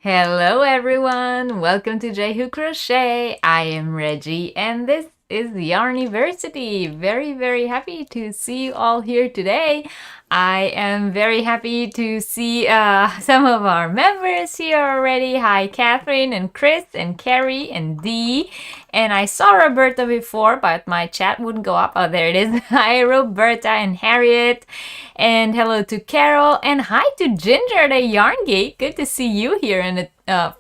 Hello everyone, welcome to chain-spun Crochet. I am Reggie and this is Yarniversity. Very happy to see you all here today. I am very happy to see some of our members here already. Hi Catherine and Chris and Carrie and Dee. And I saw Roberta before, but my chat wouldn't go up. Oh, there it is. Hi Roberta and Harriet. And hello to Carol. And hi to Ginger the Yarn Geek. Good to see you here in the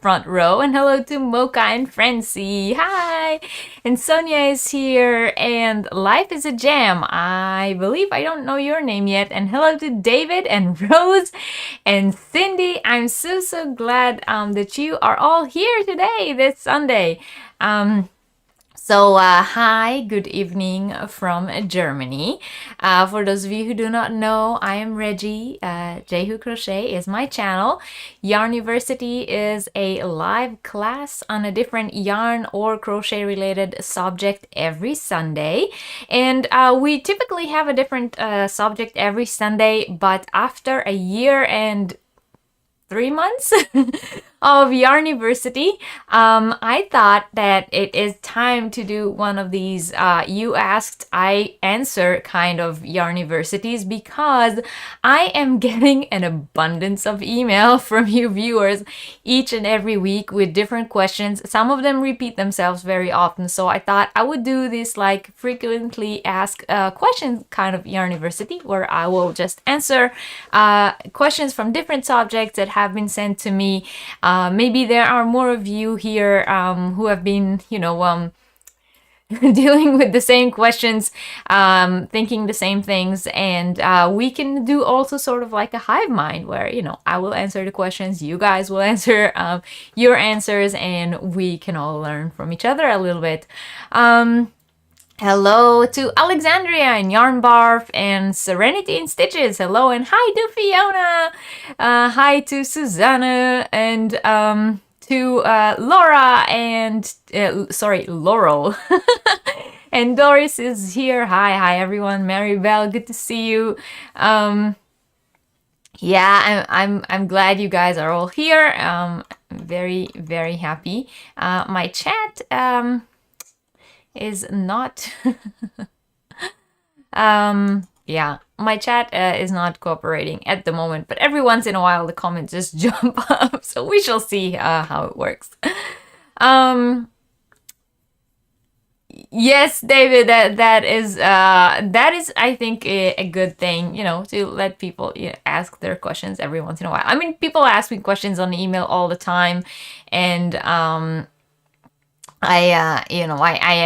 front row. And hello to Mocha and Francie. Hi. And Sonia is here. And Life is a Jam. I believe I don't know your name yet. And hello to David and Rose and Cindy. I'm so glad that you are all here today, this Sunday. So hi, good evening from Germany. For those of you who do not know, I am Reggie. chain-spun Crochet is my channel. Yarniversity is a live class on a different yarn or crochet related subject every Sunday. And we typically have a different subject every Sunday, but after a year and 3 months of Yarniversity, I thought that it is time to do one of these you asked, I answer kind of Yarniversities, because I am getting an abundance of email from you viewers each and every week with different questions. Some of them repeat themselves very often, so I thought I would do this like frequently asked questions kind of Yarniversity, where I will just answer questions from different subjects that have been sent to me. Maybe there are more of you here who have been, dealing with the same questions, thinking the same things, and we can do also sort of like a hive mind where, I will answer the questions, you guys will answer your answers, and we can all learn from each other a little bit. Hello to Alexandria and Yarn Barf and Serenity in Stitches. Hello and hi to Fiona. Hi to Susanna and to Laura and Laurel. And Doris is here. Hi everyone. Maribel, good to see you. Yeah, I'm glad you guys are all here. Very happy. My chat is not yeah, my chat is not cooperating at the moment, but every once in a while the comments just jump up, so we shall see how it works. Yes, David, that is I think a good thing, to let people ask their questions every once in a while. I mean, people ask me questions on email all the time, and I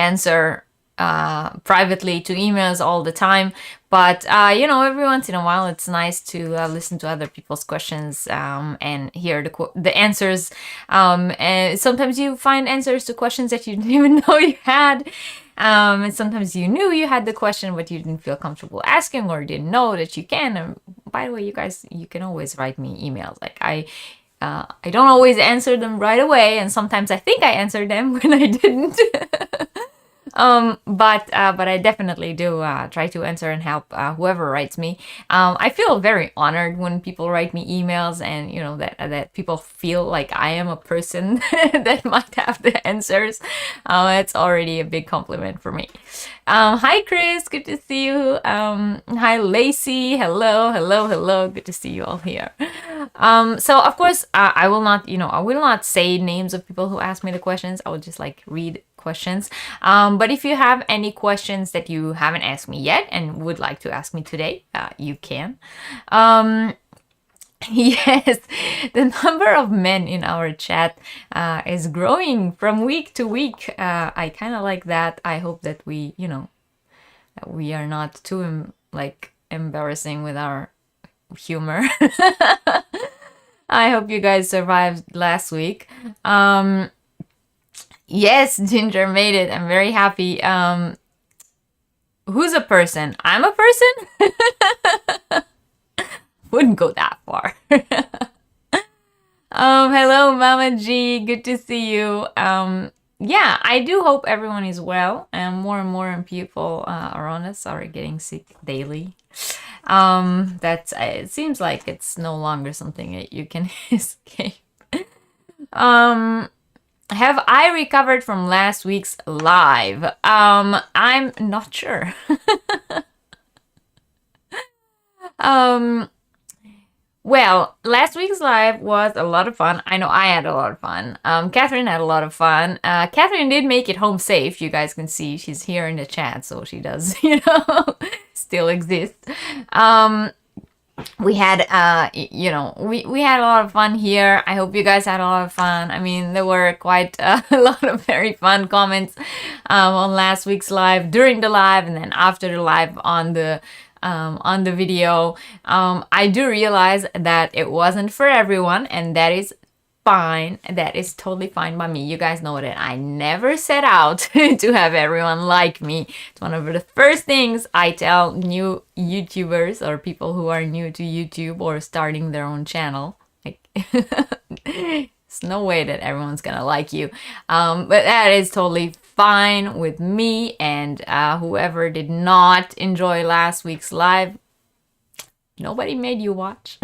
answer privately to emails all the time, but every once in a while it's nice to listen to other people's questions and hear the answers. And sometimes you find answers to questions that you didn't even know you had. And sometimes you knew you had the question, but you didn't feel comfortable asking or didn't know that you can. And by the way, you guys, you can always write me emails. Like I don't always answer them right away, and sometimes I think I answered them when I didn't. But I definitely do try to answer and help whoever writes me. I feel very honored when people write me emails, and you know that people feel like I am a person that might have the answers. It's already a big compliment for me. Hi Chris, good to see you. Hi Lacey, hello, hello, hello. Good to see you all here. So of course, I will not say names of people who ask me the questions. I will just like read questions. But if you have any questions that you haven't asked me yet and would like to ask me today, you can. Yes, the number of men in our chat is growing from week to week. I kind of like that. I hope that we are not too embarrassing with our humor. I hope you guys survived last week. Yes, Ginger made it. I'm very happy. Who's a person? I'm a person? Wouldn't go that far. Hello, Mama G. Good to see you. Yeah, I do hope everyone is well, and more people around us are getting sick daily. It seems like it's no longer something that you can escape. Have I recovered from last week's live? I'm not sure. Well, last week's live was a lot of fun. I know I had a lot of fun. Catherine had a lot of fun. Catherine did make it home safe. You guys can see she's here in the chat, so she does, still exist. We had, we had a lot of fun here. I hope you guys had a lot of fun. I mean, there were quite a lot of very fun comments on last week's live, during the live, and then after the live on the video. I do realize that it wasn't for everyone, and that is fine. That is totally fine by me. You guys know that I never set out to have everyone like me. It's one of the first things I tell new YouTubers or people who are new to YouTube or starting their own channel. Like, there's no way that everyone's gonna like you. But that is totally fine with me, and whoever did not enjoy last week's live, nobody made you watch.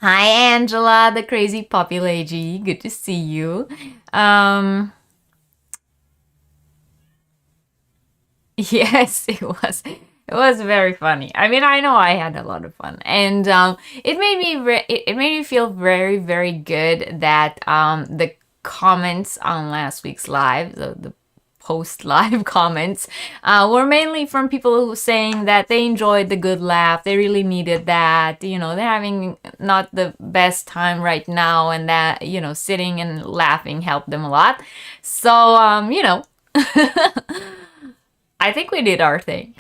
Hi Angela, the crazy puppy lady, good to see you. Yes, it was very funny. I mean, I know I had a lot of fun, and it made me feel very, very good that the comments on last week's live, the post live comments, were mainly from people who were saying that they enjoyed the good laugh. They really needed that. They're having not the best time right now, and that sitting and laughing helped them a lot. So I think we did our thing.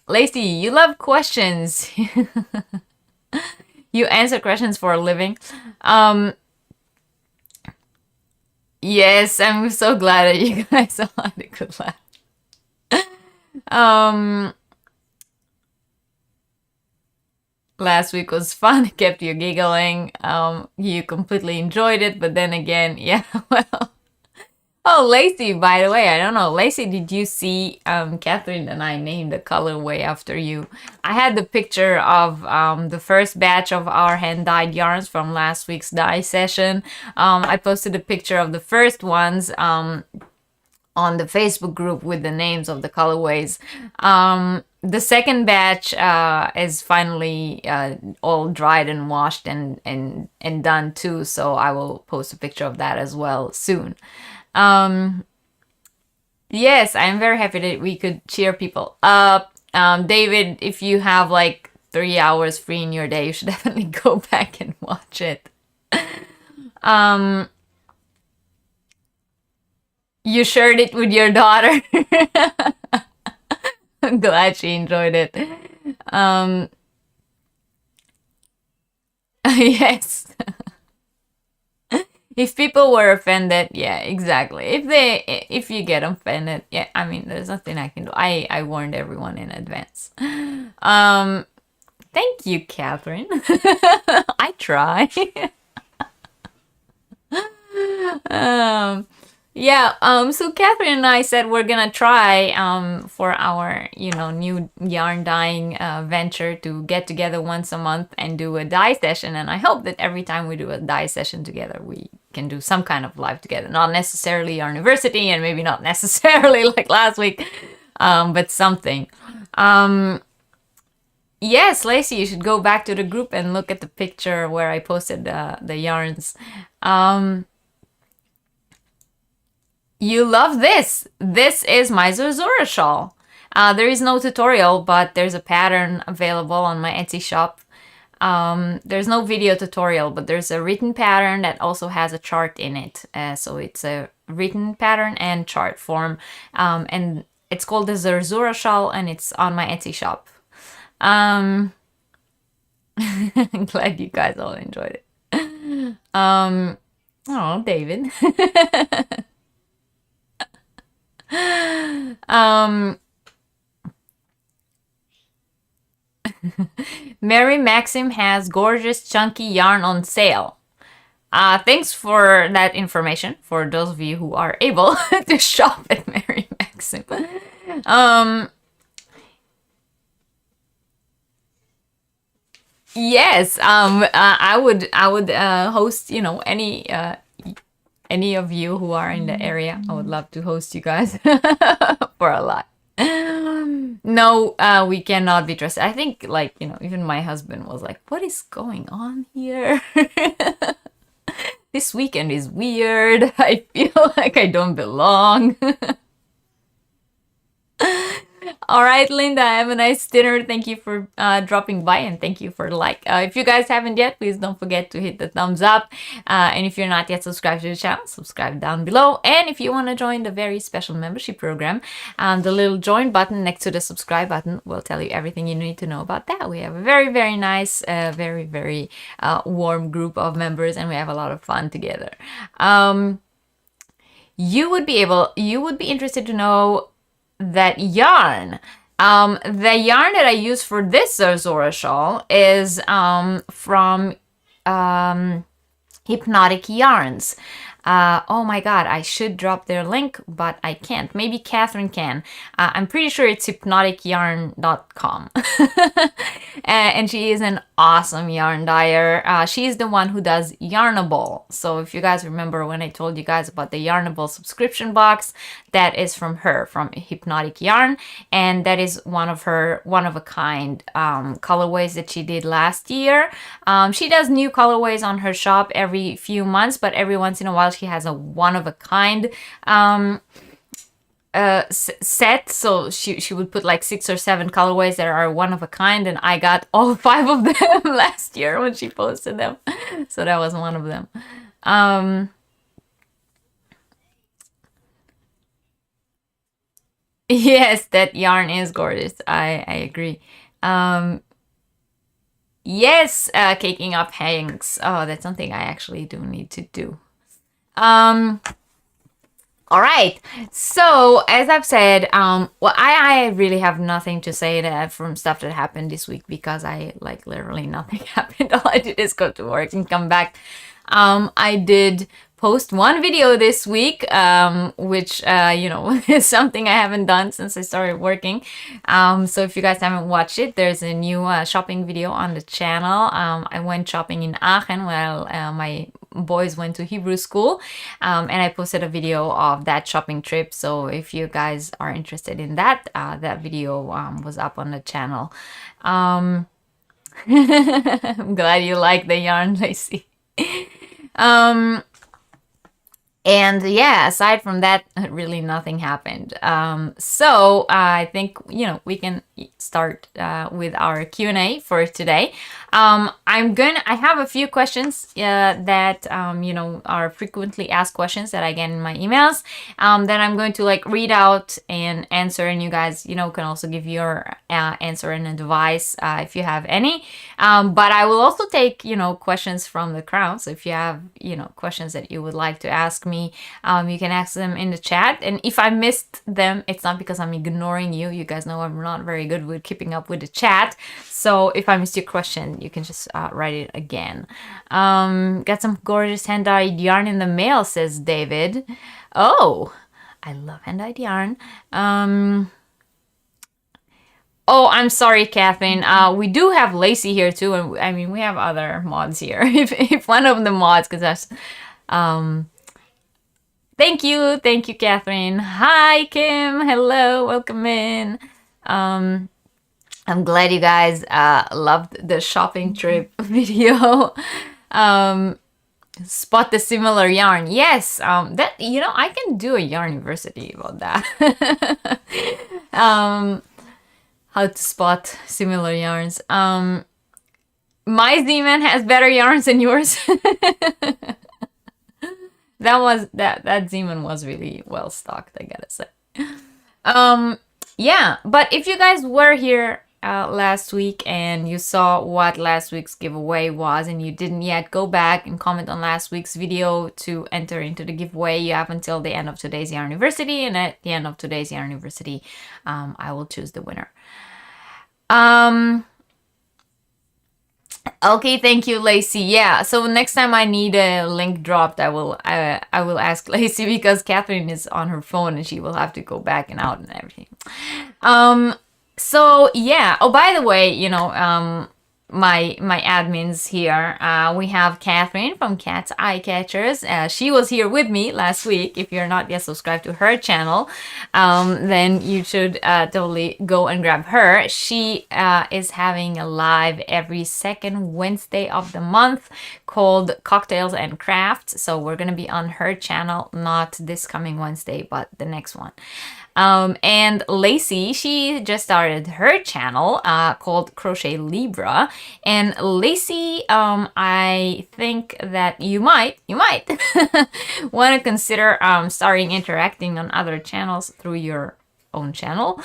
Lacey, you love questions. You answer questions for a living. Yes, I'm so glad that you guys all had a good laugh. Last week was fun. It kept you giggling. You completely enjoyed it, but then again, yeah, well. Oh, Lacey, by the way, I don't know. Lacey, did you see Catherine and I named the colorway after you? I had the picture of the first batch of our hand-dyed yarns from last week's dye session. I posted a picture of the first ones on the Facebook group with the names of the colorways. The second batch is finally all dried and washed and done too, so I will post a picture of that as well soon. Yes, I'm very happy that we could cheer people up. David, if you have like 3 hours free in your day, you should definitely go back and watch it. You shared it with your daughter. I'm glad she enjoyed it. Yes. If people were offended, yeah, exactly. If you get offended, yeah, I mean, there's nothing I can do. I warned everyone in advance. Thank you, Catherine. I try. Yeah, so Catherine and I said we're gonna try for our, new yarn dyeing venture to get together once a month and do a dye session. And I hope that every time we do a dye session together, we can do some kind of live together. Not necessarily Yarniversity and maybe not necessarily like last week, but something. Yes, Lacey, you should go back to the group and look at the picture where I posted the yarns. You love this. This is my Zorzora shawl. There is no tutorial, but there's a pattern available on my Etsy shop. There's no video tutorial, but there's a written pattern that also has a chart in it. So it's a written pattern and chart form. And it's called the Zorzora shawl, and it's on my Etsy shop. I'm glad you guys all enjoyed it. Oh, David. Mary Maxim has gorgeous chunky yarn on sale. Thanks for that information for those of you who are able to shop at Mary Maxim. Yes, I would host, any of you who are in the area. I would love to host you guys for a lot. No, we cannot be trusted. I think, even my husband was like, what is going on here? This weekend is weird. I feel like I don't belong. All right, Linda, have a nice dinner. Thank you for dropping by, and thank you for the like. If you guys haven't yet, please don't forget to hit the thumbs up. And if you're not yet subscribed to the channel, subscribe down below. And if you want to join the very special membership program, the little join button next to the subscribe button will tell you everything you need to know about that. We have a very, very nice, very, very warm group of members, and we have a lot of fun together. You would be interested to know that yarn. The yarn that I use for this Zorzora shawl is from Hypnotic Yarns. Oh my god, I should drop their link, but I can't. Maybe Catherine can. I'm pretty sure it's hypnoticyarn.com. And she is an awesome yarn dyer. She's the one who does Yarnable. So if you guys remember when I told you guys about the Yarnable subscription box, that is from her, from Hypnotic Yarn. And that is one of her one-of-a-kind colorways that she did last year. She does new colorways on her shop every few months, but every once in a while she has a one-of-a-kind set. So she would put like 6 or 7 colorways that are one-of-a-kind, and I got all 5 of them last year when she posted them. So that was one of them. Yes, that yarn is gorgeous. I agree. Yes, caking up hanks. Oh, that's something I actually do need to do. All right. So as I've said, well, I really have nothing to say from stuff that happened this week, because literally nothing happened. All I did is go to work and come back. I did post one video this week, which, is something I haven't done since I started working. So if you guys haven't watched it, there's a new shopping video on the channel. I went shopping in Aachen while my boys went to Hebrew school, and I posted a video of that shopping trip. So if you guys are interested in that, that video was up on the channel. I'm glad you like the yarn, Lacey. And yeah, aside from that, really nothing happened. So I think, we can start with our Q&A for today. I have a few questions that, are frequently asked questions that I get in my emails, that I'm going to read out and answer. And you guys, can also give your answer and advice if you have any. But I will also take, questions from the crowd. So if you have, questions that you would like to ask me, you can ask them in the chat. And if I missed them, it's not because I'm ignoring you. You guys know I'm not very good with keeping up with the chat. So if I missed your question, then you can just write it again. Got some gorgeous hand-dyed yarn in the mail, says David. Oh, I love hand-dyed yarn. Oh, I'm sorry, Catherine. We do have Lacey here too, and I mean we have other mods here. If one of the mods, because that's thank you, Catherine. Hi, Kim. Hello, welcome in. I'm glad you guys loved the shopping trip video. Spot the similar yarn. Yes, that I can do a Yarniversity about that. How to spot similar yarns. My Z-Man has better yarns than yours. that Z-Man was really well stocked, I gotta say. Yeah, but if you guys were here last week and you saw what last week's giveaway was and you didn't yet, go back and comment on last week's video to enter into the giveaway. You have until the end of today's Yarniversity, and at the end of today's Yarniversity, I will choose the winner. Okay, thank you, Lacey. Yeah, so next time I need a link dropped, I will ask Lacey, because Catherine is on her phone and she will have to go back and out and everything. So yeah. Oh, by the way, my admins here, we have Catherine from Cat's Eye Catchers. She was here with me last week. If you're not yet subscribed to her channel, then you should totally go and grab her. She is having a live every second Wednesday of the month called Cocktails and Crafts. So we're gonna be on her channel, not this coming Wednesday, but the next one. And Lacey, she just started her channel called Crochet Libra. And Lacey, I think that you might want to consider starting interacting on other channels through your own channel,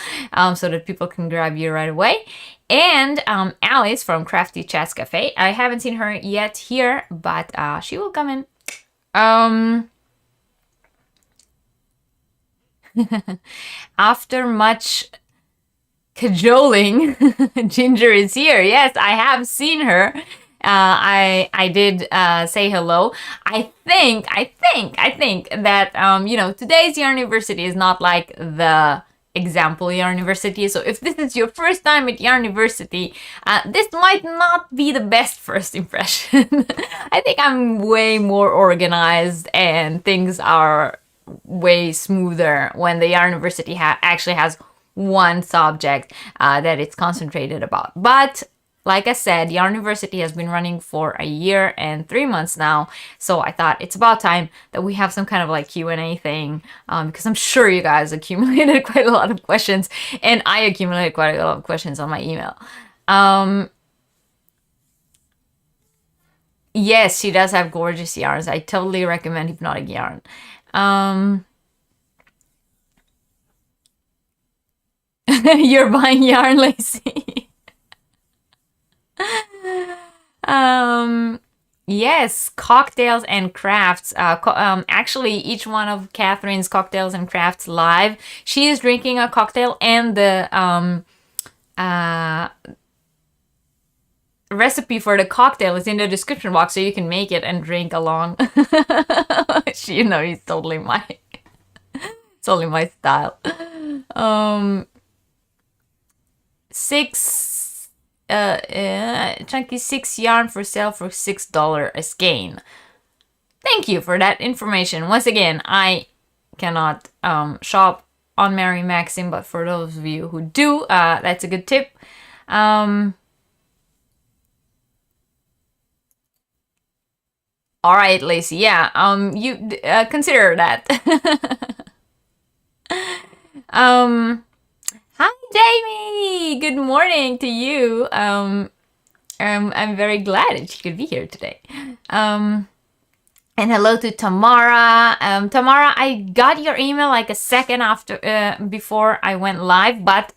so that people can grab you right away. And Alice from Crafty Chats Cafe, I haven't seen her yet here, but she will come in. After much cajoling, Ginger is here. Yes, I have seen her. I did say hello. I think that today's Yarniversity is not like the example Yarniversity. So if this is your first time at Yarniversity, this might not be the best first impression. I think I'm way more organized and things are way smoother when the Yarniversity actually has one subject that it's concentrated about. But like I said, Yarniversity has been running for a year and 3 months now, so I thought it's about time that we have some kind of like Q&A thing, because I'm sure you guys accumulated quite a lot of questions, and I accumulated quite a lot of questions on my email. Yes, she does have gorgeous yarns. I totally recommend Hypnotic Yarn. You're buying yarn, Lacey. Yes, Cocktails and Crafts. Actually, each one of Catherine's Cocktails and Crafts live, she is drinking a cocktail, and the recipe for the cocktail is in the description box, so you can make it and drink along. It's totally my style. Chunky 6 yarn for sale for $6 a skein. Thank you for that information. Once again, I cannot shop on Mary Maxim, but for those of you who do, that's a good tip. All right, Lacey. Yeah, you consider that. Hi, Jamie. Good morning to you. I'm very glad that you could be here today. And hello to Tamara. Tamara, I got your email like a second after before I went live, but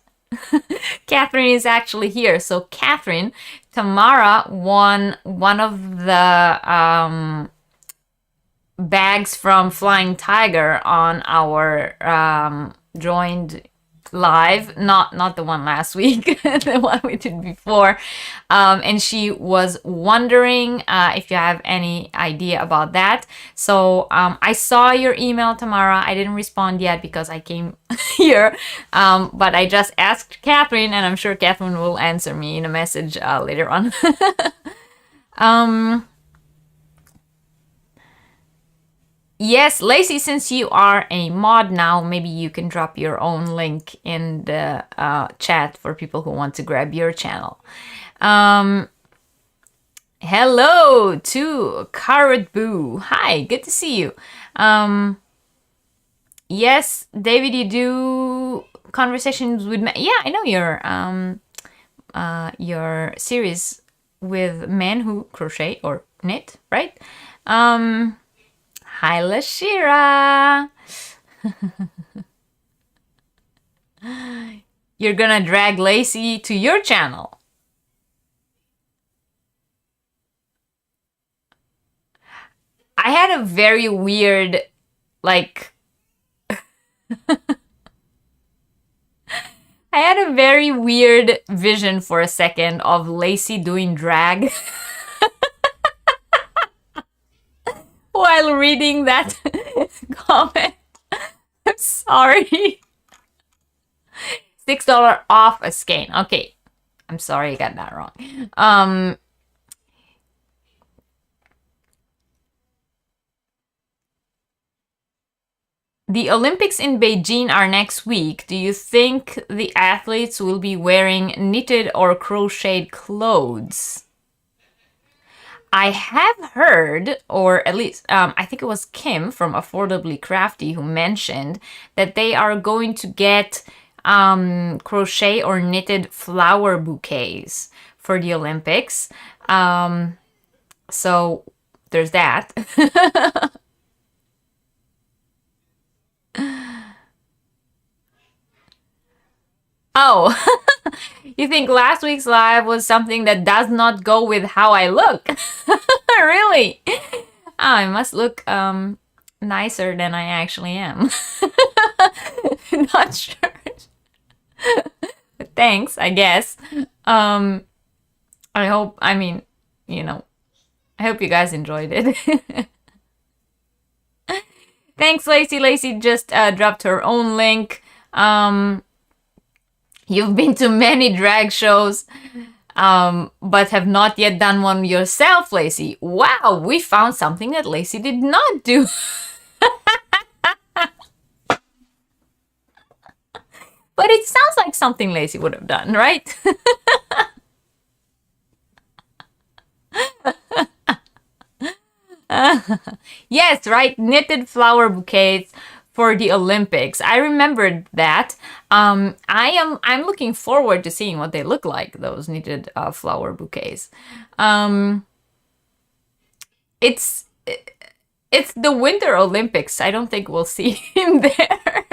Catherine is actually here. So Catherine, Tamara won one of the bags from Flying Tiger on our joined live, not the one last week, the one we did before, and she was wondering if you have any idea about that. So I saw your email, Tamara. I didn't respond yet because I came here, but I just asked Catherine, and I'm sure Catherine will answer me in a message later on. Yes, Lacey, since you are a mod now, maybe you can drop your own link in the chat for people who want to grab your channel. Hello to Carrot Boo. Hi, good to see you. Yes, David, you do conversations with men. Yeah, I know your series with men who crochet or knit, right? Hi, Lashira. You're gonna drag Lacey to your channel. I had a very weird, like, I had a very weird vision for a second of Lacey doing drag. While reading that comment. I'm sorry. $6 off a skein. Okay. I'm sorry I got that wrong. The Olympics in Beijing are next week. Do you think the athletes will be wearing knitted or crocheted clothes? I have heard, or at least I think it was Kim from Affordably Crafty who mentioned that they are going to get crochet or knitted flower bouquets for the Olympics. So there's that. Oh, you think last week's live was something that does not go with how I look? Really? Oh, I must look nicer than I actually am. Not sure. But thanks, I guess. I hope, I mean, you know, I hope you guys enjoyed it. Thanks, Lacey. Lacey just dropped her own link. You've been to many drag shows, but have not yet done one yourself, Lacey. Wow, we found something that Lacey did not do. But it sounds like something Lacey would have done, right? Yes, right, knitted flower bouquets for the Olympics. I remembered that. I'm looking forward to seeing what they look like, those knitted flower bouquets. It's the Winter Olympics. I don't think we'll see him there.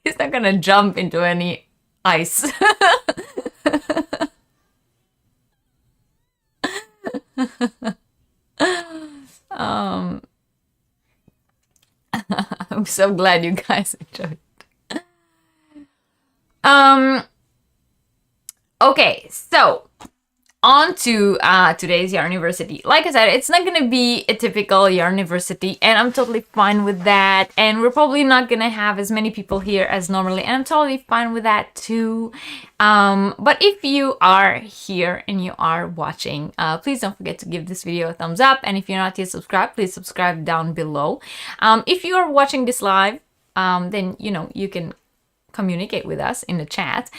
He's not gonna jump into any ice. I'm so glad you guys enjoyed it. Okay, so on to today's Yarniversity. Like I said, it's not gonna be a typical Yarniversity, and I'm totally fine with that. And we're probably not gonna have as many people here as normally, and I'm totally fine with that too. But if you are here and you are watching, please don't forget to give this video a thumbs up. And if you're not yet subscribed, please subscribe down below. If you are watching this live, then you can communicate with us in the chat.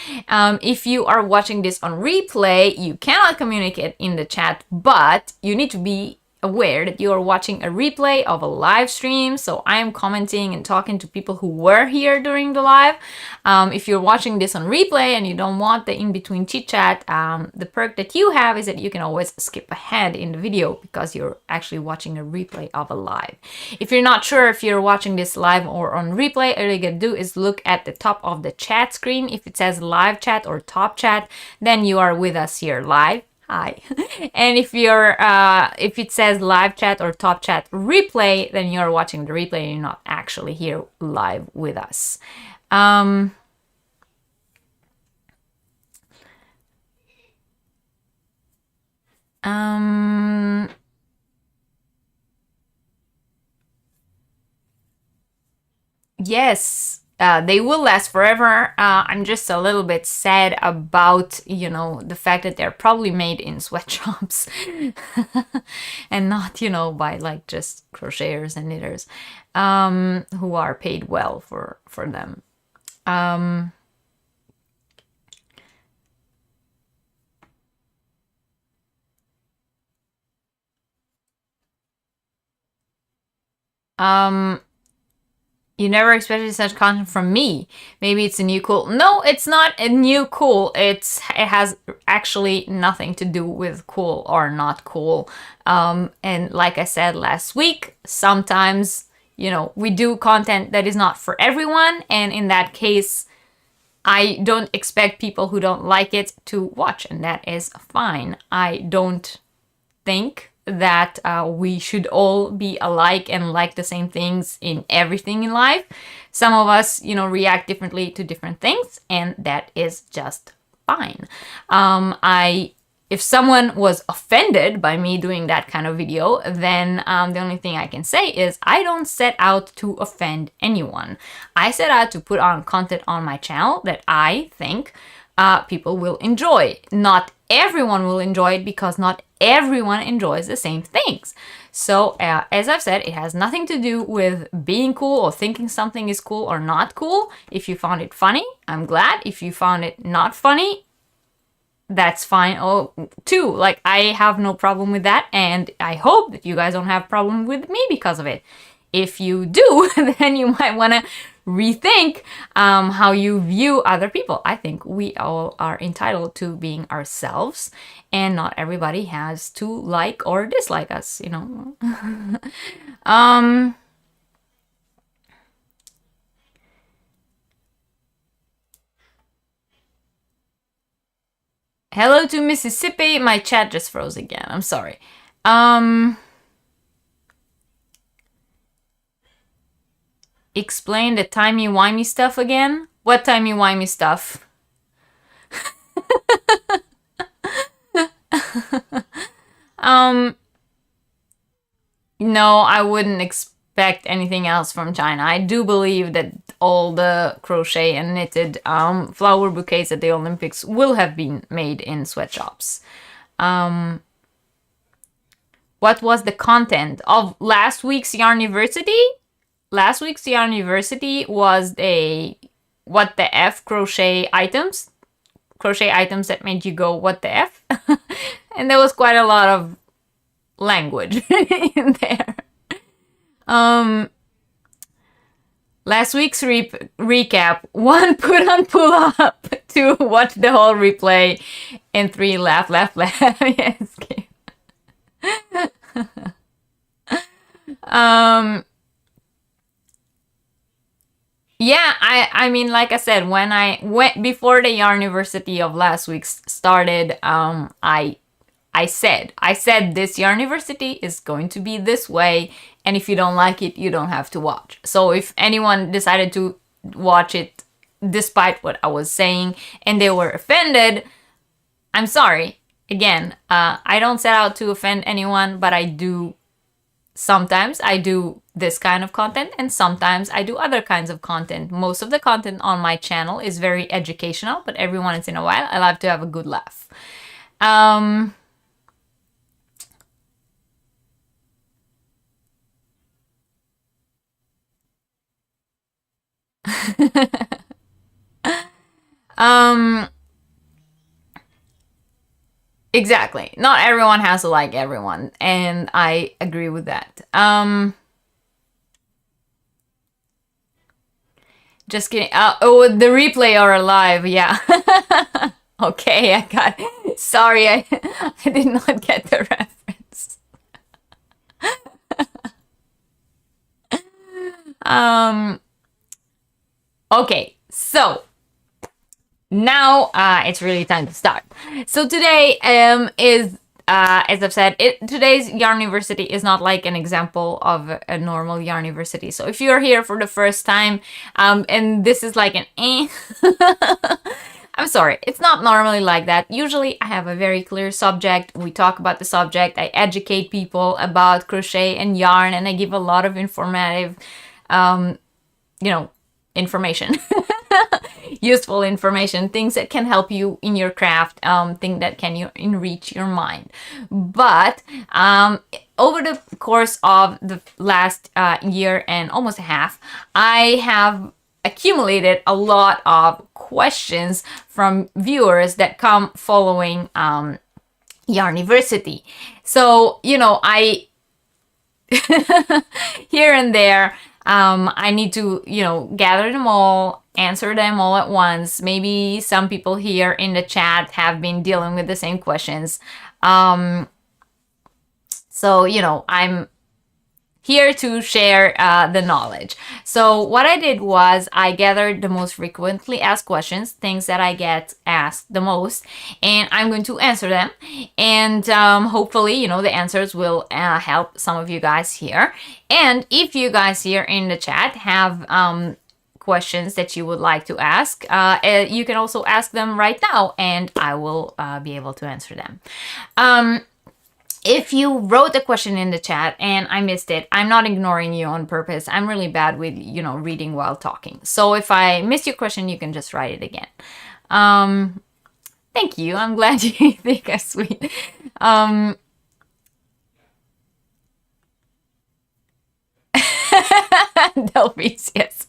If you are watching this on replay, you cannot communicate in the chat, but you need to be aware that you are watching a replay of a live stream. So I am commenting and talking to people who were here during the live. If you're watching this on replay and you don't want the in-between chit chat, the perk that you have is that you can always skip ahead in the video because you're actually watching a replay of a live. If you're not sure if you're watching this live or on replay, all you gotta do is look at the top of the chat screen. If it says live chat or top chat, then you are with us here live. Hi. And if it says live chat or top chat replay, then you're watching the replay and you're not actually here live with us. Yes, they will last forever. I'm just a little bit sad about, the fact that they're probably made in sweatshops and not, by like just crocheters and knitters who are paid well for them. Um, um, You never expected such content from me. Maybe it's a new cool. No, it's not a new cool. It has actually nothing to do with cool or not cool. And like I said last week, sometimes, we do content that is not for everyone. And in that case, I don't expect people who don't like it to watch, and that is fine. I don't think that we should all be alike and like the same things in everything in life. Some of us, react differently to different things, and that is just fine. If someone was offended by me doing that kind of video, then the only thing I can say is I don't set out to offend anyone. I set out to put on content on my channel that I think people will enjoy. Not everyone will enjoy it because not everyone enjoys the same things. So as I've said, it has nothing to do with being cool or thinking something is cool or not cool. If you found it funny, I'm glad. If you found it not funny, that's fine too. Like, I have no problem with that, and I hope that you guys don't have problem with me because of it. If you do, then you might want to rethink how you view other people. I think we all are entitled to being ourselves, and not everybody has to like or dislike us, Hello to Mississippi. My chat just froze again. I'm sorry. Explain the timey-wimey stuff again? What timey-wimey stuff? No, I wouldn't expect anything else from China. I do believe that all the crochet and knitted flower bouquets at the Olympics will have been made in sweatshops. What was the content of last week's Yarniversity? Last week's Yarniversity was a what the F crochet items that made you go what the F. And there was quite a lot of language in there. Last week's recap: 1 put on pull up, 2 watch the whole replay, and 3 laugh. Yes. Yeah, I mean, like I said, when I went before the Yarniversity of last week started, I said this Yarniversity is going to be this way, and if you don't like it, you don't have to watch. So if anyone decided to watch it despite what I was saying and they were offended, I'm sorry. Again, I don't set out to offend anyone, but sometimes I do this kind of content, and sometimes I do other kinds of content. Most of the content on my channel is very educational, but every once in a while I love to have a good laugh. Exactly. Not everyone has to like everyone, and I agree with that. Just kidding. Oh, the replay are alive. Yeah. Okay, I got it. Sorry, I did not get the reference. Okay, so now it's really time to start. So today is as I've said, today's Yarniversity is not like an example of a normal Yarniversity. So if you're here for the first time and this is like an I'm sorry, it's not normally like that. Usually I have a very clear subject. We talk about the subject. I educate people about crochet and yarn, and I give a lot of informative, information. Useful information, things that can help you in your craft, things that can enrich your mind. But over the course of the last year and almost a half, I have accumulated a lot of questions from viewers that come following Yarniversity. So, I here and there, I need to, gather them all, answer them all at once. Maybe some people here in the chat have been dealing with the same questions. So, I'm here to share the knowledge. So what I did was I gathered the most frequently asked questions, things that I get asked the most, and I'm going to answer them. And hopefully, the answers will help some of you guys here. And if you guys here in the chat have questions that you would like to ask, you can also ask them right now, and I will be able to answer them. If you wrote a question in the chat and I missed it, I'm not ignoring you on purpose. I'm really bad with, reading while talking. So if I missed your question, you can just write it again. Thank you. I'm glad you think I'm sweet. Delphines, yes.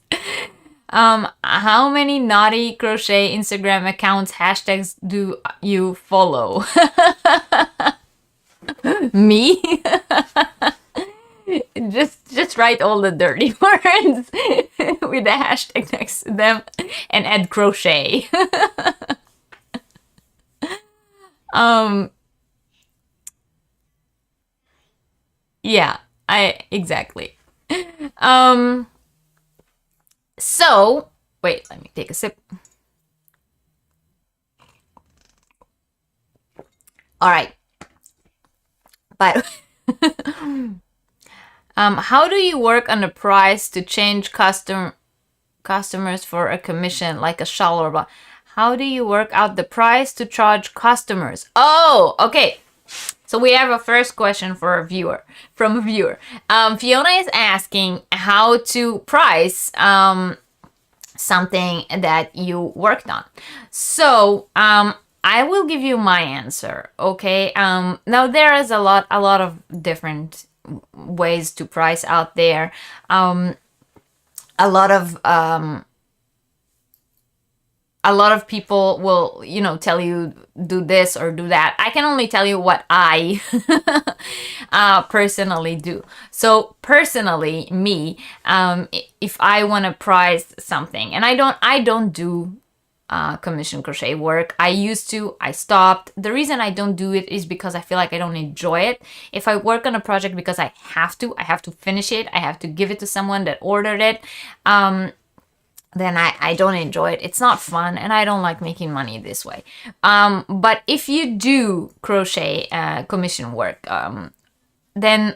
How many naughty crochet Instagram accounts, hashtags do you follow? Me? just write all the dirty words with the hashtag next to them and add crochet. Yeah, exactly. So wait, let me take a sip. All right. But how do you work on the price to change customers for a commission, like a shawl or blah? How do you work out the price to charge customers? Oh, okay. So we have a first question from a viewer. Fiona is asking how to price something that you worked on. So I will give you my answer, okay? Now there is a lot of different ways to price out there. A lot of people will, tell you do this or do that. I can only tell you what I personally do. So personally, me, if I want to price something, and I don't do commission crochet work. I used to, I stopped. The reason I don't do it is because I feel like I don't enjoy it. If I work on a project because I have to finish it, I have to give it to someone that ordered it, then I don't enjoy it. It's not fun, and I don't like making money this way. But if you do crochet commission work, then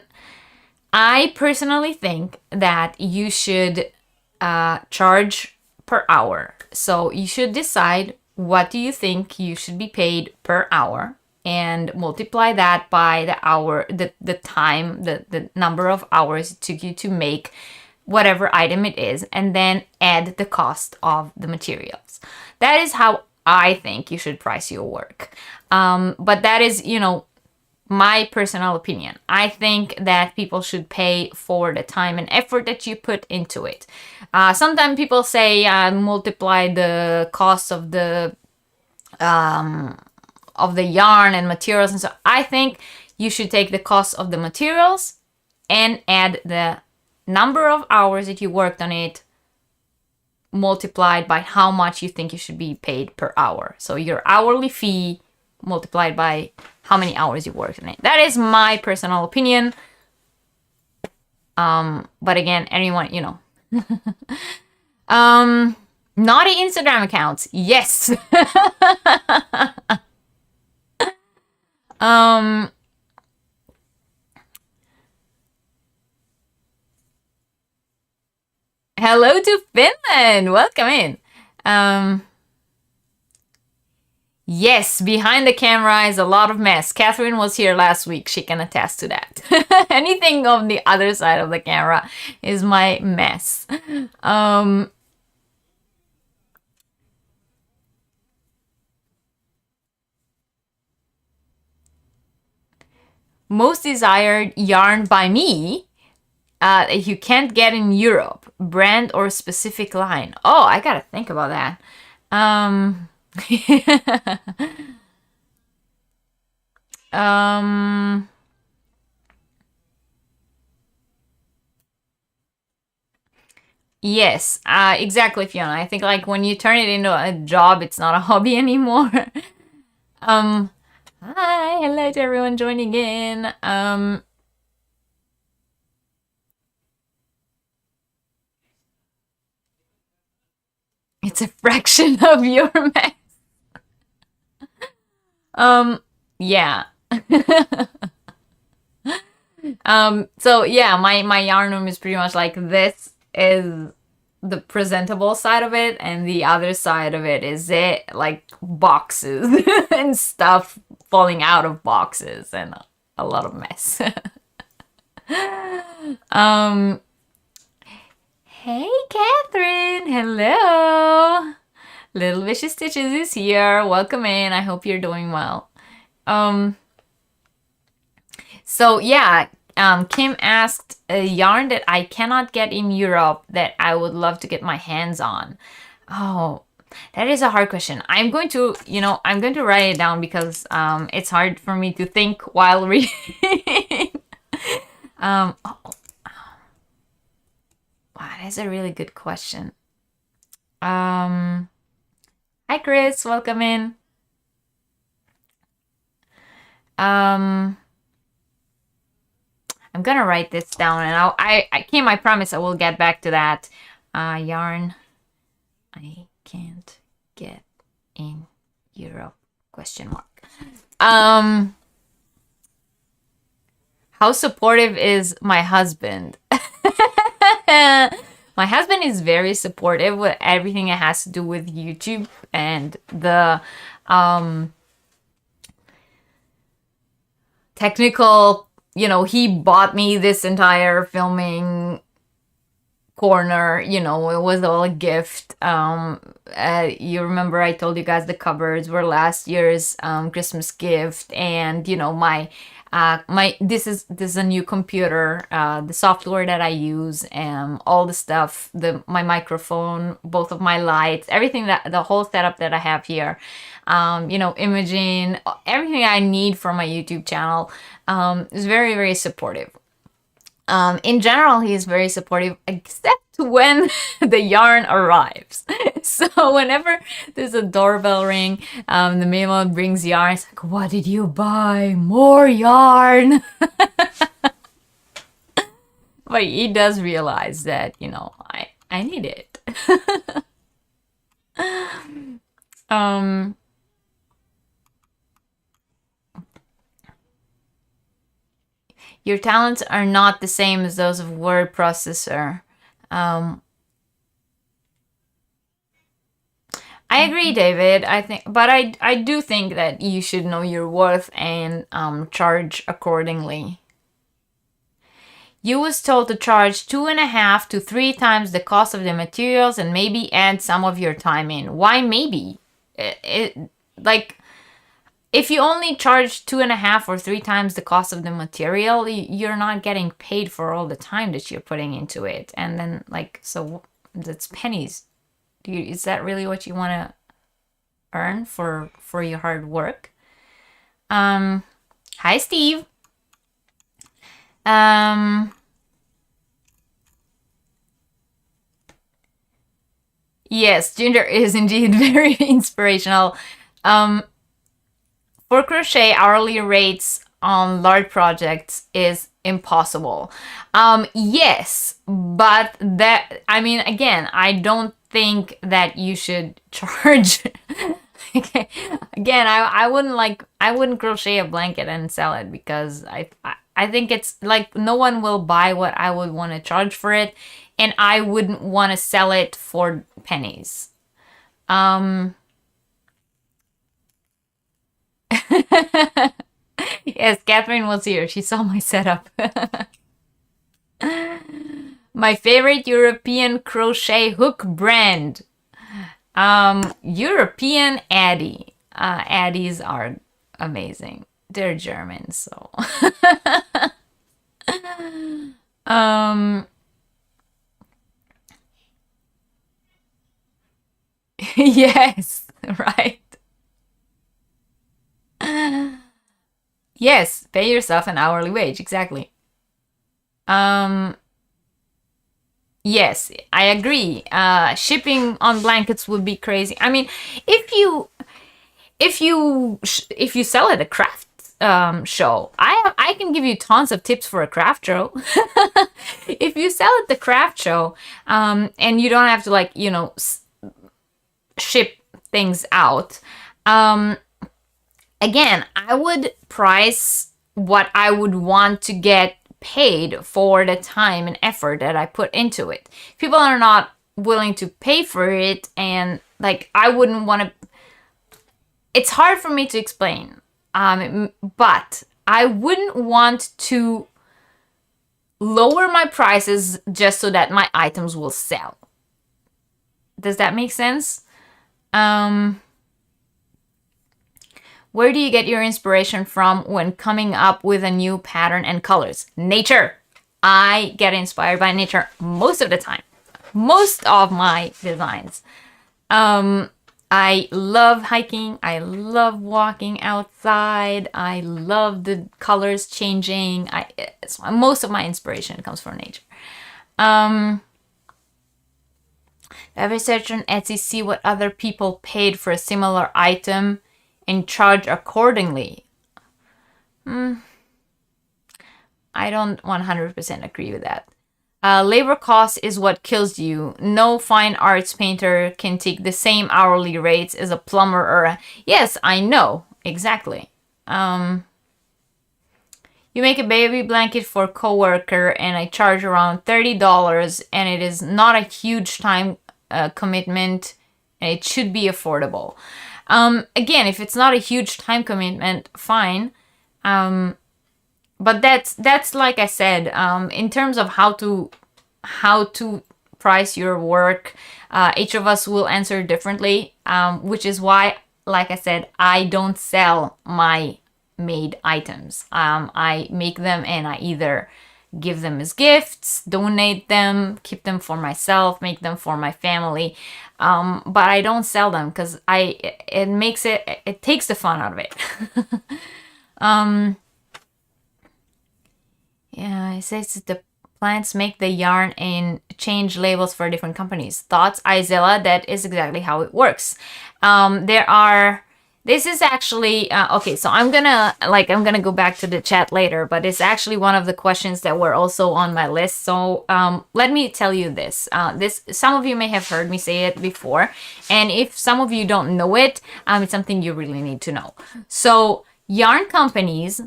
I personally think that you should charge per hour. So you should decide what do you think you should be paid per hour, and multiply that by the hour, the time, the number of hours it took you to make whatever item it is, and then add the cost of the materials. That is how I think you should price your work. But that is, my personal opinion. I think that people should pay for the time and effort that you put into it. Sometimes people say multiply the cost of the yarn and materials, and so I think you should take the cost of the materials and add the number of hours that you worked on it multiplied by how much you think you should be paid per hour. So your hourly fee multiplied by how many hours you worked on it. That is my personal opinion. But again, anyone, naughty Instagram accounts. Yes. Hello to Finland. Welcome in. Yes, behind the camera is a lot of mess. Catherine was here last week. She can attest to that. Anything on the other side of the camera is my mess. Most desired yarn by me, if you can't get in Europe, brand or specific line. Oh, I gotta think about that. Um, um, yes, exactly, Fiona. I think like when you turn it into a job, it's not a hobby anymore. um, Hi, hello to everyone joining in. It's a fraction of your max. Yeah. So yeah, my yarn room is pretty much like this is the presentable side of it, and the other side of it is like boxes and stuff falling out of boxes and a lot of mess. um Hey Catherine, hello. Little Vicious Stitches is here. Welcome in. I hope you're doing well. So yeah, Kim asked a yarn that I cannot get in Europe that I would love to get my hands on. Oh, that is a hard question. I'm going to, I'm going to write it down because it's hard for me to think while reading. Oh, wow, that's a really good question. Hi Chris, welcome in. I'm gonna write this down, and I promise I will get back to that. Yarn I can't get in Europe? Question mark. How supportive is my husband? My husband is very supportive with everything that has to do with YouTube and the technical, he bought me this entire filming corner, it was all a gift. You remember I told you guys the cupboards were last year's Christmas gift, and this is a new computer, the software that I use, all the stuff, my microphone, both of my lights, everything, that the whole setup that I have here, imaging, everything I need for my YouTube channel, is very, very supportive. In general, he's very supportive, except when the yarn arrives. So whenever there's a doorbell ring, the mailman brings yarn. It's like, what did you buy? More yarn. But he does realize that, I need it. Your talents are not the same as those of word processor. I agree, David. I do think that you should know your worth and charge accordingly. You was told to charge 2.5 to 3 times the cost of the materials and maybe add some of your time in. Why maybe? Like, if you only charge 2.5 or 3 times the cost of the material, you're not getting paid for all the time that you're putting into it. And then, so that's pennies. Is that really what you want to earn for your hard work? Hi, Steve. Yes, Ginger is indeed very inspirational. For crochet, hourly rates on large projects is impossible. Yes, but again, I don't think that you should charge. Again, I wouldn't crochet a blanket and sell it, because I think it's like no one will buy what I would want to charge for it, and I wouldn't want to sell it for pennies. Yes, Catherine was here. She saw my setup. My favorite European crochet hook brand. European Addy. Addies are amazing. They're German, so. um, yes, right. Yes, pay yourself an hourly wage, exactly. Um, yes, I agree. Shipping on blankets would be crazy. I mean, if you if you sell at a craft show, I can give you tons of tips for a craft show. If you sell at the craft show, and you don't have to like ship things out, again, I would price what I would want to get paid for the time and effort that I put into it. People are not willing to pay for it, and like I wouldn't want to. It's hard for me to explain, but I wouldn't want to lower my prices just so that my items will sell. Does that make sense? Where do you get your inspiration from when coming up with a new pattern and colors? Nature. I get inspired by nature most of the time. Most of my designs. I love hiking. I love walking outside. I love the colors changing. Most of my inspiration comes from nature. Ever search on Etsy, see what other people paid for a similar item and charge accordingly? I don't 100% agree with that. Labor cost is what kills you. No fine arts painter can take the same hourly rates as a plumber or a... Yes, I know. Exactly. You make a baby blanket for a coworker and I charge around $30 and it is not a huge time commitment and it should be affordable. Again, if it's not a huge time commitment, fine. But that's like I said, in terms of how to price your work, each of us will answer differently, which is why, like I said, I don't sell my made items. I make them and I either give them as gifts, donate them, keep them for myself, make them for my family. But I don't sell them because it takes the fun out of it. Yeah, it says the plants make the yarn and change labels for different companies. Thoughts, Izella? That is exactly how it works. This is actually, okay, so I'm gonna go back to the chat later, but it's actually one of the questions that were also on my list. So let me tell you this. Some of you may have heard me say it before, and if some of you don't know it, it's something you really need to know. So yarn companies,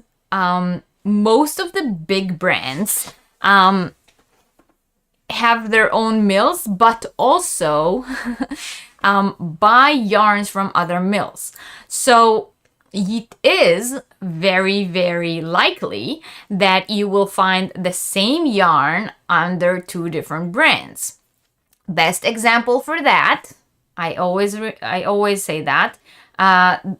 most of the big brands have their own mills, but also buy yarns from other mills. So it is very, very likely that you will find the same yarn under two different brands. Best example for that, I always say that.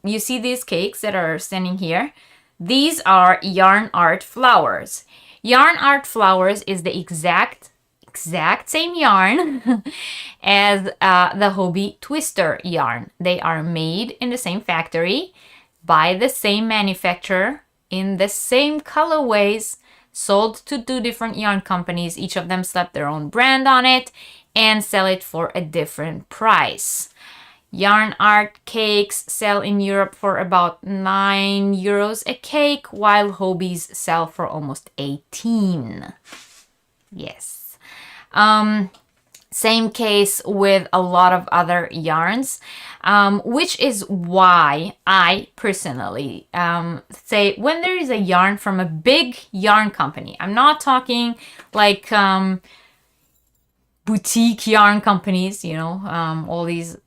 You see these cakes that are standing here? These are Yarn Art flowers. Yarn Art flowers is the exact same yarn as the Hobie Twister yarn. They are made in the same factory by the same manufacturer in the same colorways, sold to two different yarn companies. Each of them slap their own brand on it and sell it for a different price. Yarn Art cakes sell in Europe for about €9 a cake, while Hobies sell for almost 18. Yes. Same case with a lot of other yarns, which is why I personally say when there is a yarn from a big yarn company, I'm not talking like boutique yarn companies, all these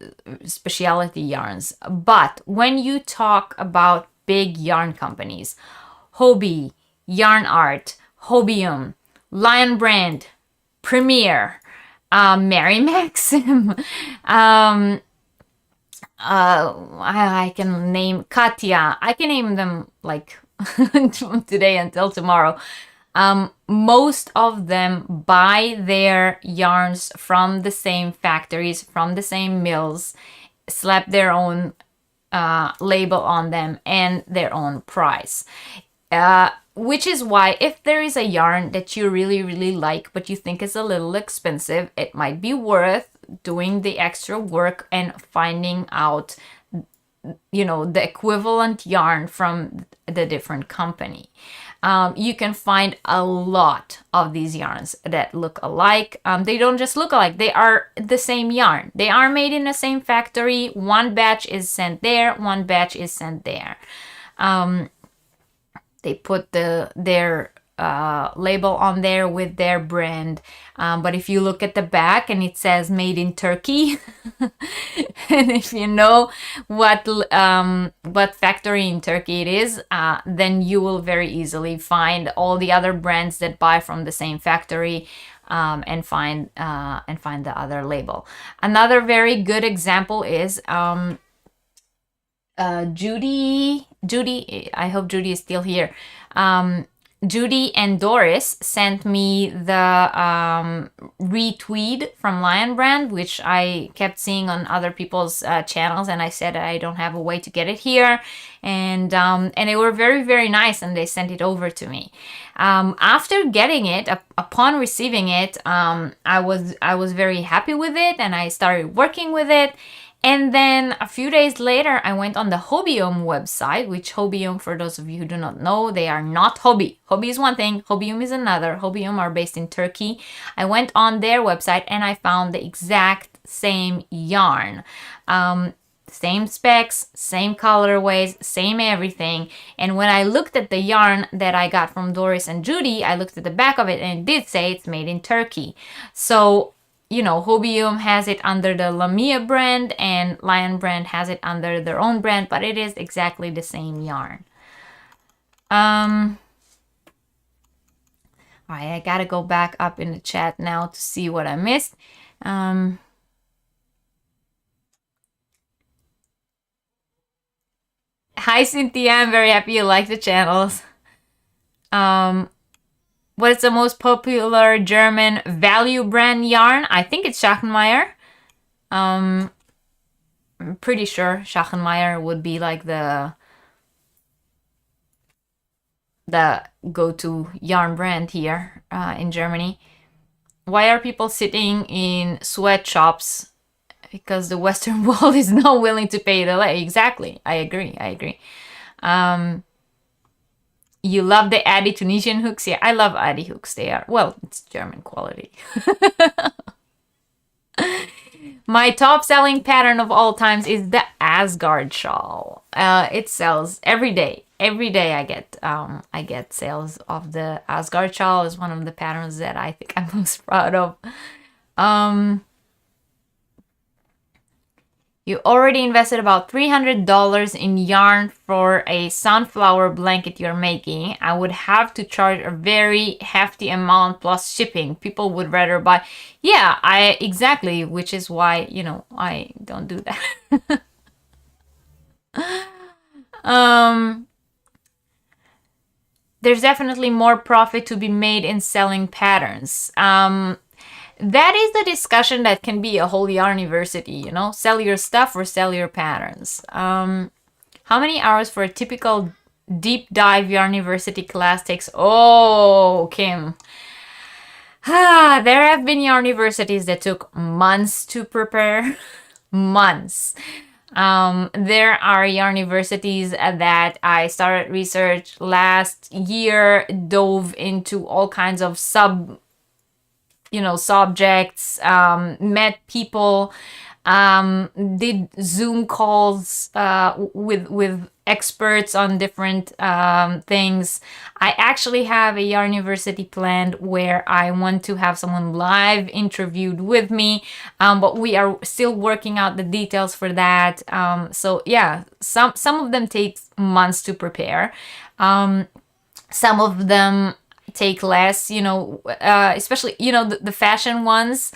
specialty yarns. But when you talk about big yarn companies: Hobby, Yarn Art, Hobium, Lion Brand, Premier, Mary Maxim. I can name Katya. I can name them like from today until tomorrow. Most of them buy their yarns from the same factories, from the same mills, slap their own label on them and their own price. Which is why if there is a yarn that you really, really like, but you think is a little expensive, it might be worth doing the extra work and finding out, you know, the equivalent yarn from the different company. You can find a lot of these yarns that look alike. They don't just look alike, they are the same yarn. They are made in the same factory. One batch is sent there, one batch is sent there. They put their label on there with their brand. But if you look at the back and it says made in Turkey, and if you know what factory in Turkey it is, then you will very easily find all the other brands that buy from the same factory, and find the other label. Another very good example is Judy, I hope Judy is still here. Judy and Doris sent me the retweed from Lion Brand, which I kept seeing on other people's channels, and I said I don't have a way to get it here, and they were very, very nice, and they sent it over to me. After getting it, upon receiving it, I was very happy with it, and I started working with it. And then a few days later, I went on the Hobium website, which Hobium, for those of you who do not know, they are not Hobby. Hobby is one thing, Hobium is another. Hobium are based in Turkey. I went on their website and I found the exact same yarn. Same specs, same colorways, same everything. And when I looked at the yarn that I got from Doris and Judy, I looked at the back of it and it did say it's made in Turkey. So, you know, Hobium has it under the Lamia brand and Lion Brand has it under their own brand, but it is exactly the same yarn. All right, I gotta go back up in the chat now to see what I missed. Hi, Cynthia, I'm very happy you like the channels. What is the most popular German value brand yarn? I think it's Schachenmeier. I'm pretty sure Schachenmeier would be like the go-to yarn brand here in Germany. Why are people sitting in sweatshops? Because the Western world is not willing to pay the lay. Exactly. I agree. You love the Adi Tunisian hooks? Yeah, I love Adi hooks. They are, well, it's German quality. My top selling pattern of all times is the Asgard shawl. It sells every day. Every day I get sales of the Asgard shawl. Is one of the patterns that I think I'm most proud of. You already invested about $300 in yarn for a sunflower blanket you're making. I would have to charge a very hefty amount plus shipping. People would rather buy. Yeah, exactly, which is why, you know, I don't do that. There's definitely more profit to be made in selling patterns. That is the discussion that can be a whole Yarniversity, you know? Sell your stuff or sell your patterns. How many hours for a typical deep dive Yarniversity class takes? Oh, Kim. There have been Yarniversities that took months to prepare. Months. There are Yarniversities that I started research last year, dove into all kinds of subjects, met people, did Zoom calls with experts on different things. I actually have a Yarniversity planned where I want to have someone live interviewed with me, but we are still working out the details for that. So yeah, some of them take months to prepare. Some of them take less, especially, the fashion ones,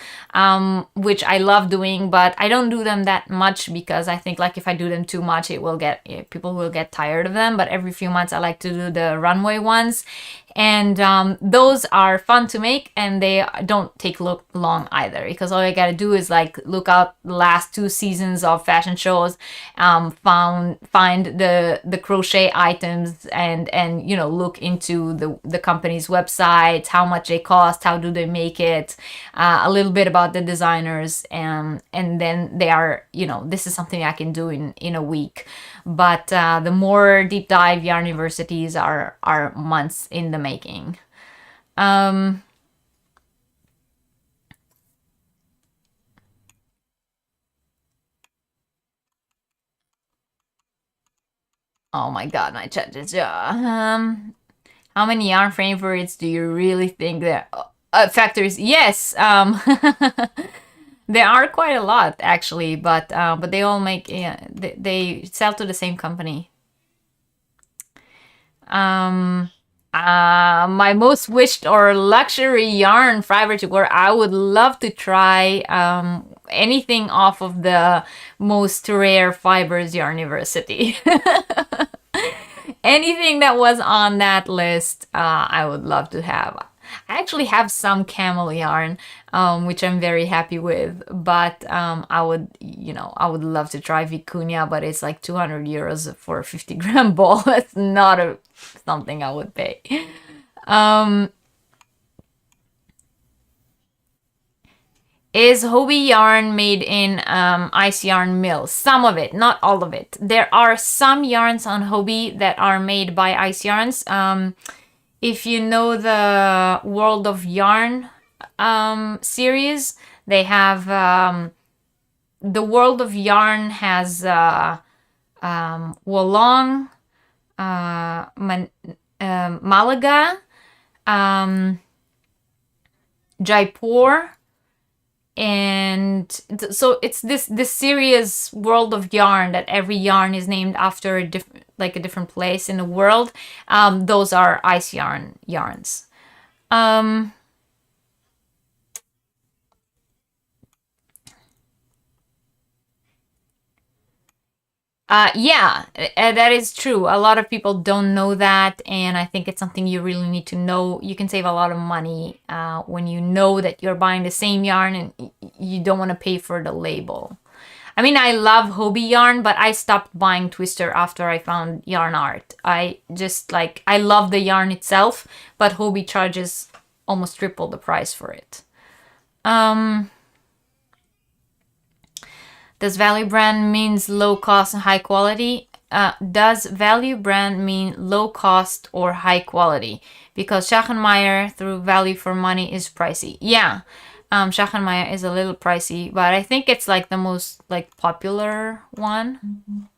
which I love doing, but I don't do them that much because I think like if I do them too much, people will get tired of them. But every few months I like to do the runway ones. And those are fun to make, and they don't take long either, because all you gotta do is like look out the last 2 seasons of fashion shows, find the crochet items, and look into the company's website, how much they cost, how do they make it, a little bit about the designers, and then they are, this is something I can do in a week. But the more deep dive Yarniversities are months in the making. Oh my god, my chat is how many yarn favorites do you really think there factories? Yes, there are quite a lot actually, but they all make, yeah, they sell to the same company. My most wished or luxury yarn fiber to wear, I would love to try anything off of the most rare fibers Yarniversity. Anything that was on that list, I would love to have. I actually have some camel yarn, which I'm very happy with, but I would love to try vicuña, but it's like 200 euros for a 50-gram ball. That's not something I would pay. Is Hobie yarn made in ice yarn mill? Some of it, not all of it. There are some yarns on Hobie that are made by ice yarns. If you know the World of Yarn series, they have the World of Yarn has Wolong, Malaga, Jaipur, and so it's this serious World of Yarn that every yarn is named after a different place in the world. Those are ice yarns. Yeah, that is true. A lot of people don't know that, and I think it's something you really need to know. You can save a lot of money when you know that you're buying the same yarn and you don't want to pay for the label. I mean, I love Hobie yarn, but I stopped buying Twister after I found Yarn Art. I just I love the yarn itself, but Hobie charges almost triple the price for it. Does value brand means low cost and high quality? Does value brand mean low cost or high quality? Because Schachenmeier through value for money is pricey. Yeah, Schachenmeier is a little pricey, but I think it's like the most popular one.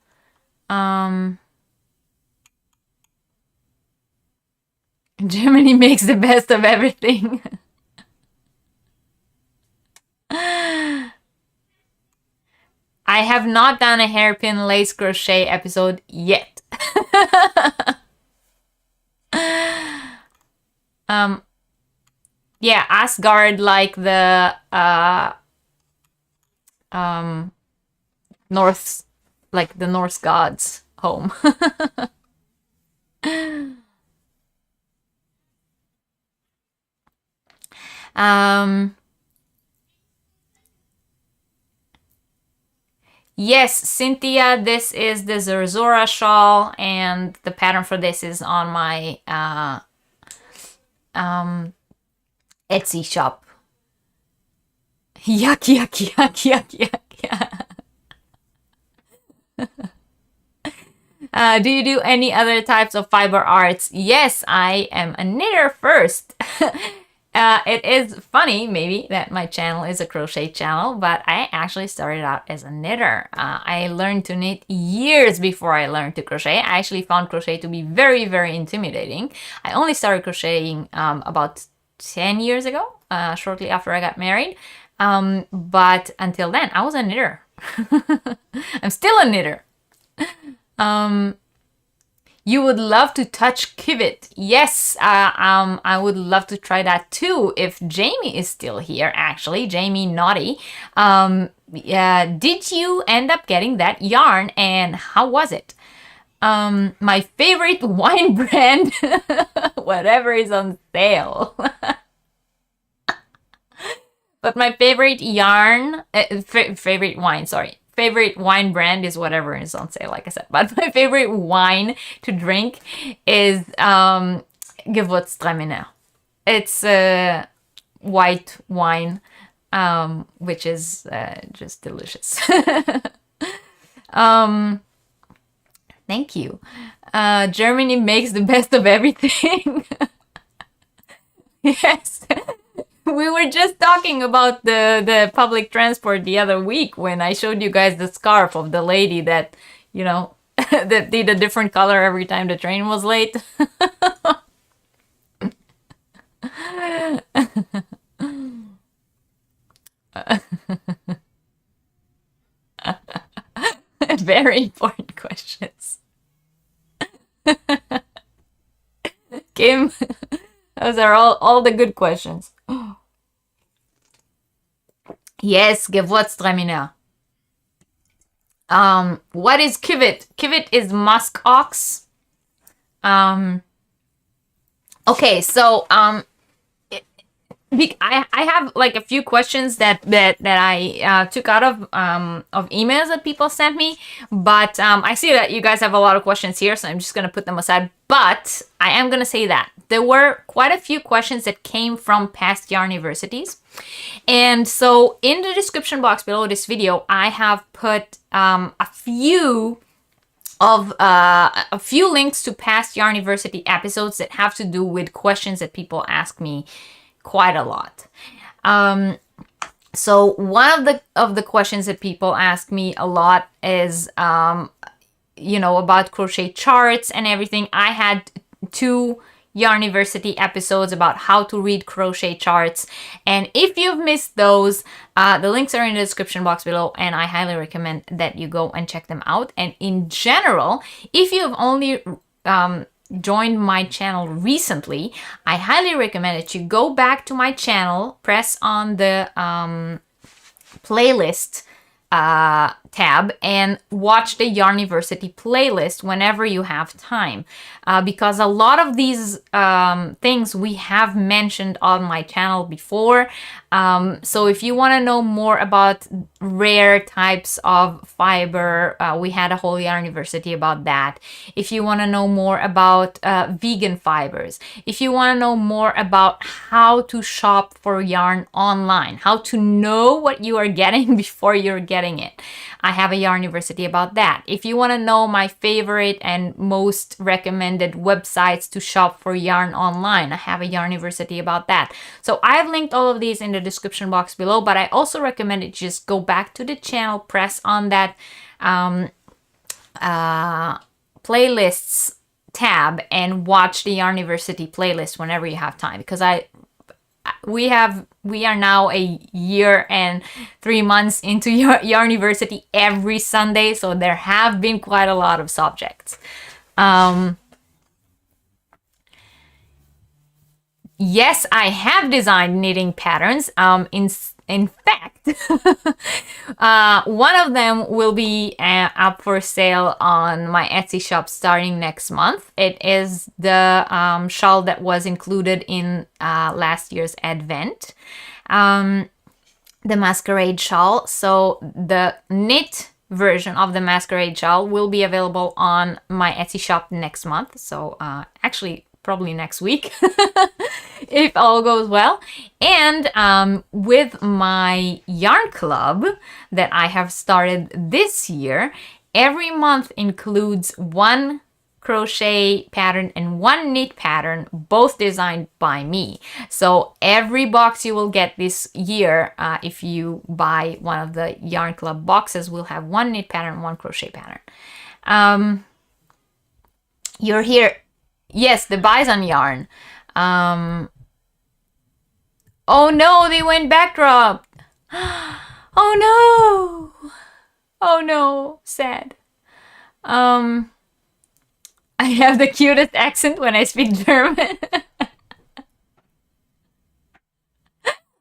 Germany makes the best of everything. I have not done a hairpin lace crochet episode yet. Yeah, Asgard, like the Norse, like the Norse gods' home. Yes, Cynthia, this is the Zerzora shawl, and the pattern for this is on my Etsy shop. Yuck, yuck, yuck, yuck, yuck. Do you do any other types of fiber arts? Yes, I am a knitter first. It is funny, maybe, that my channel is a crochet channel, but I actually started out as a knitter. I learned to knit years before I learned to crochet. I actually found crochet to be very, very intimidating. I only started crocheting about 10 years ago, shortly after I got married. But until then, I was a knitter. I'm still a knitter. You would love to touch Kivit. Yes, I would love to try that too if Jamie is still here, actually. Jamie Naughty. Did you end up getting that yarn and how was it? My favorite wine brand, whatever is on sale. But my favorite yarn, favorite wine, sorry. Favorite wine brand is whatever is on sale, like I said. But my favorite wine to drink is Gewürztraminer. It's white wine, which is just delicious. Thank you. Germany makes the best of everything. Yes. We were just talking about the public transport the other week when I showed you guys the scarf of the lady that, you know, that did a different color every time the train was late. Very important questions. Kim, those are all the good questions. Yes, Gewürztraminer. What is Kivit? Kivit is musk ox. Okay, so I have like a few questions that I took out of emails that people sent me, but I see that you guys have a lot of questions here, so I'm just gonna put them aside. But I am gonna say that there were quite a few questions that came from past Yarniversities, and so in the description box below this video, I have put a few links to past Yarniversity episodes that have to do with questions that people ask me quite a lot. So one of the questions that people ask me a lot is, you know, about crochet charts and everything. I had 2 Yarniversity episodes about how to read crochet charts, and if you've missed those, the links are in the description box below, and I highly recommend that you go and check them out. And in general, if you've only joined my channel recently, I highly recommend that you go back to my channel, press on the playlist tab and watch the Yarniversity playlist whenever you have time, because a lot of these things we have mentioned on my channel before. So if you want to know more about rare types of fiber, we had a whole Yarniversity about that. If you want to know more about vegan fibers, if you want to know more about how to shop for yarn online, how to know what you are getting before you're getting it, I have a Yarniversity about that. If you want to know my favorite and most recommended websites to shop for yarn online, I have a Yarniversity about that. So I've linked all of these in the description box below, but I also recommend that you just go back to the channel, press on that playlists tab and watch the Yarniversity playlist whenever you have time, because we are now a year and 3 months into Yarniversity every Sunday, so there have been quite a lot of subjects. Yes, I have designed knitting patterns. In fact, one of them will be up for sale on my Etsy shop starting next month. It is the shawl that was included in last year's Advent, the masquerade shawl. So the knit version of the masquerade shawl will be available on my Etsy shop next month. So actually, probably next week, if all goes well. And with my yarn club that I have started this year, every month includes one crochet pattern and 1 knit pattern, both designed by me. So every box you will get this year, if you buy one of the Yarn Club boxes, will have 1 knit pattern, 1 crochet pattern. You're here. Yes, the Bison yarn. Oh no, they went bankrupt. Oh no. Oh no, sad. I have the cutest accent when I speak German.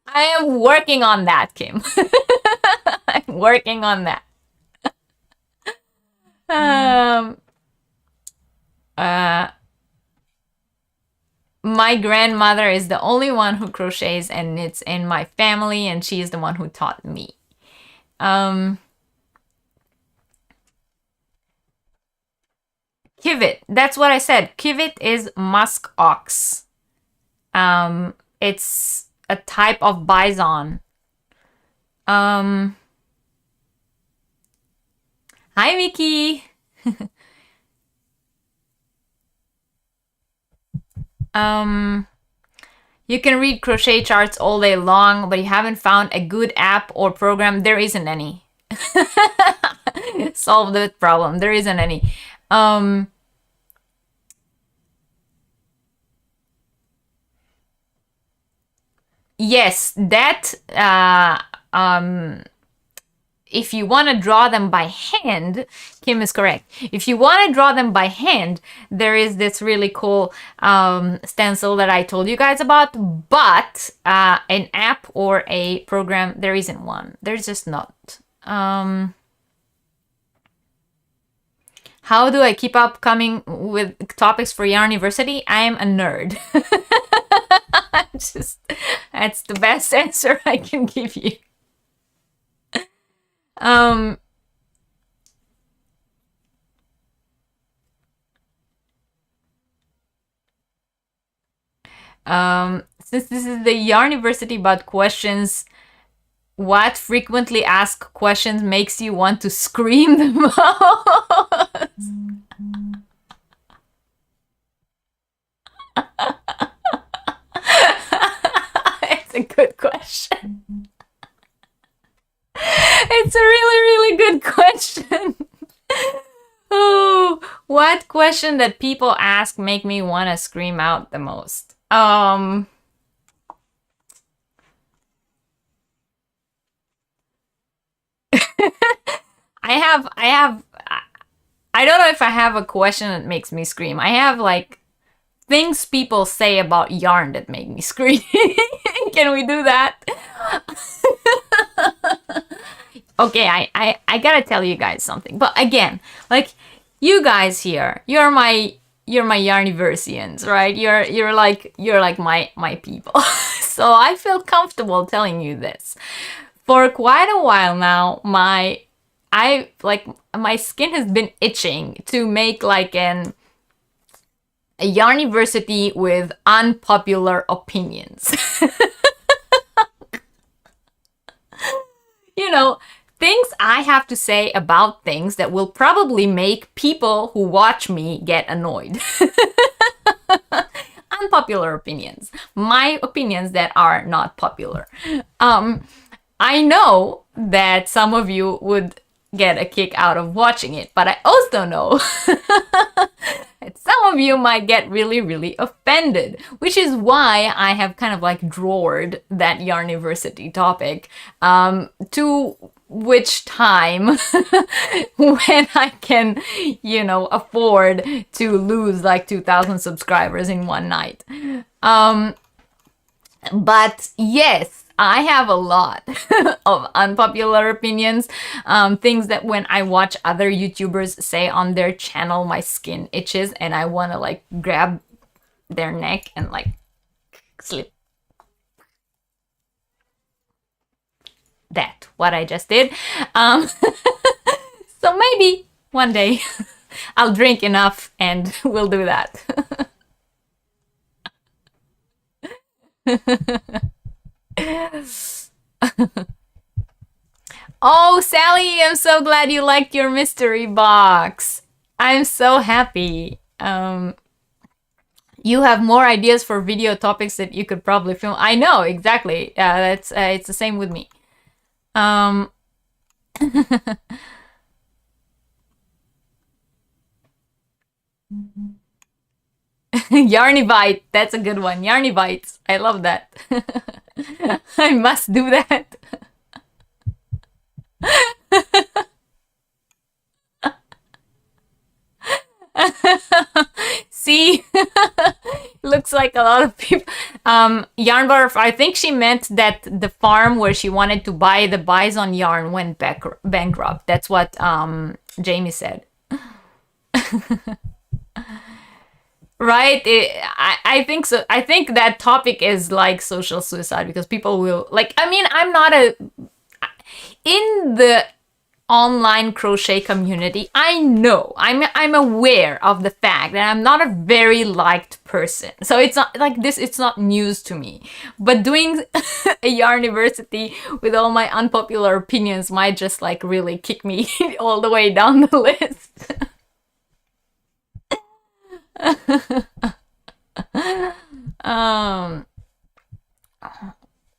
I am working on that, Kim. I'm working on that. My grandmother is the only one who crochets and knits in my family, and she is the one who taught me. Kivit, that's what I said. Kivit is musk ox. It's a type of bison. Hi, Mickey. You can read crochet charts all day long, but you haven't found a good app or program. There isn't any. Solve the problem. There isn't any. Yes, that if you want to draw them by hand, Kim is correct. If you want to draw them by hand, there is this really cool stencil that I told you guys about, but an app or a program, there isn't one. There's just not. How do I keep up coming with topics for Yarniversity? I am a nerd. That's the best answer I can give you. Since this is the Yarniversity about questions, what frequently asked questions makes you want to scream the most? It's a good question. It's a really, really good question. Oh, what question that people ask make me want to scream out the most? I don't know if I have a question that makes me scream. I have like things people say about yarn that make me scream. Can we do that? Okay, I gotta tell you guys something. But again, like you guys here, you're my Yarniversians, right? You're like my people. So I feel comfortable telling you this. For quite a while now, my skin has been itching to make like a Yarniversity with unpopular opinions. You know, things I have to say about things that will probably make people who watch me get annoyed. Unpopular opinions. My opinions that are not popular. I know that some of you would get a kick out of watching it, but I also know that some of you might get really, really offended, which is why I have kind of like drawered that Yarniversity topic to which time when I can, you know, afford to lose like 2,000 subscribers in one night. But yes, I have a lot of unpopular opinions, things that when I watch other YouTubers say on their channel, my skin itches and I want to like grab their neck and like slip. That, what I just did. So maybe one day I'll drink enough and we'll do that. Oh, Sally, I'm so glad you liked your mystery box. I'm so happy. You have more ideas for video topics that you could probably film. I know, exactly. That's it's the same with me. Yarnivite, that's a good one. Yarnivites, I love that. I must do that. See, looks like a lot of people. Yarnbar, I think she meant that the farm where she wanted to buy the bison yarn went bankrupt. That's what Jamie said. Right? I think so. I think that topic is like social suicide because people will like. I mean, I'm not in the online crochet community. I know I'm aware of the fact that I'm not a very liked person, so it's not like this, it's not news to me. But doing a Yarniversity with all my unpopular opinions might just like really kick me all the way down the list.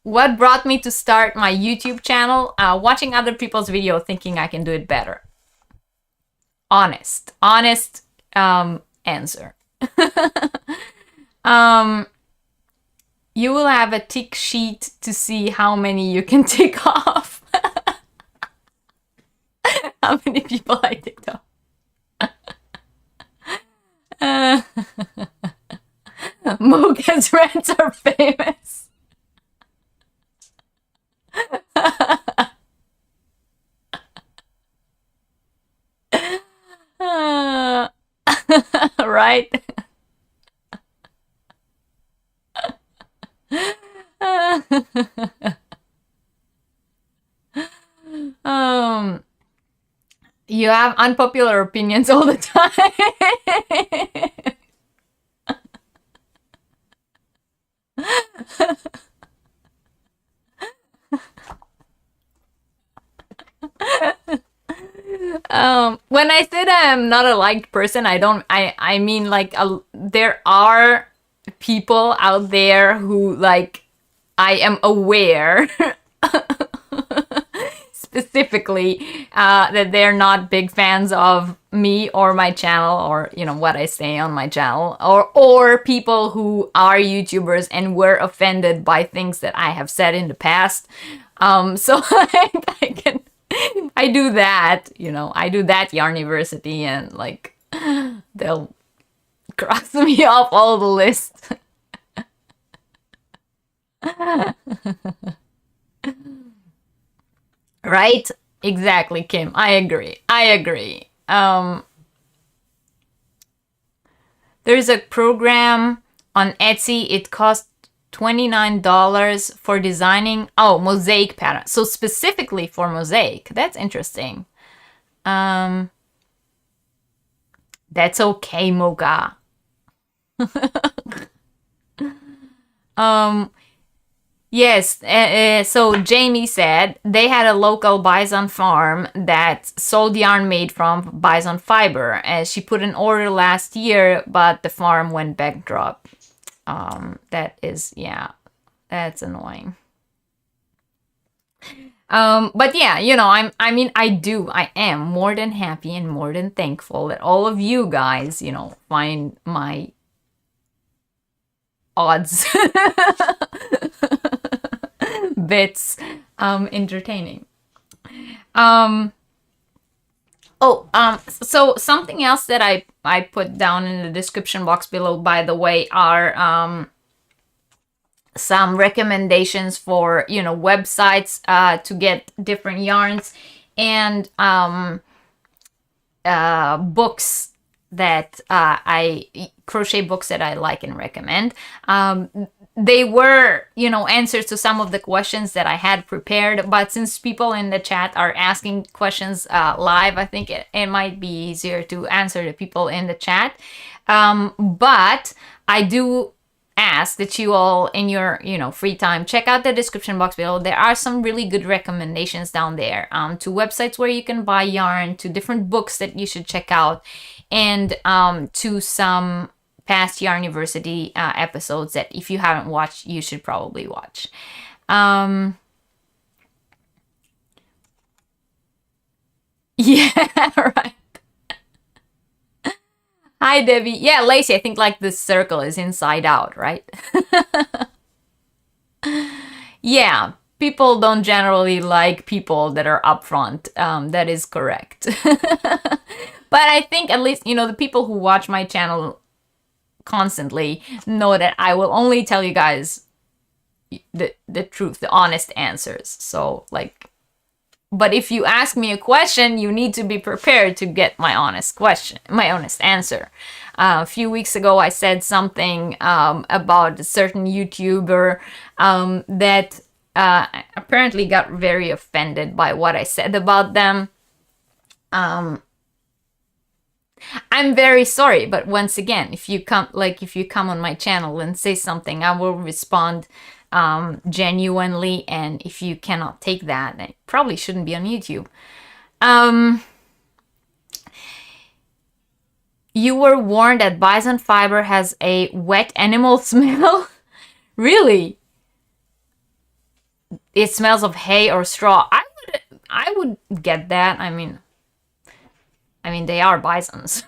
What brought me to start my YouTube channel? Watching other people's video, thinking I can do it better. Honest answer. You will have a tick sheet to see how many you can tick off. How many people I ticked off. Mocha's rants are famous. Right? You have unpopular opinions all the time. When I said I'm not a liked person, I mean like there are people out there who like I am aware specifically that they're not big fans of me or my channel, or you know what I say on my channel, or people who are YouTubers and were offended by things that I have said in the past. So I do that, you know, I do that Yarniversity, and like they'll cross me off all the list. Right? Exactly, Kim. I agree. There's a program on Etsy. It costs $29 for designing mosaic pattern. So specifically for mosaic. That's interesting. That's okay, Mocha. Yes, so Jamie said they had a local bison farm that sold yarn made from bison fiber. She put an order last year, but the farm went bankrupt. That is, yeah, that's annoying. But yeah, you know, I am more than happy and more than thankful that all of you guys, you know, find my odds bits entertaining. So something else that I put down in the description box below, by the way, are some recommendations for, you know, websites to get different yarns, and books that crochet books that I like and recommend. They were, you know, answers to some of the questions that I had prepared, but since people in the chat are asking questions live, I think it might be easier to answer the people in the chat. But I do ask that you all, in your, you know, free time, check out the description box below. There are some really good recommendations down there, to websites where you can buy yarn, to different books that you should check out. and to some past Yarniversity episodes that if you haven't watched, you should probably watch. Yeah, right. Hi, Debbie. Yeah, Lacey, I think like the circle is inside out, right? Yeah, people don't generally like people that are upfront. That is correct. But I think at least, the people who watch my channel constantly know that I will only tell you guys the truth, the honest answers. So, like, but if you ask me a question, you need to be prepared to get my honest question, my honest answer. A few weeks ago, I said something about a certain YouTuber that apparently got very offended by what I said about them. I'm very sorry, but once again, if you come on my channel and say something, I will respond genuinely, and if you cannot take that, then it probably shouldn't be on YouTube. You were warned that bison fiber has a wet animal smell? Really? It smells of hay or straw. I would get that. I mean they are bisons.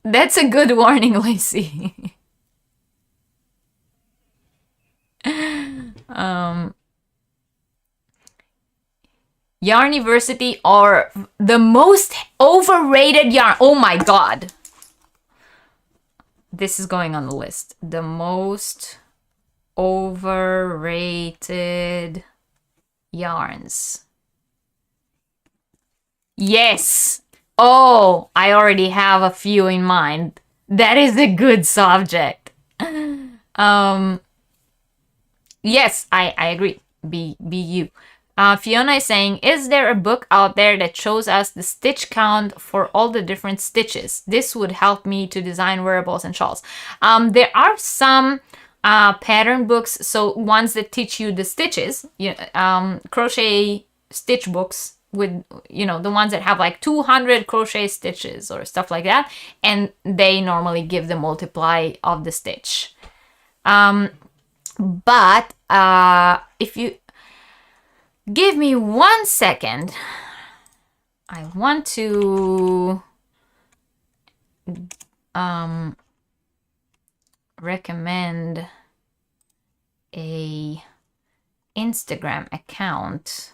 That's a good warning, Lacey. Yarniversity or the most overrated yarn. Oh my god. This is going on the list. The most overrated yarns. Yes. Oh, I already have a few in mind. That is a good subject. Yes, I agree. Be you. Fiona is saying, is there a book out there that shows us the stitch count for all the different stitches? This would help me to design wearables and shawls. There are some pattern books, so ones that teach you the stitches, crochet stitch books with, the ones that have like 200 crochet stitches or stuff like that, and they normally give the multiply of the stitch. But if you give me 1 second, I want to recommend a Instagram account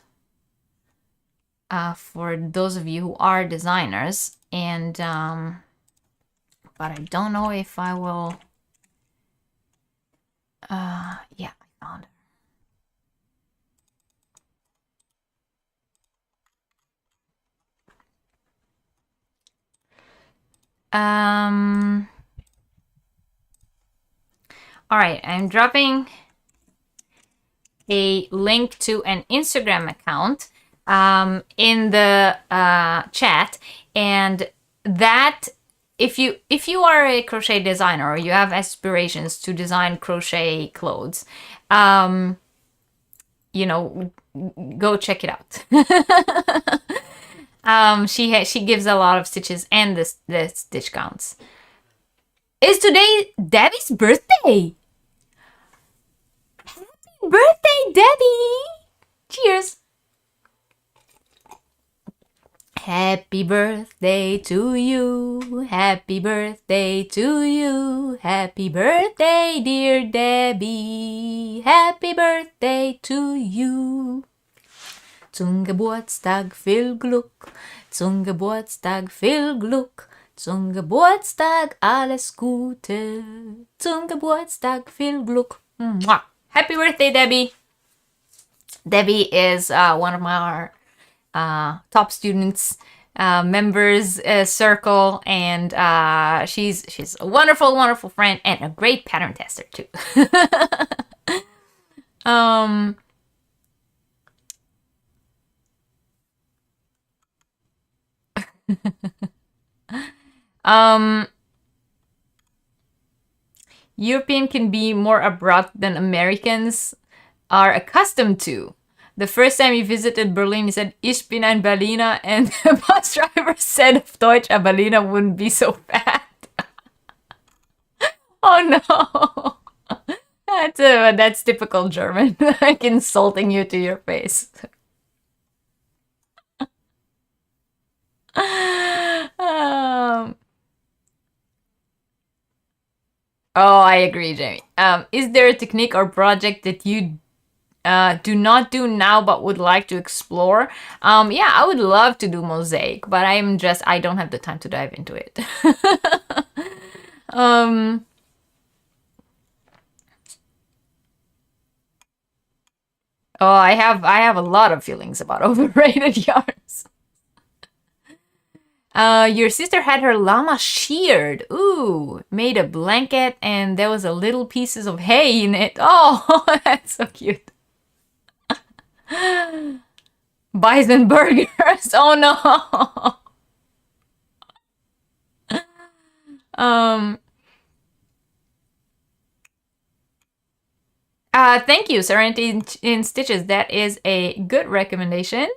for those of you who are designers, and but I don't know if I will. Yeah, I found it. All right, I'm dropping a link to an Instagram account in the chat, and that if you are a crochet designer or you have aspirations to design crochet clothes, go check it out. She gives a lot of stitches and the stitch counts. Is today Debbie's birthday? Happy birthday, Debbie! Cheers! Happy birthday to you, happy birthday to you, happy birthday, dear Debbie, happy birthday to you. Zum Geburtstag viel Glück, zum Geburtstag viel Glück, zum Geburtstag alles Gute, zum Geburtstag viel Glück. Mwah. Happy birthday, Debbie! Debbie is one of our top students, members circle, and she's a wonderful, wonderful friend and a great pattern tester too. European can be more abrupt than Americans are accustomed to. The first time he visited Berlin, he said, "Ich bin ein Berliner," and the bus driver said of Deutsch, "A Berliner wouldn't be so fat." Oh no. That's typical German, like insulting you to your face. Um, oh, I agree, Jamie. Is there a technique or project that you do not do now but would like to explore? Yeah, I would love to do mosaic, but I don't have the time to dive into it. Oh, I have a lot of feelings about overrated yarns. Your sister had her llama sheared. Ooh, made a blanket and there was a little pieces of hay in it. Oh, that's so cute. Bison burgers. Oh no. um. Thank you, Serenity in Stitches. That is a good recommendation.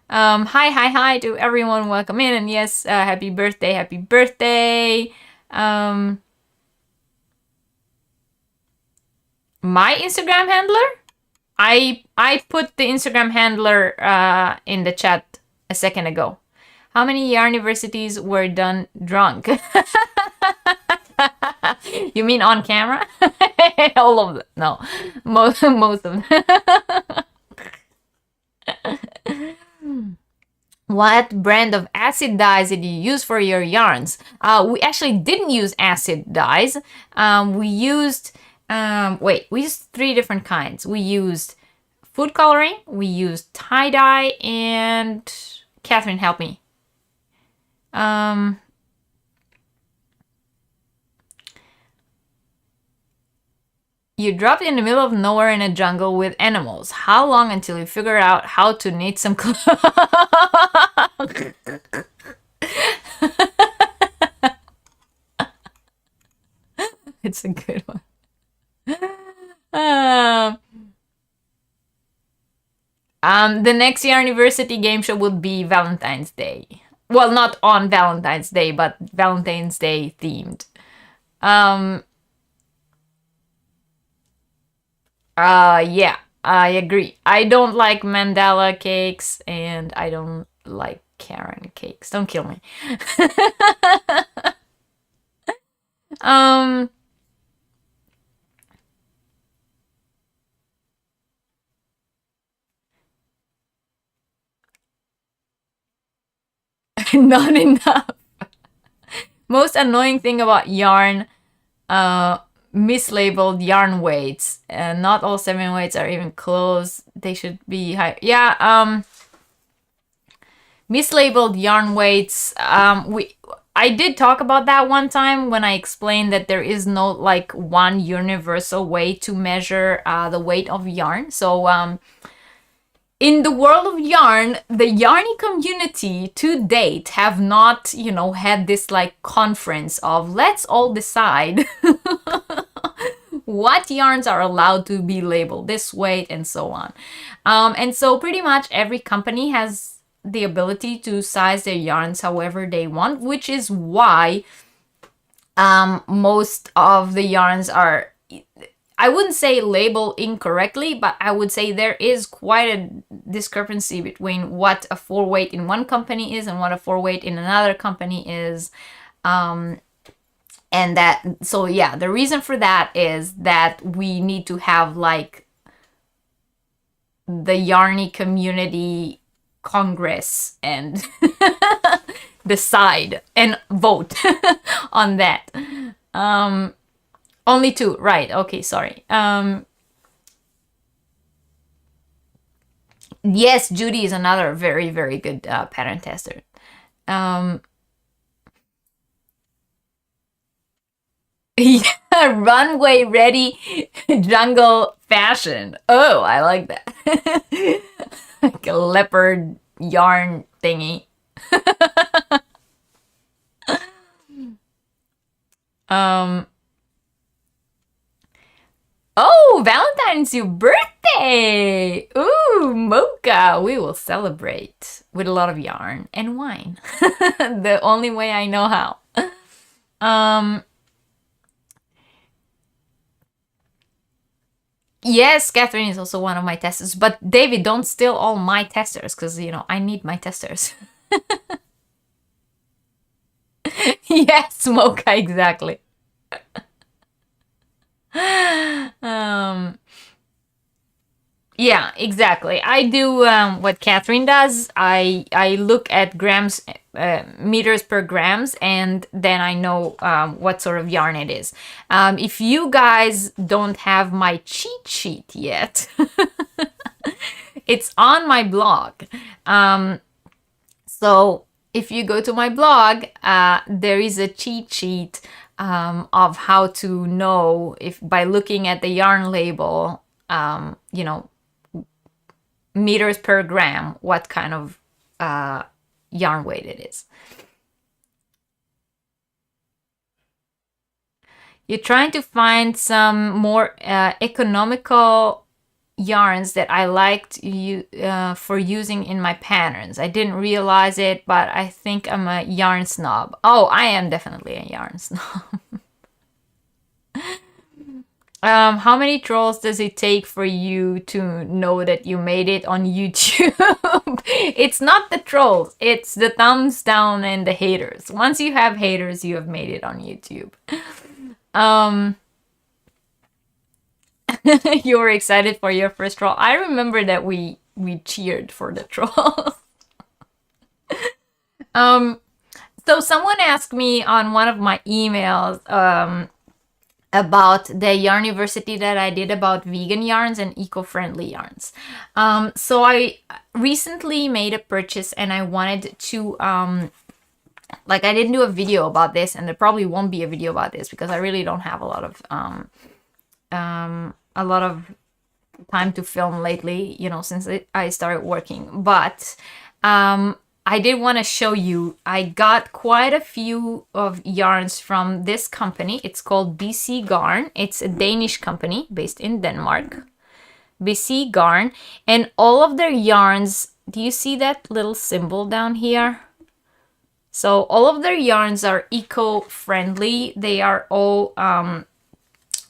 Hi to everyone. Welcome in, and yes, happy birthday, happy birthday. My Instagram handler? I put the Instagram handler in the chat a second ago. How many Yarniversities were done drunk? You mean on camera? All of them. No, most of them. What brand of acid dyes did you use for your yarns? We actually didn't use acid dyes. We used three different kinds. We used food coloring, we used tie-dye, and Catherine, help me. You dropped in the middle of nowhere in a jungle with animals. How long until you figure out how to knit some clothes? It's a good one. The next Yarniversity game show would be Valentine's Day. Well, not on Valentine's Day, but Valentine's Day themed. Yeah, I agree. I don't like mandala cakes and I don't like Karen cakes. Don't kill me. Not enough. Most annoying thing about yarn, mislabeled yarn weights. Not all 7 weights are even close. They should be high. Yeah, mislabeled yarn weights. I did talk about that one time when I explained that there is no like one universal way to measure the weight of yarn. So in the world of yarn, the yarny community to date have not, had this like conference of let's all decide what yarns are allowed to be labeled this weight and so on. And so pretty much every company has the ability to size their yarns however they want, which is why most of the yarns are, I wouldn't say labeled incorrectly, but I would say there is quite a discrepancy between what a 4 weight in one company is and what a 4 weight in another company is. And so yeah, the reason for that is that we need to have like the yarny community congress and decide and vote on that. Only 2, right? Okay, sorry. Yes, Judy is another very, very good pattern tester. Yeah, runway ready jungle fashion. Oh, I like that. Like a leopard yarn thingy. Oh, Valentine's your birthday! Ooh, mocha! We will celebrate with a lot of yarn and wine. The only way I know how. Um, yes, Catherine is also one of my testers, but David, don't steal all my testers, because, you know, I need my testers. Yes, mocha, exactly. Um, Yeah, exactly. I do what Catherine does. I look at grams, meters per grams, and then I know what sort of yarn it is. If you guys don't have my cheat sheet yet, it's on my blog. So if you go to my blog, there is a cheat sheet of how to know if by looking at the yarn label, you know, meters per gram, what kind of yarn weight it is. You're trying to find some more economical yarns that I liked for using in my patterns. I didn't realize it, but I think I'm a yarn snob. Oh, I am definitely a yarn snob. How many trolls does it take for you to know that you made it on YouTube? It's not the trolls, it's the thumbs down and the haters. Once you have haters, you have made it on YouTube. You were excited for your first troll. I remember that we cheered for the trolls. So someone asked me on one of my emails about the Yarniversity that I did about vegan yarns and eco-friendly yarns. So I recently made a purchase and I wanted to, like, I didn't do a video about this, and there probably won't be a video about this because I really don't have a lot of time to film lately, you know, since I started working. But I did want to show you, I got quite a few of yarns from this company. It's called BC Garn. It's a Danish company based in Denmark. BC Garn. And all of their yarns, do you see that little symbol down here? So all of their yarns are eco-friendly. They are all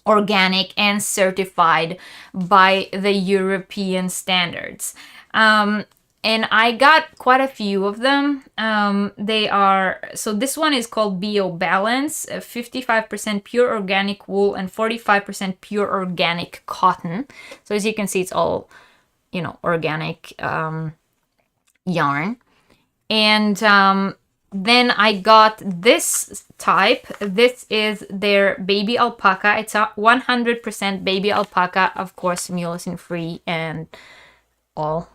organic and certified by the European standards. And I got quite a few of them. They are, so this one is called Bio Balance, 55% pure organic wool and 45% pure organic cotton. So as you can see, it's all, you know, organic yarn. And then I got this type. This is their baby alpaca. It's a 100% baby alpaca, of course, mucin free and all.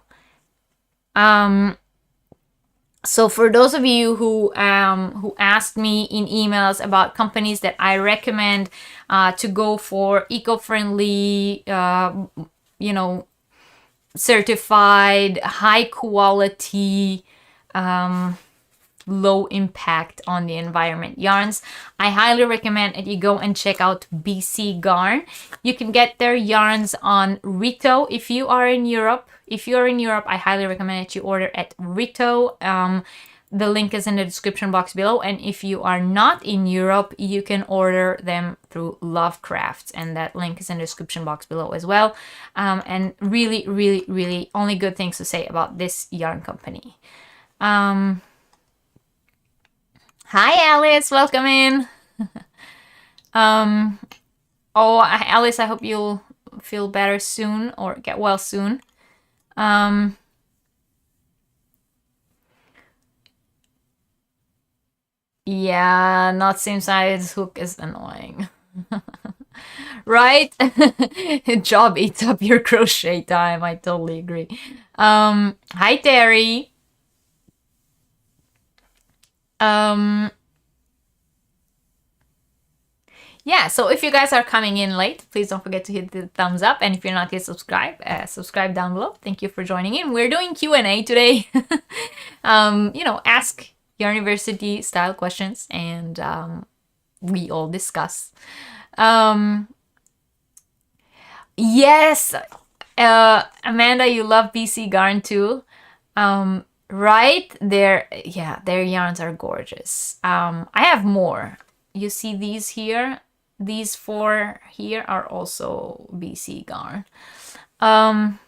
So for those of you who asked me in emails about companies that I recommend to go for eco-friendly, you know, certified, high quality, low impact on the environment yarns, I highly recommend that you go and check out BC Garn. You can get their yarns on Rito if you are in Europe. If you're in Europe, I highly recommend that you order at Rito. The link is in the description box below. And if you are not in Europe, you can order them through Lovecraft. And that link is in the description box below as well. And really, really, really only good things to say about this yarn company. Hi, Alice. Welcome in. Oh, Alice, I hope you'll feel better soon or get well soon. Yeah, not same size hook is annoying. Right? Job eats up your crochet time. I totally agree. Hi, Terry. Yeah, so if you guys are coming in late, please don't forget to hit the thumbs up. And if you're not yet subscribed, subscribe down below. Thank you for joining in. We're doing Q&A today. You know, ask Yarniversity style questions and we all discuss. Yes, Amanda, you love BC Garn too. Right? Yeah, their yarns are gorgeous. I have more. You see these here? These four here are also BC Garn. All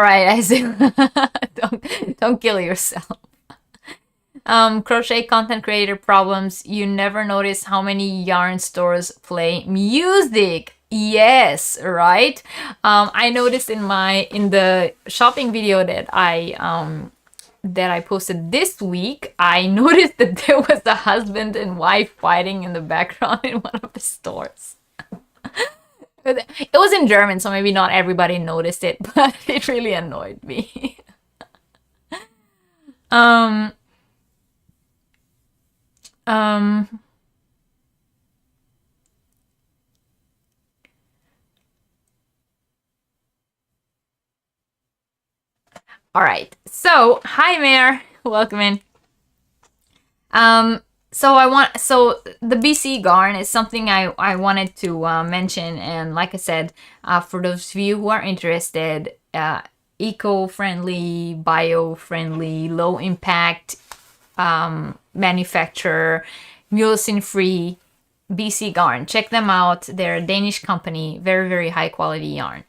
right, I see. Don't kill yourself. Crochet content creator problems. You never notice how many yarn stores play music. Yes, right. I noticed in the shopping video that I posted this week, I noticed that there was a husband and wife fighting in the background in one of the stores. It was in German, so maybe not everybody noticed it, but it really annoyed me. um, um, all right. So, hi, Mayor. Welcome in. So the BC Garn is something I wanted to mention, and like I said, for those of you who are interested, eco-friendly, bio-friendly, low-impact manufacturer, mucin-free BC Garn. Check them out. They're a Danish company, very, very high-quality yarn.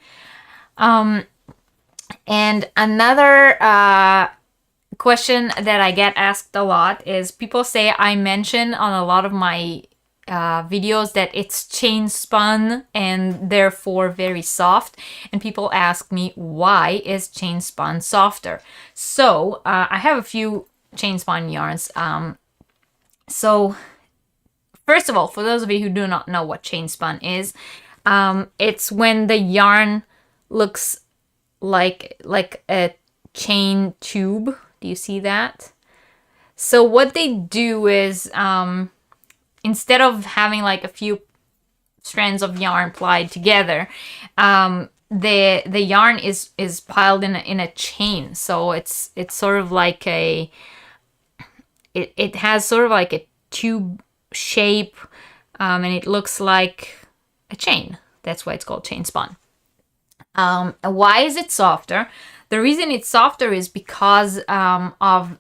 And another question that I get asked a lot is people say I mention on a lot of my videos that it's chain spun and therefore very soft, and people ask me why is chain spun softer. So I have a few chain spun yarns. So first of all, for those of you who do not know what chain spun is, it's when the yarn looks like a chain tube. Do you see that? So what they do is, instead of having like a few strands of yarn plied together, the yarn is piled in a chain. So it's sort of like it has sort of like a tube shape, and it looks like a chain. That's why it's called chain spun. Why is it softer? The reason it's softer is because of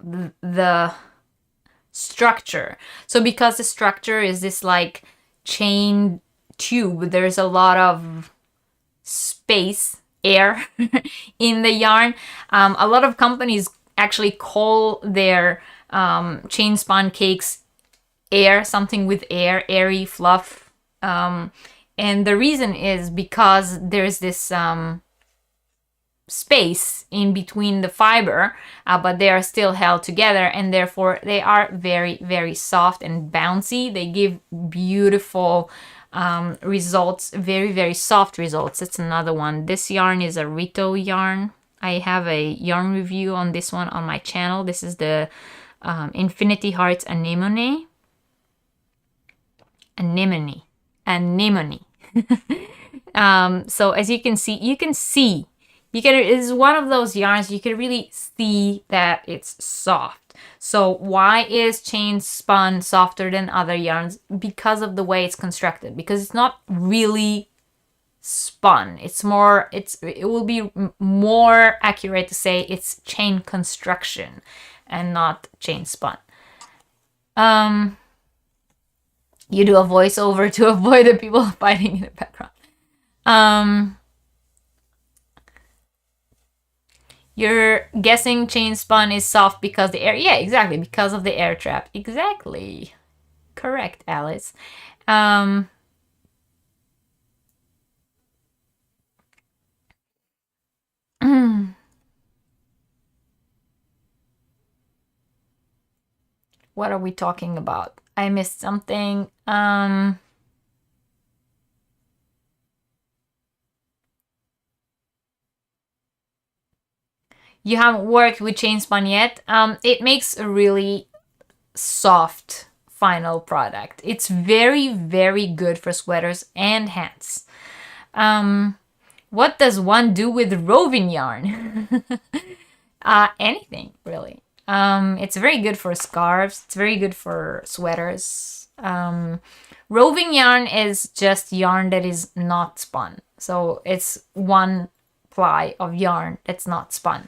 the structure. So because the structure is this like chain tube, there's a lot of space, air in the yarn. A lot of companies actually call their chain spun cakes air, something with air, airy fluff. And the reason is because there's this space in between the fiber, but they are still held together, and therefore they are very, very soft and bouncy. They give beautiful results, very, very soft results. That's another one. This yarn is a Rito yarn. I have a yarn review on this one on my channel. This is the Infinity Hearts Anemone. So as you can see, it's one of those yarns you can really see that it's soft. So why is chain spun softer than other yarns? Because of the way it's constructed. Because it's not really spun. It will be more accurate to say it's chain construction and not chain spun. You do a voiceover to avoid the people fighting in the background. You're guessing chain spun is soft because the air. Yeah, exactly, because of the air trap. Exactly. Correct, Alice. What are we talking about? I missed something. You haven't worked with chain spun yet. It makes a really soft final product. It's very, very good for sweaters and hats. What does one do with roving yarn? Anything, really. It's very good for scarves. It's very good for sweaters. Roving yarn is just yarn that is not spun. So it's one ply of yarn that's not spun.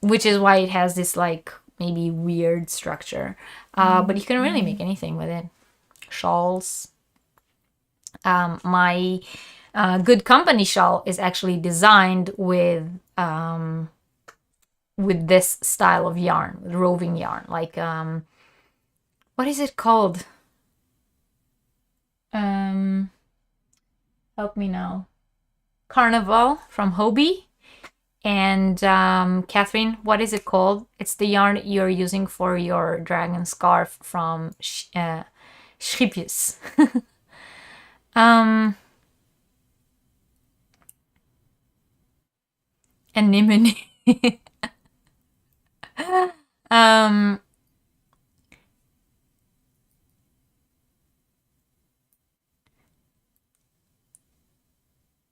Which is why it has this like maybe weird structure. But you can really make anything with it. Shawls. My Good Company shawl is actually designed with this style of yarn, roving yarn. Like, what is it called? Help me now. Carnival from Hobie. And Catherine, what is it called? It's the yarn that you're using for your dragon scarf from Schipjes. Anemone.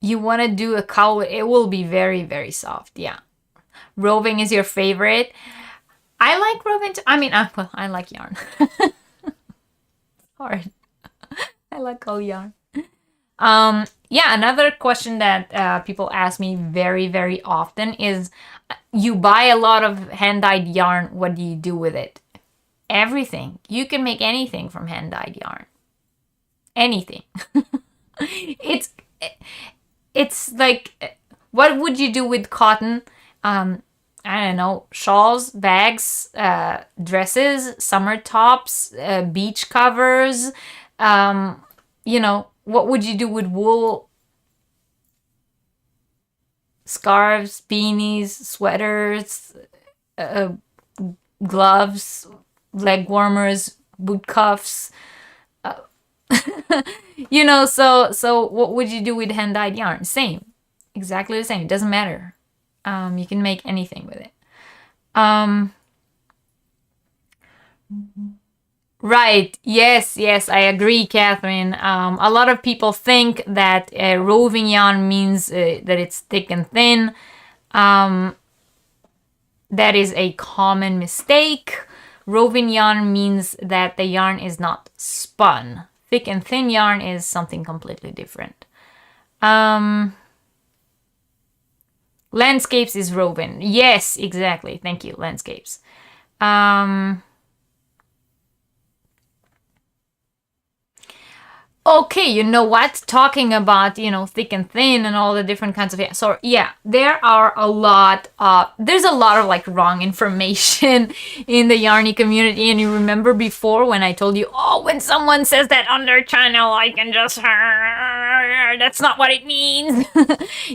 You want to do a cowl, it will be very, very soft. Yeah. Roving is your favorite. I like roving. I mean, well, I like yarn. Hard. I like all yarn. Yeah, another question that people ask me very, very often is, you buy a lot of hand-dyed yarn, what do you do with it? Everything. You can make anything from hand-dyed yarn. Anything. It's like, what would you do with cotton? I don't know, shawls, bags, dresses, summer tops, beach covers. You know, what would you do with wool? Scarves, beanies, sweaters, gloves, leg warmers, boot cuffs. You know, so what would you do with hand-dyed yarn? Same. Exactly the same. It doesn't matter. You can make anything with it. Right. Yes, I agree, Catherine. A lot of people think that roving yarn means that it's thick and thin. That is a common mistake. Roving yarn means that the yarn is not spun. Thick and thin yarn is something completely different. Landscapes is woven. Yes, exactly. Thank you, landscapes. Okay, you know what? Talking about, you know, thick and thin and all the different kinds of... So, yeah, there's a lot of, like, wrong information in the Yarny community. And you remember before when I told you, oh, when someone says that on their channel, I can just... That's not what it means.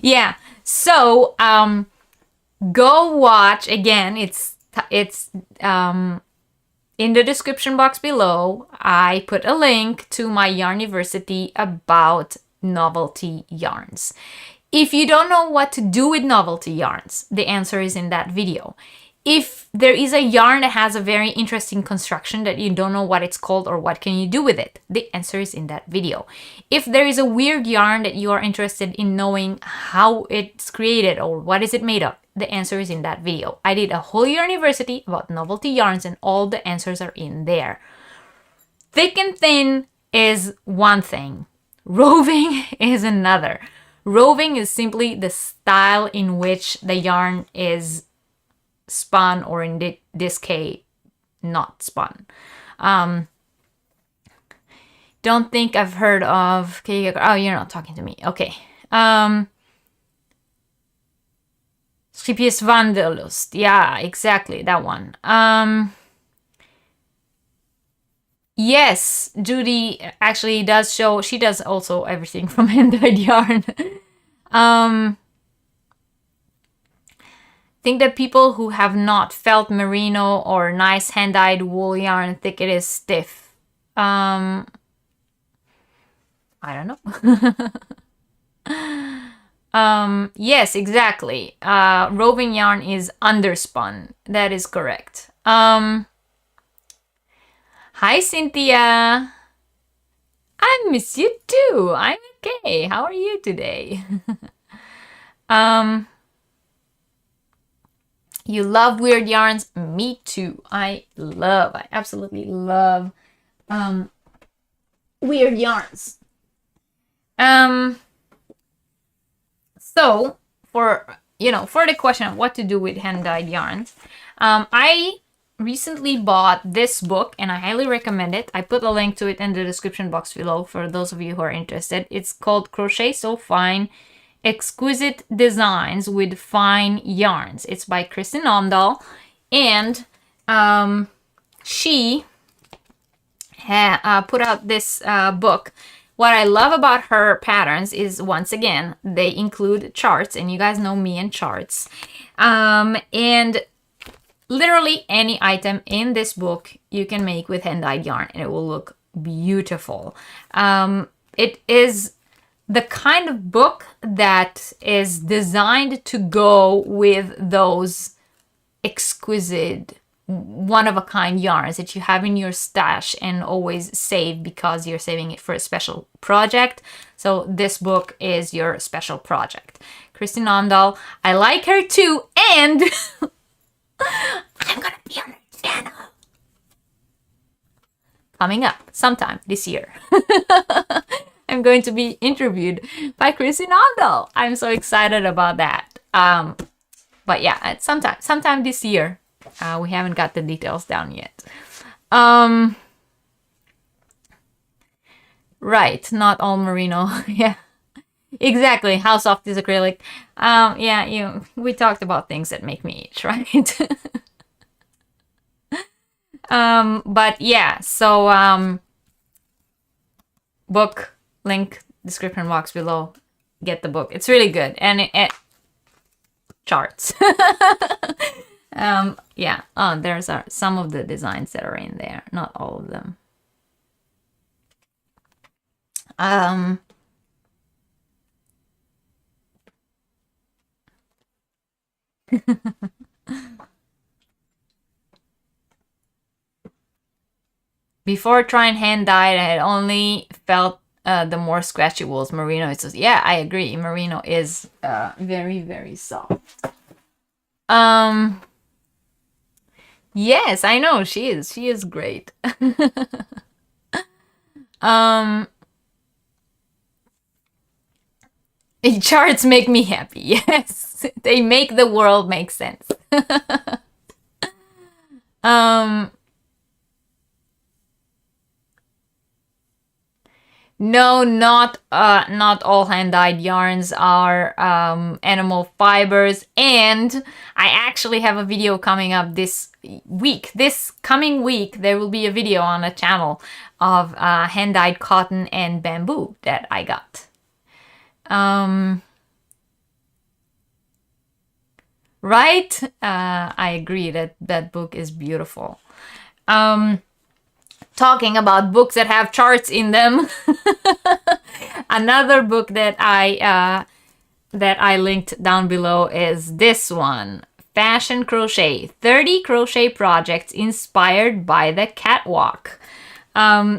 Yeah. So, go watch, again, it's in the description box below, I put a link to my Yarniversity about novelty yarns. If you don't know what to do with novelty yarns, the answer is in that video. If there is a yarn that has a very interesting construction that you don't know what it's called or what can you do with it, the answer is in that video. If there is a weird yarn that you are interested in knowing how it's created or what is it made of, the answer is in that video. I did a whole Yarniversity about novelty yarns and all the answers are in there. Thick and thin is one thing. Roving is another. Roving is simply the style in which the yarn is spun, or in this case, not spun. Don't think I've heard of... Oh, you're not talking to me. Okay. Schipjes Wanderlust. Yeah, exactly, that one. Yes, Judy actually does show... She does also everything from hand-dyed yarn. Think that people who have not felt merino or nice hand-dyed wool yarn think it is stiff. I don't know. Yes, exactly. Roving yarn is underspun. That is correct. Hi, Cynthia. I miss you too. I'm okay. How are you today? You love weird yarns? Me too. I absolutely love weird yarns. So for the question of what to do with hand-dyed yarns, I recently bought this book and I highly recommend it. I put a link to it in the description box below for those of you who are interested. It's called Crochet So Fine: Exquisite Designs with Fine Yarns. It's by Kristin Omdahl, and she put out this book. What I love about her patterns is, once again, they include charts, and you guys know me and charts. And literally any item in this book you can make with hand-dyed yarn, and it will look beautiful. It is the kind of book that is designed to go with those exquisite, one-of-a-kind yarns that you have in your stash and always save because you're saving it for a special project. So this book is your special project. Kristin Omdahl, I like her too, and I'm gonna be on her channel coming up sometime this year. I'm going to be interviewed by Kristin Omdahl. I'm so excited about that. But yeah, sometime this year. We haven't got the details down yet. Right, not all merino. Yeah, exactly. How soft is acrylic? Yeah, we talked about things that make me itch, right? But yeah, so book link description box below. Get the book. It's really good, and it charts. Yeah. Oh, there's some of the designs that are in there, not all of them. Before trying hand-dyed, I had only felt the more scratchy wools. Merino is just, yeah, I agree. Merino is very, very soft. Yes, I know she is. She is great. Charts make me happy. Yes, they make the world make sense. No, not all hand-dyed yarns are animal fibers, and I actually have a video coming up this week. This coming week, there will be a video on the channel of hand-dyed cotton and bamboo that I got. Right? I agree that book is beautiful. Talking about books that have charts in them, another book that I linked down below is this one, Fashion Crochet, 30 crochet projects inspired by the catwalk.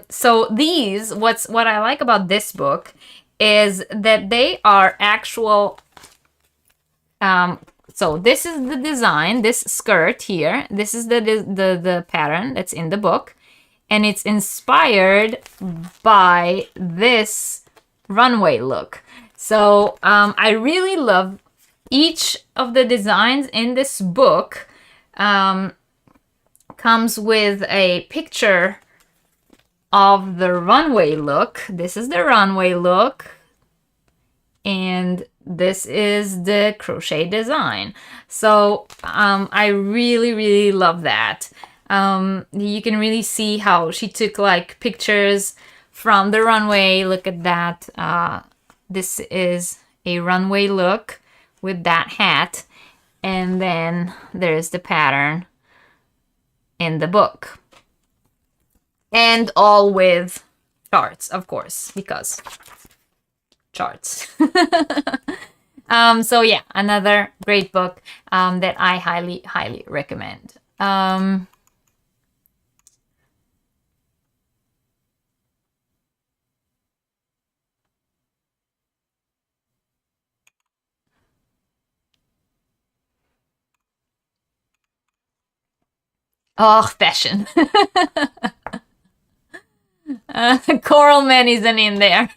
So these, what I like about this book is that they are actual, so this is the design, this skirt here, this is the pattern that's in the book. And it's inspired by this runway look. So I really love each of the designs in this book. Comes with a picture of the runway look. This is the runway look. And this is the crochet design. So I really, really love that. You can really see how she took like pictures from the runway. Look at that. This is a runway look with that hat, and then there's the pattern in the book, and all with charts, of course, because charts. So yeah, another great book that I highly, highly recommend. Oh, fashion. Coral Man isn't in there.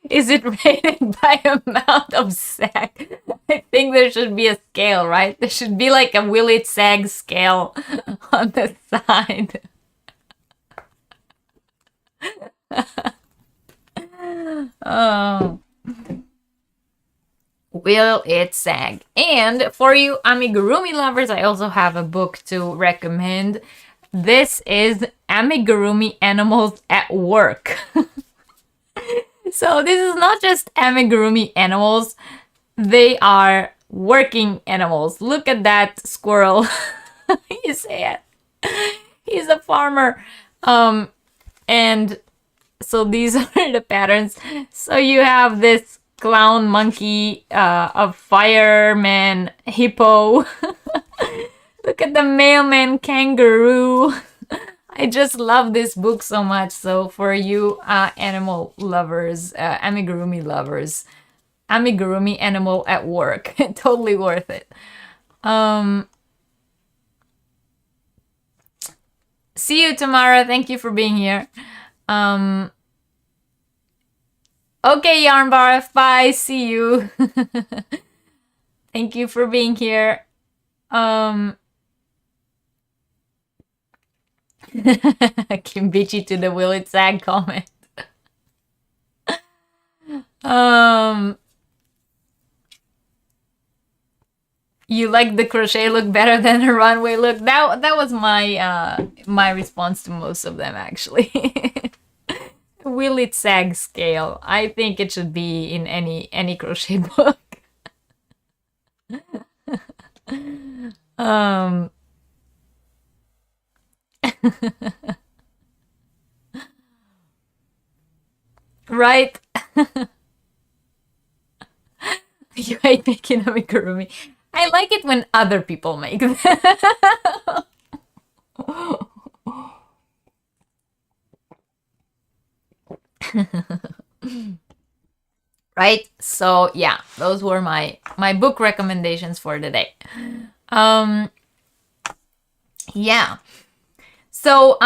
Is it rated by amount of sag? I think there should be a scale, right? There should be like a will it sag scale on the side. Oh. Will it sag? And for you amigurumi lovers, I also have a book to recommend. This is Amigurumi Animals at Work. So this is not just amigurumi animals, they are working animals. Look at that squirrel. He's a farmer. And so these are the patterns. So you have this clown monkey, a fireman hippo. Look at the mailman kangaroo. I just love this book so much. So for you animal lovers, amigurumi lovers, Amigurumi Animal at Work. Totally worth it. See you tomorrow. Thank you for being here. Okay, Yarn Barf. Bye. See you. Thank you for being here. Kimbichi to the will it sag comment. You like the crochet look better than the runway look? That was my my response to most of them, actually. Will it sag scale? I think it should be in any crochet book. Right? You hate making amigurumi. I like it when other people make them. Right? So yeah, those were my book recommendations for today. Yeah. So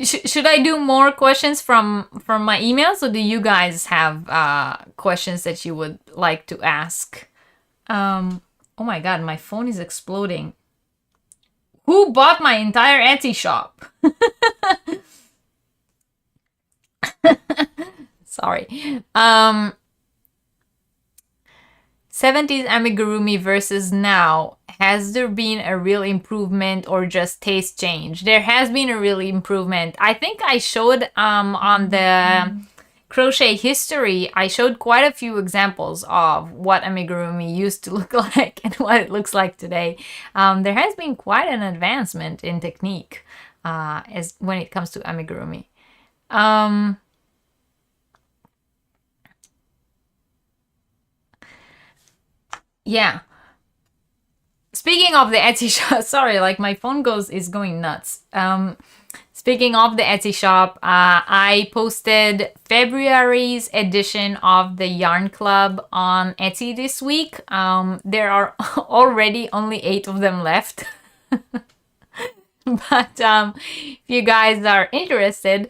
should I do more questions from my emails, or do you guys have questions that you would like to ask? Oh my god, my phone is exploding. Who bought my entire Etsy shop? Sorry. 70s amigurumi versus now. Has there been a real improvement or just taste change? There has been a real improvement. I think I showed on the crochet history, I showed quite a few examples of what amigurumi used to look like and what it looks like today. There has been quite an advancement in technique as when it comes to amigurumi. Yeah. Speaking of the Etsy shop, sorry, like my phone is going nuts. Speaking of the Etsy shop, I posted February's edition of the Yarn Club on Etsy this week. There are already only 8 of them left. But if you guys are interested,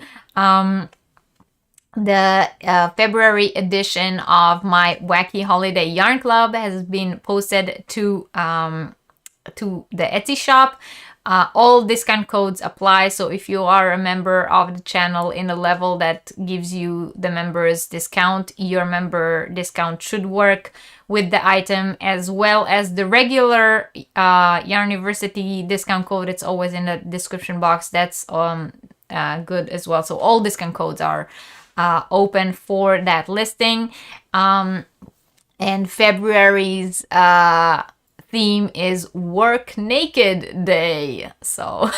the February edition of my Wacky Holiday Yarn Club has been posted to the Etsy shop. All discount codes apply, so if you are a member of the channel in a level that gives you the members discount, your member discount should work with the item, as well as the regular Yarniversity discount code. It's always in the description box. That's good as well. So all discount codes are open for that listing. And February's theme is Work Naked Day. So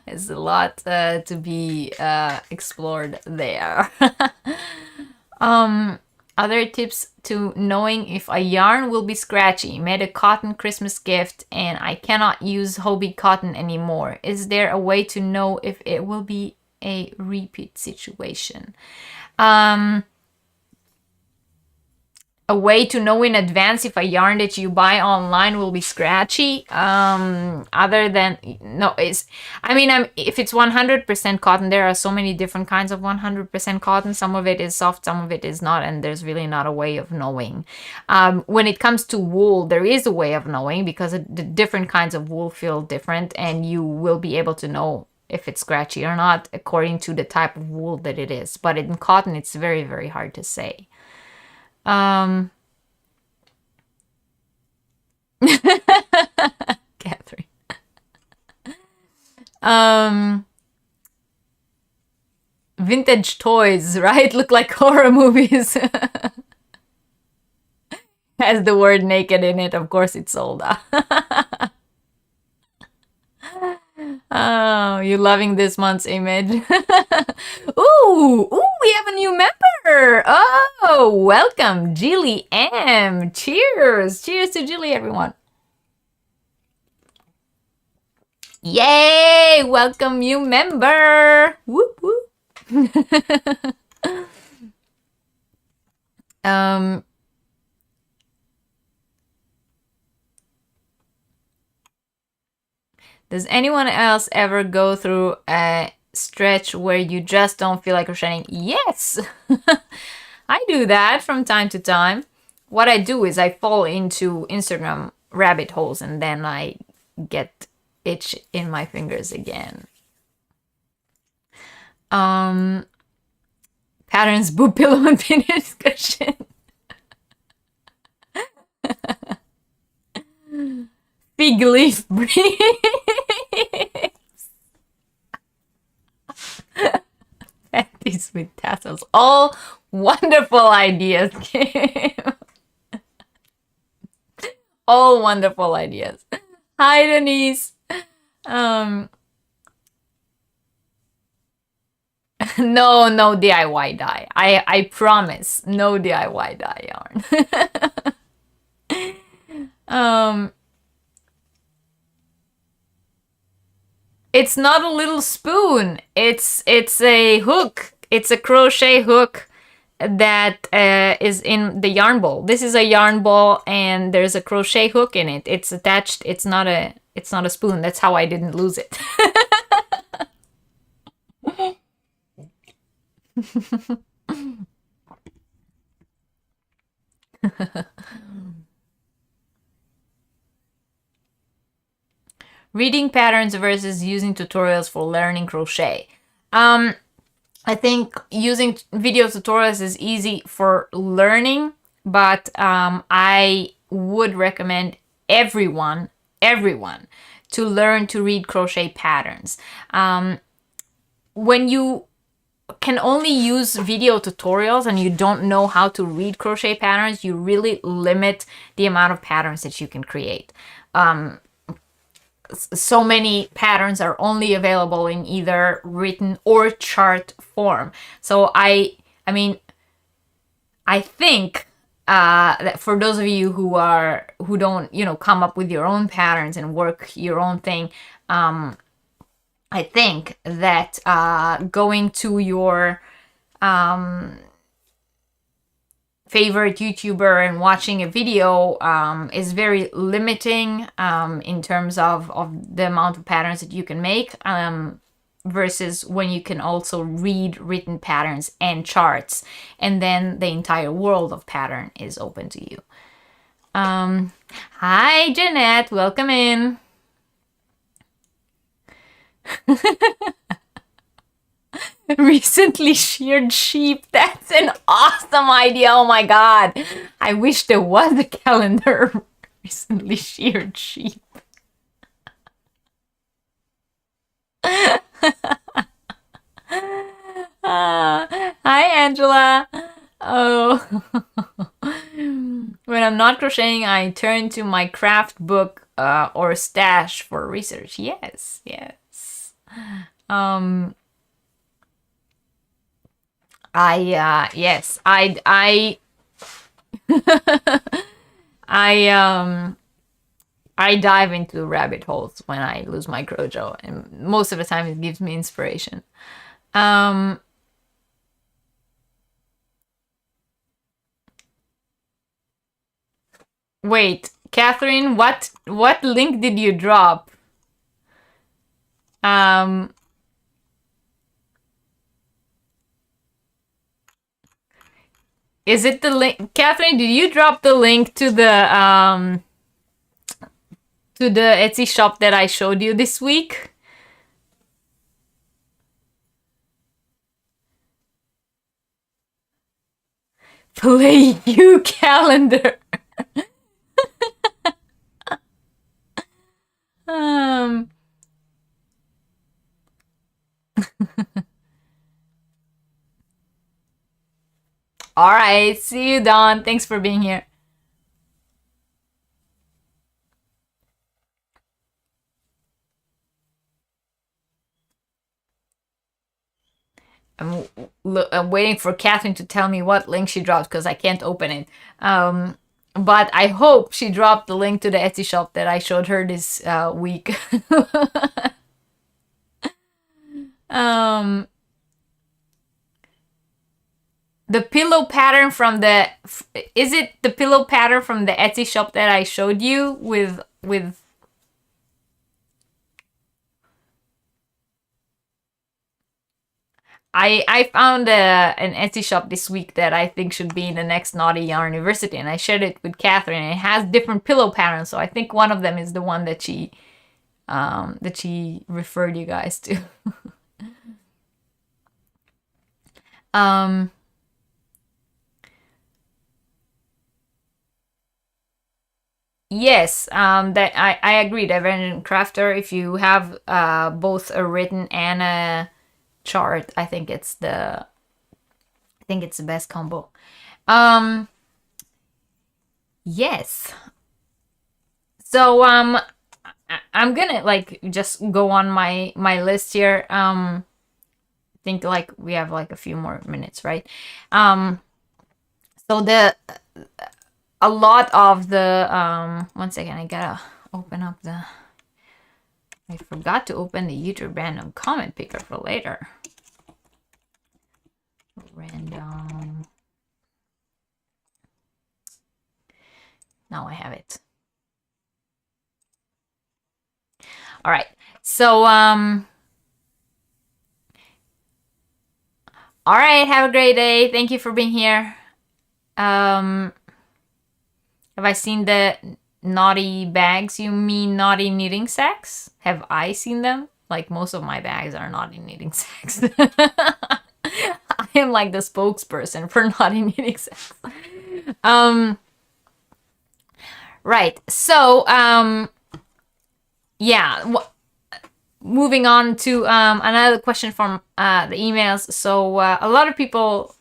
there's a lot to be explored there. Other tips to knowing if a yarn will be scratchy. Made a cotton Christmas gift and I cannot use Hobie cotton anymore. Is there a way to know if it will be a repeat situation? a way to know in advance if a yarn that you buy online will be scratchy. Other than, no, I mean, if it's 100% cotton, there are so many different kinds of 100% cotton. Some of it is soft, some of it is not, and there's really not a way of knowing. When it comes to wool, there is a way of knowing, because the different kinds of wool feel different, and you will be able to know if it's scratchy or not according to the type of wool that it is. But in cotton, it's very, very hard to say. Catherine. Vintage toys, right? Look like horror movies. Has the word naked in it. Of course it's sold. Oh, you loving this month's image? Ooh, we have a new member. Oh, welcome, Jilly M. Cheers. Cheers to Jilly, everyone. Yay, welcome new member. Whoop, whoop. Does anyone else ever go through a stretch where you just don't feel like crocheting? Yes, I do that from time to time. What I do is I fall into Instagram rabbit holes, and then I get itch in my fingers again. Patterns, boob pillow, and pin discussion. Fig leaf briefs. Panties with tassels. All wonderful ideas. All wonderful ideas. Hi, Denise. No DIY dye. I promise, no DIY dye yarn. It's not a little spoon. It's a hook. It's a crochet hook that is in the yarn ball. This is a yarn ball, and there's a crochet hook in it. It's attached. It's not a spoon. That's how I didn't lose it. Reading patterns versus using tutorials for learning crochet. I think using video tutorials is easy for learning, but I would recommend everyone to learn to read crochet patterns. When you can only use video tutorials and you don't know how to read crochet patterns, you really limit the amount of patterns that you can create. So many patterns are only available in either written or chart form. So I think that for those of you who don't come up with your own patterns and work your own thing, I think that going to your favorite YouTuber and watching a video is very limiting in terms of the amount of patterns that you can make, versus when you can also read written patterns and charts, and then the entire world of pattern is open to you. Hi, Jeanette, welcome in. Recently sheared sheep. That's an awesome idea. Oh my god. I wish there was a calendar. Recently sheared sheep. Hi, Angela. Oh. When I'm not crocheting, I turn to my craft book or stash for research. Yes. I dive into rabbit holes when I lose my crojo, and most of the time it gives me inspiration. Wait, Catherine, what link did you drop? Is it the link? Catherine, did you drop the link to the Etsy shop that I showed you this week? Play you calendar. um All right, see you, Dawn. Thanks for being here. I'm waiting for Catherine to tell me what link she dropped because I can't open it. But I hope she dropped the link to the Etsy shop that I showed her this week. The pillow pattern from the is it the pillow pattern from the Etsy shop that I showed you with I found an Etsy shop this week that I think should be in the next Naughty Yarniversity, and I shared it with Catherine. And it has different pillow patterns, so I think one of them is the one that she referred you guys to. Yes, that I agree. Divergent Crafter. If you have both a written and a chart, I think it's the best combo. Yes. So I'm gonna like just go on my list here. Think like we have like a few more minutes, right? So a lot of the one second, I gotta open up the I forgot to open the YouTube random comment picker for later. Random. Now I have it. All right. So all right, have a great day. Thank you for being here. Have I seen the naughty bags? You mean naughty knitting sacks? Have I seen them? Like most of my bags are naughty knitting sacks. I am like the spokesperson for naughty knitting sacks. Right. So yeah. Moving on to another question from the emails. So a lot of people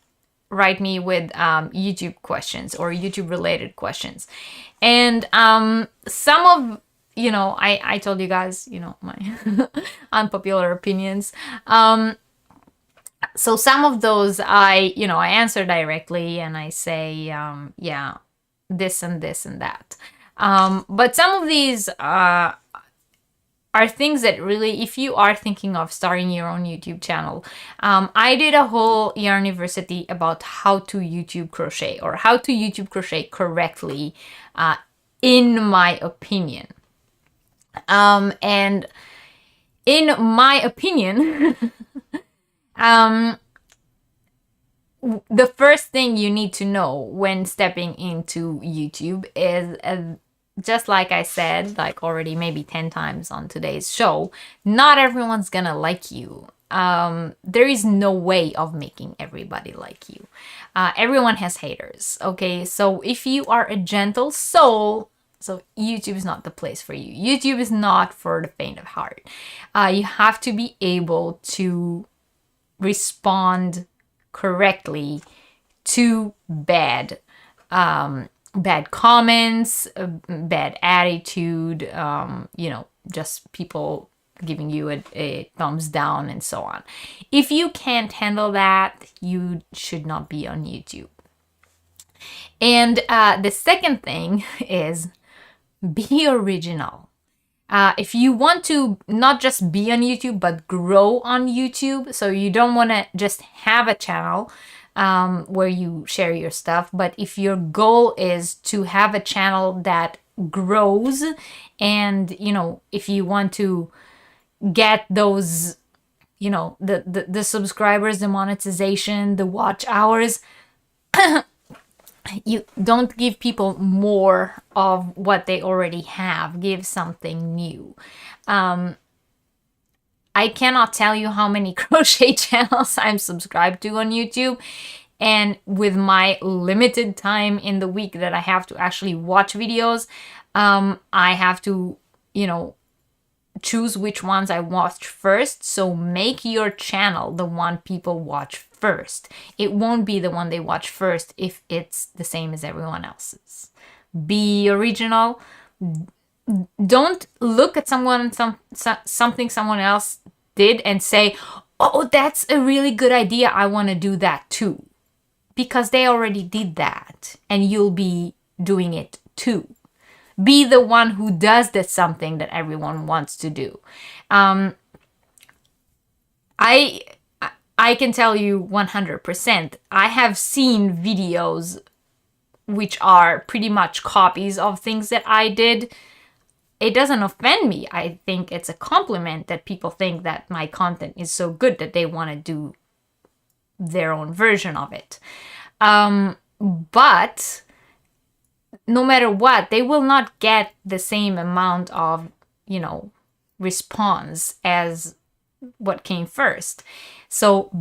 write me with YouTube questions or YouTube related questions. And some of, I told you guys, my unpopular opinions. So some of those I answer directly and I say, yeah, this and this and that. But some of these are things that really, if you are thinking of starting your own YouTube channel, I did a whole Yarniversity about how to YouTube crochet or how to YouTube crochet correctly, in my opinion. And in my opinion, the first thing you need to know when stepping into YouTube is just like I said, like already maybe 10 times on today's show, not everyone's gonna like you. There is no way of making everybody like you. Everyone has haters, okay? So if you are a gentle soul, so YouTube is not the place for you. YouTube is not for the faint of heart. You have to be able to respond correctly to bad comments, bad attitude, just people giving you a thumbs down and so on. If you can't handle that, you should not be on YouTube. And the second thing is be original. If you want to not just be on YouTube, but grow on YouTube, so you don't want to just have a channel, where you share your stuff. But if your goal is to have a channel that grows, and if you want to get those, the subscribers, the monetization, the watch hours, you don't give people more of what they already have. Give something new. I cannot tell you how many crochet channels I'm subscribed to on YouTube. And with my limited time in the week that I have to actually watch videos, I have to, choose which ones I watch first. So make your channel the one people watch first. It won't be the one they watch first if it's the same as everyone else's. Be original. Don't look at something someone else did and say, oh, that's a really good idea, I want to do that too. Because they already did that, and you'll be doing it too. Be the one who does that something that everyone wants to do. I can tell you 100%, I have seen videos which are pretty much copies of things that I did. It doesn't offend me. I think it's a compliment that people think that my content is so good that they want to do their own version of it. But no matter what, they will not get the same amount of, response as what came first. So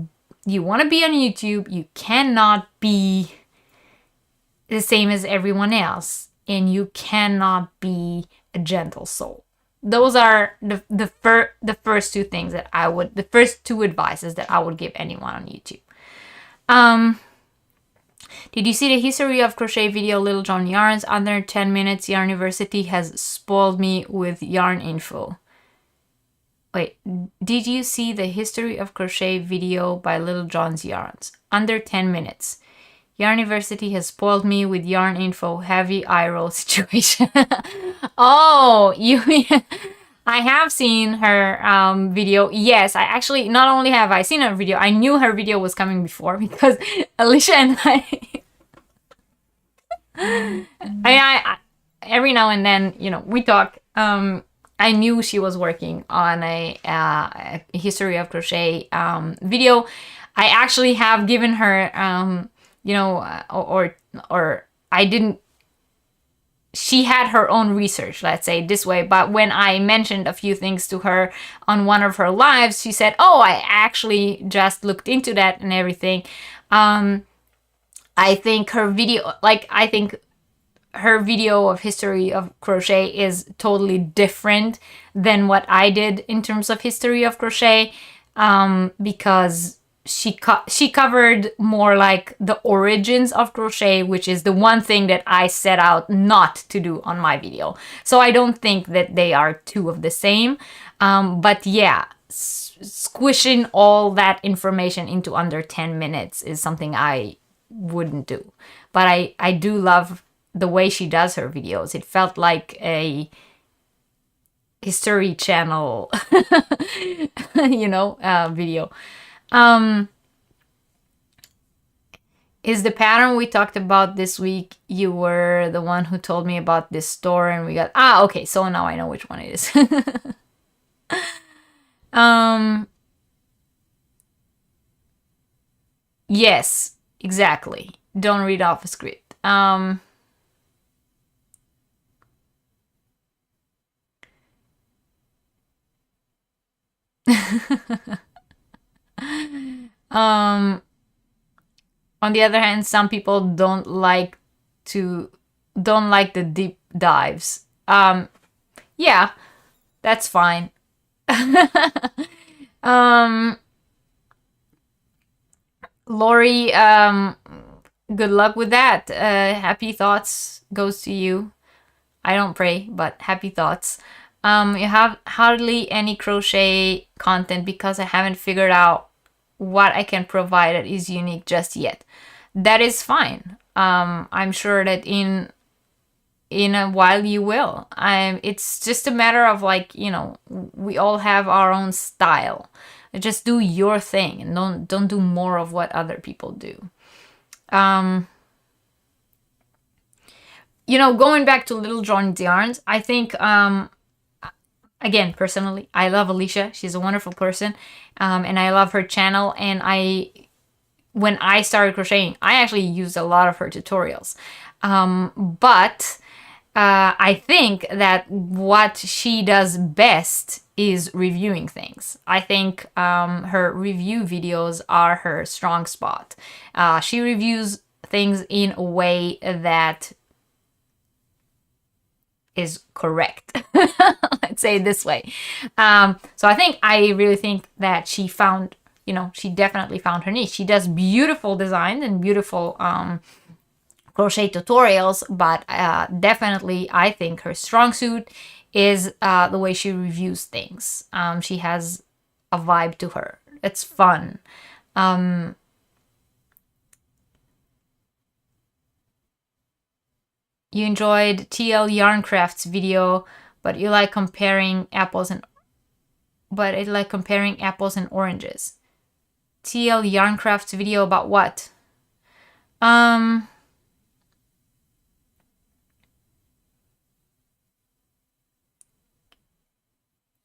you want to be on YouTube, you cannot be the same as everyone else, and you cannot be a gentle soul. Those are the first two things that the first two advices that I would give anyone on YouTube. Did you see the history of crochet video Little John Yarns? Under 10 minutes, Yarniversity has spoiled me with yarn info. Wait, did you see the history of crochet video by Little John's Yarns? Under 10 minutes. Yarniversity has spoiled me with yarn info, heavy eye roll situation. Oh, I have seen her video. Yes, I actually, not only have I seen her video, I knew her video was coming before, because Alicia and I every now and then, we talk. I knew she was working on a history of crochet video. I actually have given her, or I didn't. She had her own research, let's say this way. But when I mentioned a few things to her on one of her lives, she said, "Oh, I actually just looked into that and everything." I think her video of history of crochet is totally different than what I did in terms of history of crochet, because she covered more like the origins of crochet, which is the one thing that I set out not to do on my video. So I don't think that they are two of the same. But yeah, squishing all that information into under 10 minutes is something I wouldn't do. But I do love the way she does her videos. It felt like a History Channel, video. Is the pattern we talked about this week? You were the one who told me about this store, and we got okay, so now I know which one it is. Yes, exactly. Don't read off a script. On the other hand, some people don't like the deep dives. Yeah, that's fine. Lori, good luck with that. Happy thoughts goes to you. I don't pray, but happy thoughts. You have hardly any crochet content because I haven't figured out what I can provide that is unique just yet. That is fine. I'm sure that in a while you will. It's just a matter of we all have our own style. Just do your thing and don't do more of what other people do. you know, going back to Little Johnny's Yarns, I think, again, personally, I love Alicia. She's a wonderful person, and I love her channel. And when I started crocheting, I actually used a lot of her tutorials. But I think that what she does best is reviewing things. I think her review videos are her strong spot. She reviews things in a way that is correct. Let's say it this way. So I really think that she found, you know, she definitely found her niche. She does beautiful designs and beautiful crochet tutorials, but definitely I think her strong suit is the way she reviews things. She has a vibe to her. It's fun. You enjoyed TL Yarncraft's video, but you like comparing apples and oranges. TL Yarncraft's video about what?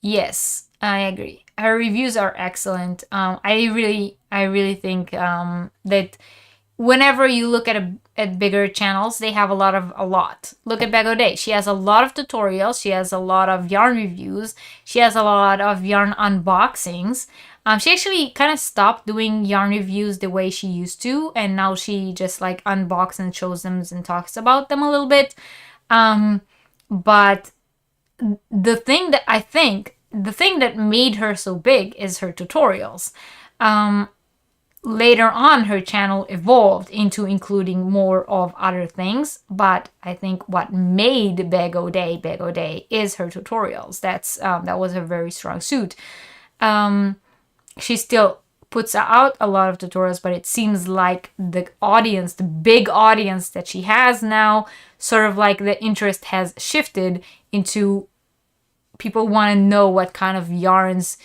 Yes, I agree. Her reviews are excellent. I really think that whenever you look at bigger channels, they have a lot. Look at Bag O' Day. She has a lot of tutorials. She has a lot of yarn reviews. She has a lot of yarn unboxings. She actually kind of stopped doing yarn reviews the way she used to, and now she just like unboxes and shows them and talks about them a little bit. But the thing that made her so big is her tutorials. Later on, her channel evolved into including more of other things, but I think what made Bag O' Day is her tutorials. That was a very strong suit. She still puts out a lot of tutorials, but it seems like the big audience that she has now, sort of like the interest has shifted into people want to know what kind of yarns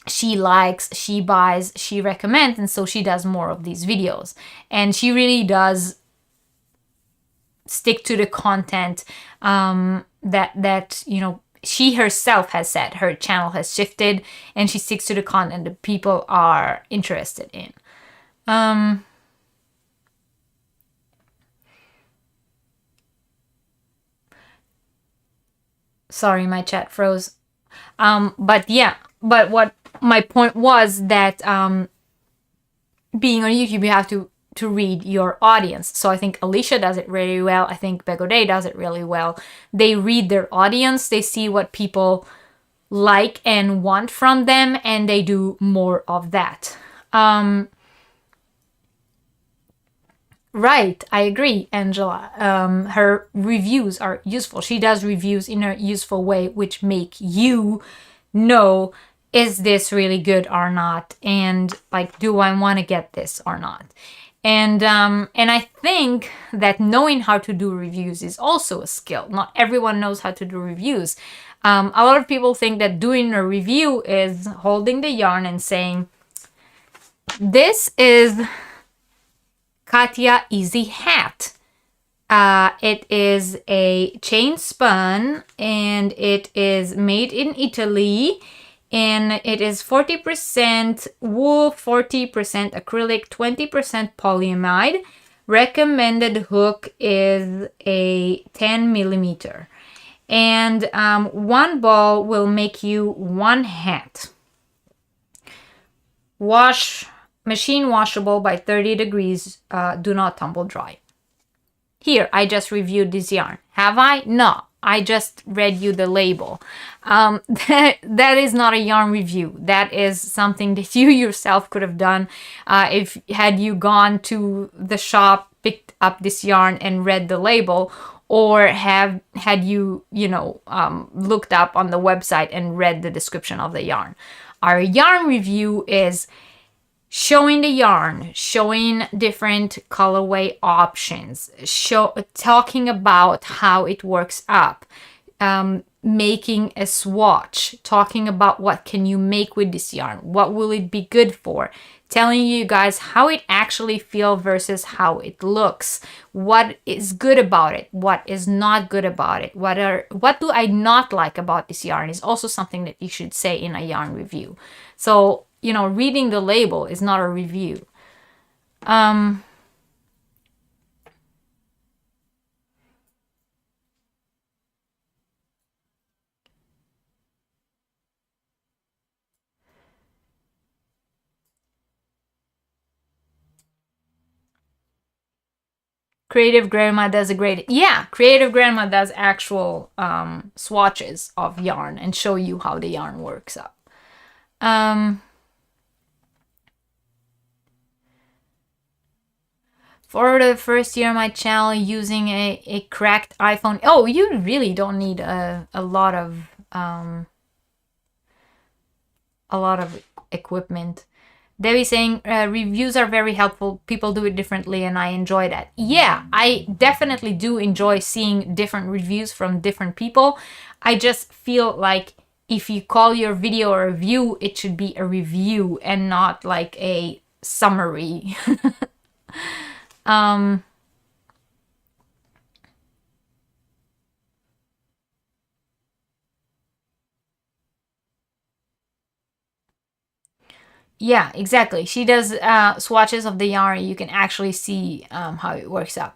she likes, she buys, she recommends, and so she does more of these videos. And she really does stick to the content that you know, she herself has said her channel has shifted, and she sticks to the content that people are interested in. Sorry, my chat froze. But yeah, but what my point was that being on YouTube, you have to read your audience. So I think Alicia does it really well. I think Bag O' Day does it really well. They read their audience. They see what people like and want from them, and they do more of that. Right, I agree, Angela. Her reviews are useful. She does reviews in a useful way, which make you know, is this really good or not? And like, do I want to get this or not? And I think that knowing how to do reviews is also a skill. Not everyone knows how to do reviews. A lot of people think that doing a review is holding the yarn and saying, this is Katya Easy Hat. It is a chain spun, and it is made in Italy, and it is 40% wool, 40% acrylic, 20% polyamide. Recommended hook is a 10 millimeter, and one ball will make you one hat. Machine washable by 30 degrees, do not tumble dry. Here, I just reviewed this yarn. Have I? No, I just read you the label. That is not a yarn review. That is something that you yourself could have done if had you gone to the shop, picked up this yarn and read the label, or had you looked up on the website and read the description of the yarn. Our yarn review is showing the yarn, showing different colorway options, talking about how it works up, making a swatch, talking about what can you make with this yarn, what will it be good for, telling you guys how it actually feels versus how it looks, what is good about it, what is not good about it, what do I not like about this yarn is also something that you should say in a yarn review. So, you know, reading the label is not a review. Creative Grandma does a great, yeah, Creative Grandma does actual swatches of yarn and show you how the yarn works up. For the first year of my channel using a cracked iPhone, oh, you really don't need a lot of equipment. Debbie saying reviews are very helpful. People do it differently and I enjoy that. Yeah, I definitely do enjoy seeing different reviews from different people. I just feel like if you call your video a review, it should be a review and not like a summary. Yeah, exactly. She does swatches of the yarn. You can actually see how it works out.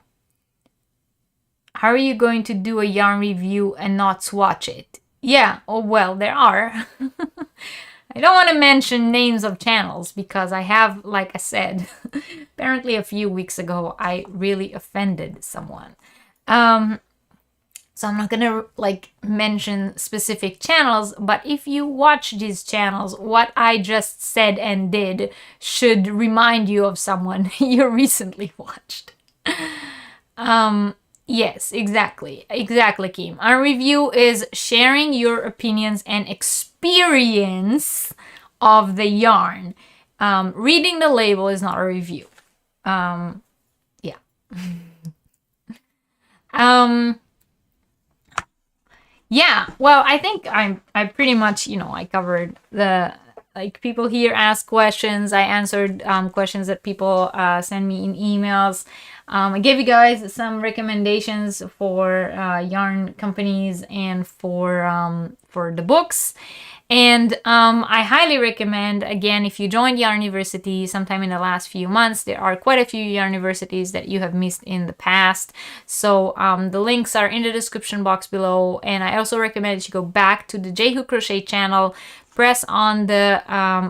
How are you going to do a yarn review and not swatch it? Yeah, oh well, there are. I don't want to mention names of channels because I have, like I said, apparently a few weeks ago, I really offended someone. So I'm not gonna like mention specific channels, but if you watch these channels, what I just said and did should remind you of someone you recently watched. Yes, exactly. Exactly, Kim. Our review is sharing your opinions and experience of the yarn. Reading the label is not a review. Yeah. Yeah, well, I think I pretty much, you know, I covered the, like, people here ask questions. I answered questions that people send me in emails. I gave you guys some recommendations for yarn companies and for the books. And I highly recommend, again, if you joined Yarniversity sometime in the last few months, there are quite a few Yarniversities that you have missed in the past. So the links are in the description box below. And I also recommend that you go back to the J Who Crochet channel, press on the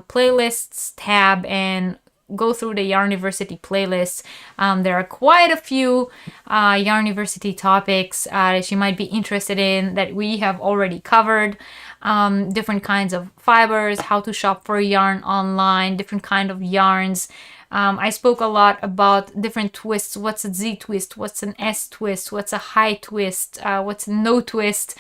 playlists tab and go through the Yarniversity playlists. There are quite a few Yarniversity topics that you might be interested in that we have already covered. Different kinds of fibers, how to shop for yarn online, different kind of yarns. I spoke a lot about different twists. What's a Z twist? What's an S twist? What's a high twist? What's a no twist?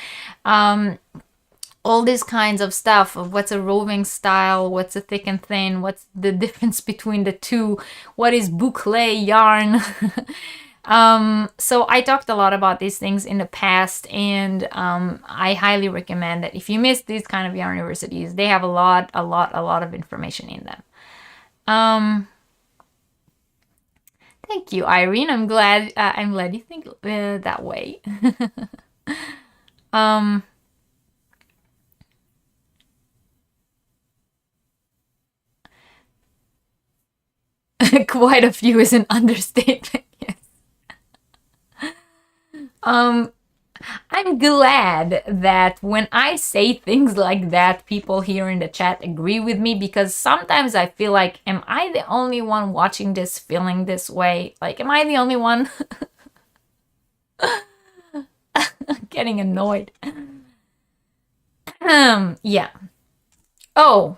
All these kinds of stuff of what's a roving style, what's a thick and thin, what's the difference between the two, what is boucle yarn. So I talked a lot about these things in the past, and I highly recommend that if you miss these kind of Yarniversities, they have a lot of information in them. Thank you, Irene. I'm glad you think that way. Quite a few is an understatement. Yes. I'm glad that when I say things like that, people here in the chat agree with me, because sometimes I feel like, am I the only one watching this feeling this way? Like, am I the only one getting annoyed? Yeah. Oh,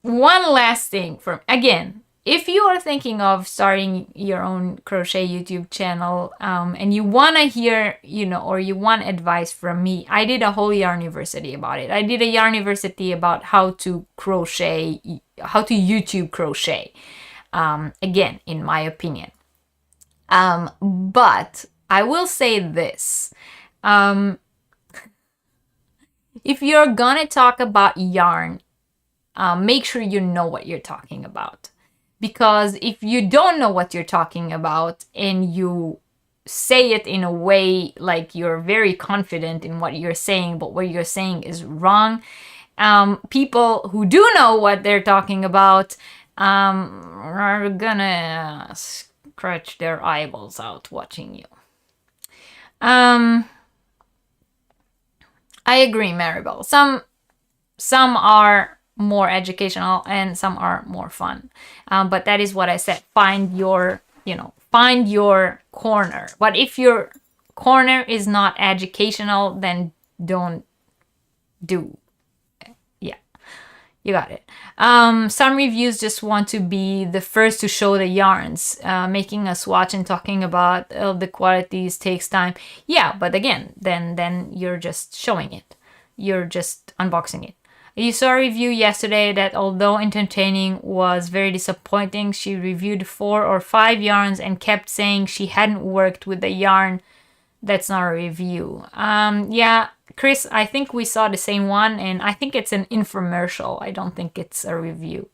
one last thing from, again, if you are thinking of starting your own crochet YouTube channel and you want to hear, you know, or you want advice from me, I did a whole Yarniversity about it. I did a Yarniversity about how to crochet, how to YouTube crochet, again, in my opinion. But I will say this. if you're gonna talk about yarn, make sure you know what you're talking about. Because if you don't know what you're talking about and you say it in a way like you're very confident in what you're saying, but what you're saying is wrong, people who do know what they're talking about are gonna scratch their eyeballs out watching you. I agree, Maribel. Some are more educational and some are more fun. But that is what I said. Find your corner. But if your corner is not educational, then don't do. Yeah, you got it. Some reviews just want to be the first to show the yarns. Making a swatch and talking about the qualities takes time. Yeah, but again, then you're just showing it. You're just unboxing it. You saw a review yesterday that although entertaining was very disappointing. She reviewed 4 or 5 yarns and kept saying she hadn't worked with the yarn. That's not a review. Yeah, Chris, I think we saw the same one, and I think it's an infomercial. I don't think it's a review.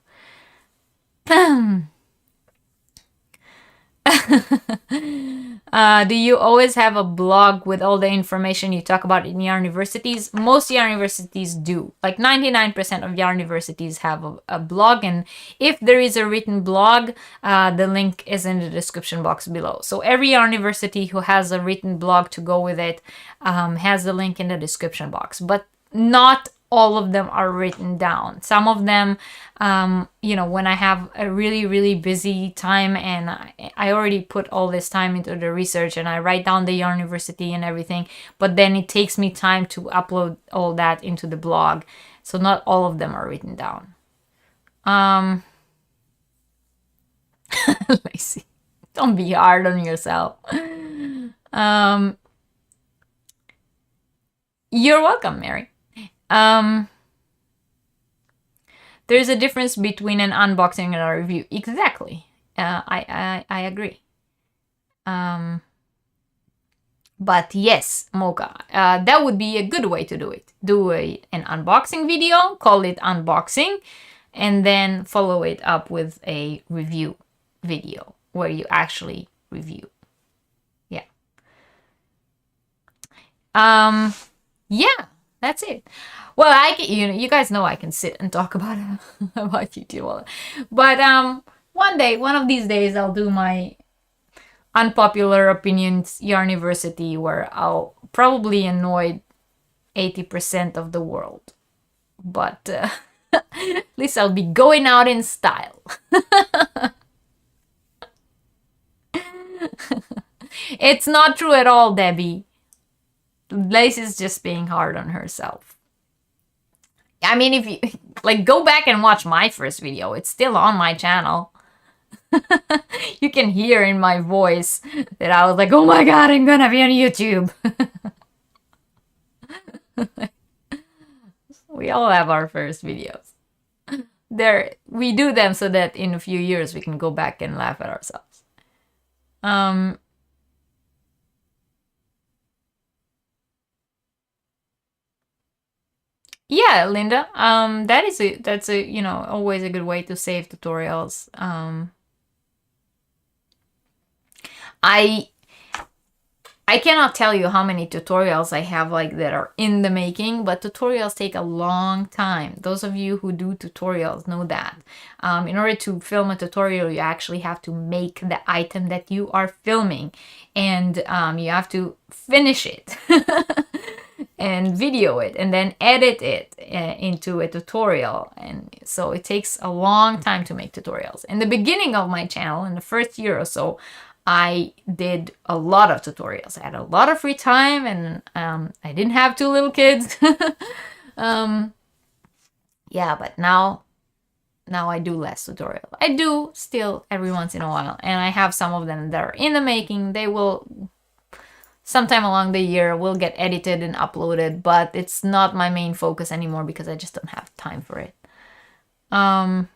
Do you always have a blog with all the information you talk about in Yarniversities? Most Yarniversities do. Like 99% of Yarniversities have a blog, and if there is a written blog, the link is in the description box below. So every Yarniversity who has a written blog to go with it has the link in the description box. But not all of them are written down. Some of them, when I have a really, really busy time and I already put all this time into the research and I write down the Yarniversity and everything, but then it takes me time to upload all that into the blog. So not all of them are written down. Lacey, don't be hard on yourself. You're welcome, Mary. There's a difference between an unboxing and a review. Exactly. I agree. But yes, Mocha, that would be a good way to do it. Do an unboxing video, call it unboxing, and then follow it up with a review video where you actually review. Yeah. Yeah, that's it. Well, you guys know I can sit and talk about YouTube, but one of these days, I'll do my unpopular opinions Yarniversity, where I'll probably annoy 80% of the world, but at least I'll be going out in style. It's not true at all, Debbie. Lace is just being hard on herself. I mean, if you go back and watch my first video, it's still on my channel. You can hear in my voice that I was like, oh my god, I'm gonna be on YouTube. We all have our first videos. We do them so that in a few years we can go back and laugh at ourselves. Yeah, Linda. That's always a good way to save tutorials. I cannot tell you how many tutorials I have that are in the making, but tutorials take a long time. Those of you who do tutorials know that. In order to film a tutorial, you actually have to make the item that you are filming, and you have to finish it. And video it and then edit it into a tutorial, and so it takes a long time to make tutorials. In the beginning of my channel, in the first year or so, I did a lot of tutorials. I had a lot of free time, and I didn't have 2 little kids. Yeah, but now I do less tutorials. I do still every once in a while, and I have some of them that are in the making. They will sometime along the year will get edited and uploaded, but it's not my main focus anymore because I just don't have time for it. Can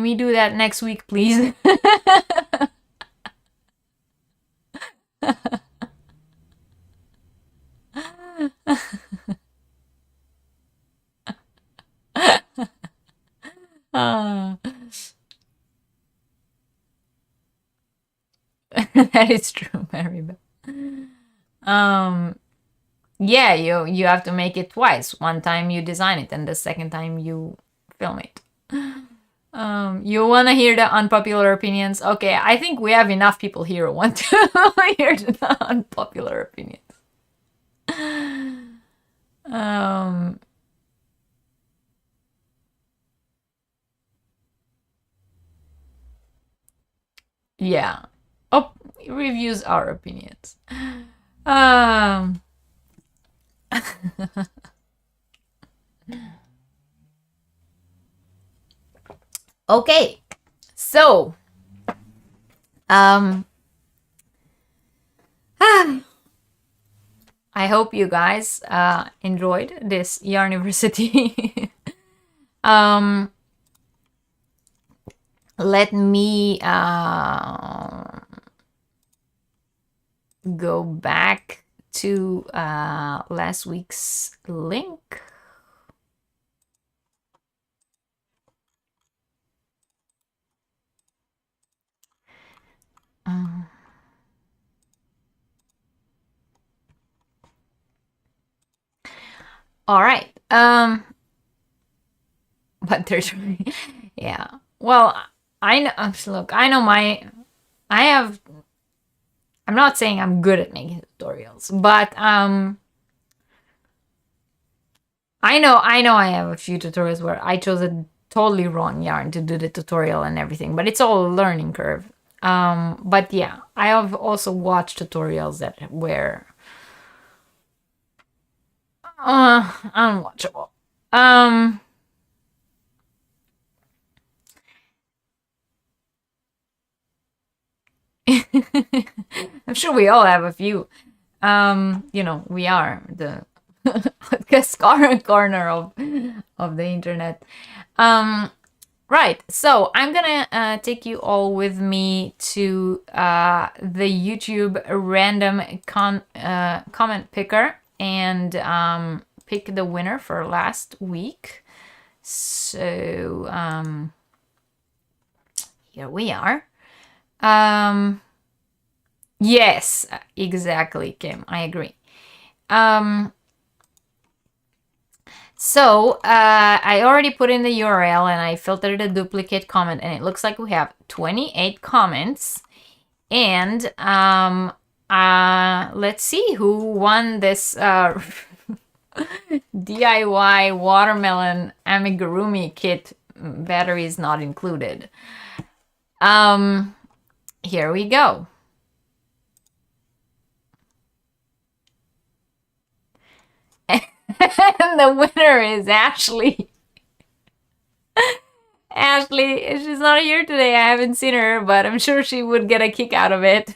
we do that next week, please? That is true, Maribel. Yeah, you have to make it twice. One time you design it, and the second time you film it. You want to hear the unpopular opinions? Okay, I think we have enough people here who want to hear the unpopular opinions. Yeah. Oh, reviews are opinions. Okay, so I hope you guys enjoyed this Yarniversity. Let me go back to last week's link. All right. But there's, yeah. Well, I know. Look, I know I'm not saying I'm good at making tutorials, but I know I have a few tutorials where I chose a totally wrong yarn to do the tutorial and everything, but it's all a learning curve. But yeah, I have also watched tutorials that were unwatchable. I'm sure we all have a few. You know, we are the corner of the internet. Right, so I'm gonna take you all with me to the YouTube random comment picker and pick the winner for last week. So here we are. Yes, exactly, Kim. I agree. So I already put in the URL and I filtered a duplicate comment, and it looks like we have 28 comments. And let's see who won this DIY watermelon amigurumi kit. Batteries not included. Here we go. And the winner is Ashley. Ashley, she's not here today. I haven't seen her, but I'm sure she would get a kick out of it.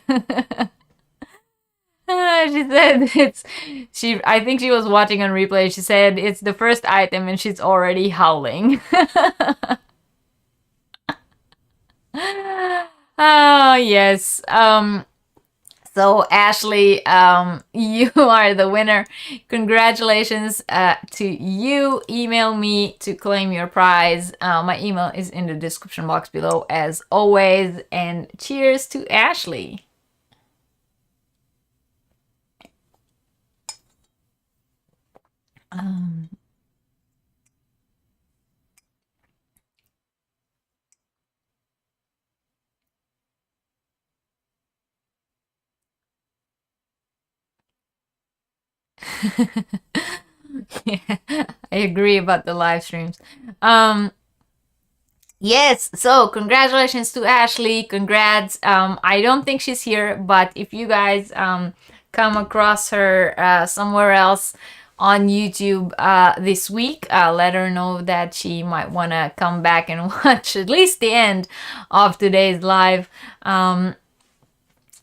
She said I think she was watching on replay. She said it's the first item and she's already howling. Oh, yes. So Ashley, you are the winner. Congratulations to you. Email me to claim your prize. My email is in the description box below as always. And cheers to Ashley. Yeah, I agree about the live streams. Yes, so congratulations to Ashley. Congrats. I don't think she's here, but if you guys come across her somewhere else on YouTube this week, let her know that she might want to come back and watch at least the end of today's live.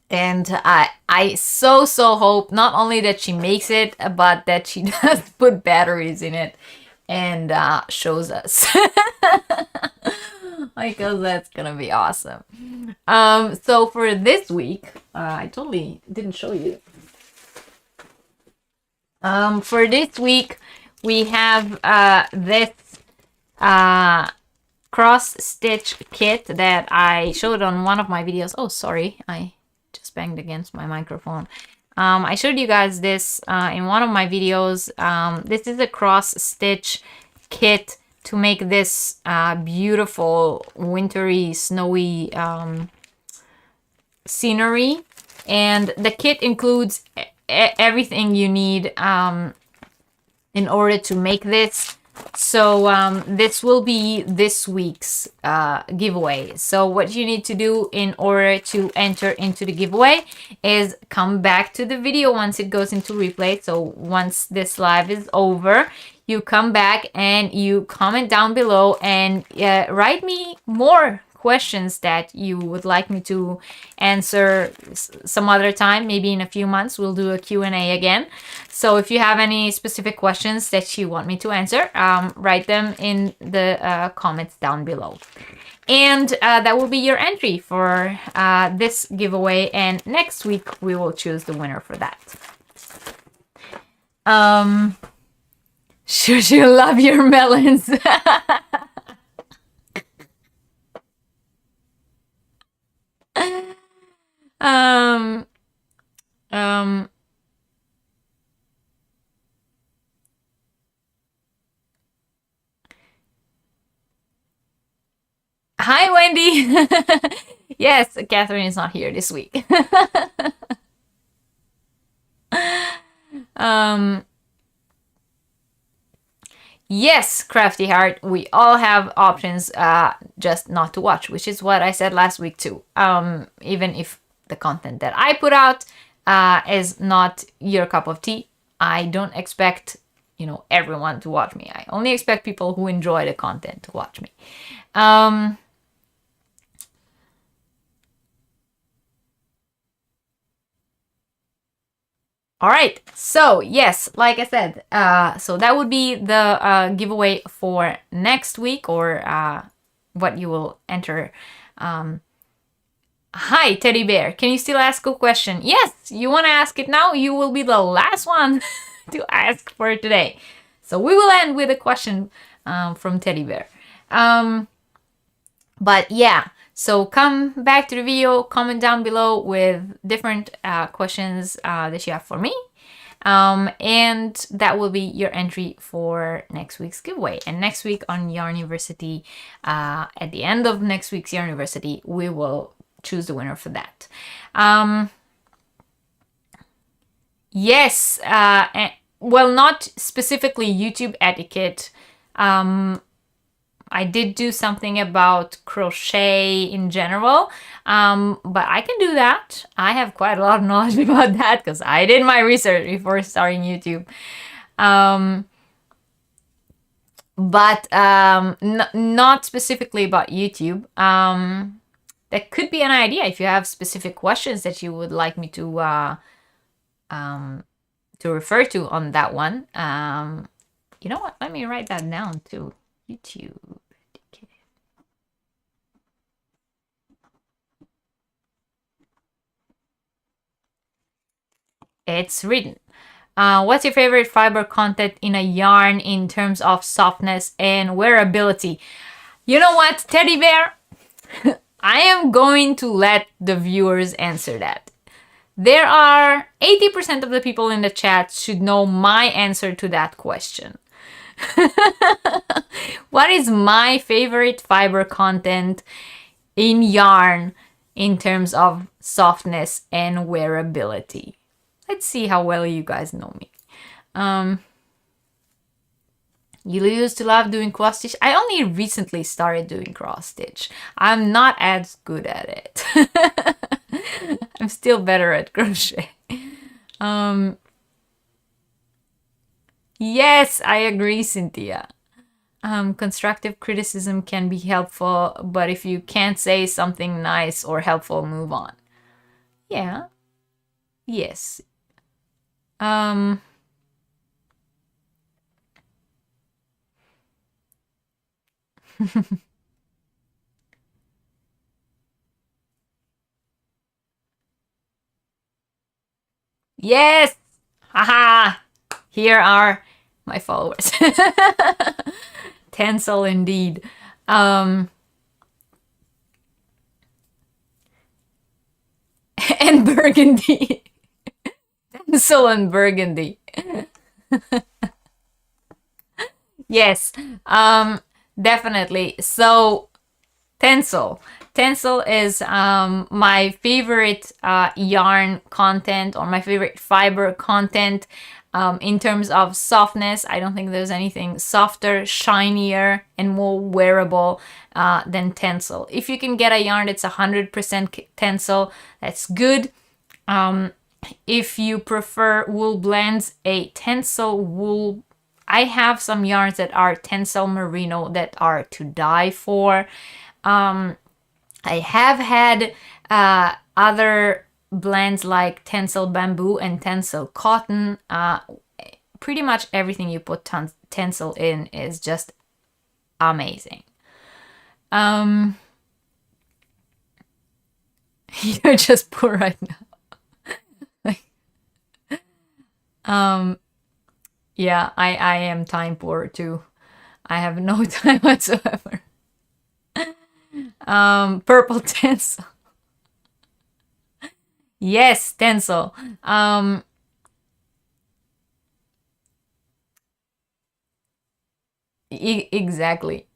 And I so hope not only that she makes it, but that she does put batteries in it and shows us. Because that's gonna be awesome. So for this week, I totally didn't show you. For this week, we have this cross stitch kit that I showed on one of my videos. Oh, sorry, I just banged against my microphone. I showed you guys this in one of my videos. This is a cross stitch kit to make this beautiful wintry snowy scenery, and the kit includes everything you need in order to make this. So this will be this week's giveaway. So what you need to do in order to enter into the giveaway is come back to the video once it goes into replay. So once this live is over, you come back and you comment down below and write me more questions that you would like me to answer some other time. Maybe in a few months we'll do a Q&A again. So if you have any specific questions that you want me to answer, write them in the comments down below. And that will be your entry for this giveaway, and next week we will choose the winner for that. Should you love your melons? Hi, Wendy. Yes, Catherine is not here this week. Yes, Crafty Heart, we all have options, just not to watch, which is what I said last week too. Even if the content that I put out is not your cup of tea, I don't expect, you know, everyone to watch me. I only expect people who enjoy the content to watch me. All right, so yes, like I said, so that would be the giveaway for next week, or what you will enter. Hi, Teddy Bear, can you still ask a question? Yes, you want to ask it now? You will be the last one to ask for today. So we will end with a question from Teddy Bear. But yeah, so come back to the video, comment down below with different questions that you have for me. And that will be your entry for next week's giveaway. And next week on Yarniversity, at the end of next week's Yarniversity, we will choose the winner for that. Yes, well, not specifically YouTube etiquette. I did do something about crochet in general, but I can do that. I have quite a lot of knowledge about that because I did my research before starting YouTube. But not specifically about YouTube. That could be an idea if you have specific questions that you would like me to refer to on that one. You know what? Let me write that down too. YouTube. It's written. What's your favorite fiber content in a yarn in terms of softness and wearability? You know what, Teddy Bear? I am going to let the viewers answer that. There are 80% of the people in the chat should know my answer to that question. What is my favorite fiber content in yarn in terms of softness and wearability? Let's see how well you guys know me. You used to love doing cross stitch. I only recently started doing cross stitch. I'm not as good at it. I'm still better at crochet. Yes, I agree, Cynthia. Constructive criticism can be helpful, but if you can't say something nice or helpful, move on. Yeah. Yes. Yes! Haha! Here are my followers. Tencel indeed. And and burgundy. Tencel and burgundy. Yes, definitely. So Tencel. Tencel is my favorite yarn content, or my favorite fiber content. In terms of softness, I don't think there's anything softer, shinier, and more wearable than Tencel. If you can get a yarn that's 100% Tencel, that's good. If you prefer wool blends, a Tencel wool, I have some yarns that are Tencel merino that are to die for. I have had other blends like Tencel bamboo and Tencel cotton. Pretty much everything you put Tencel in is just amazing. You're just poor right now. Yeah, I am time poor too. I have no time whatsoever. Purple Tencel. Yes, Tencel. Exactly.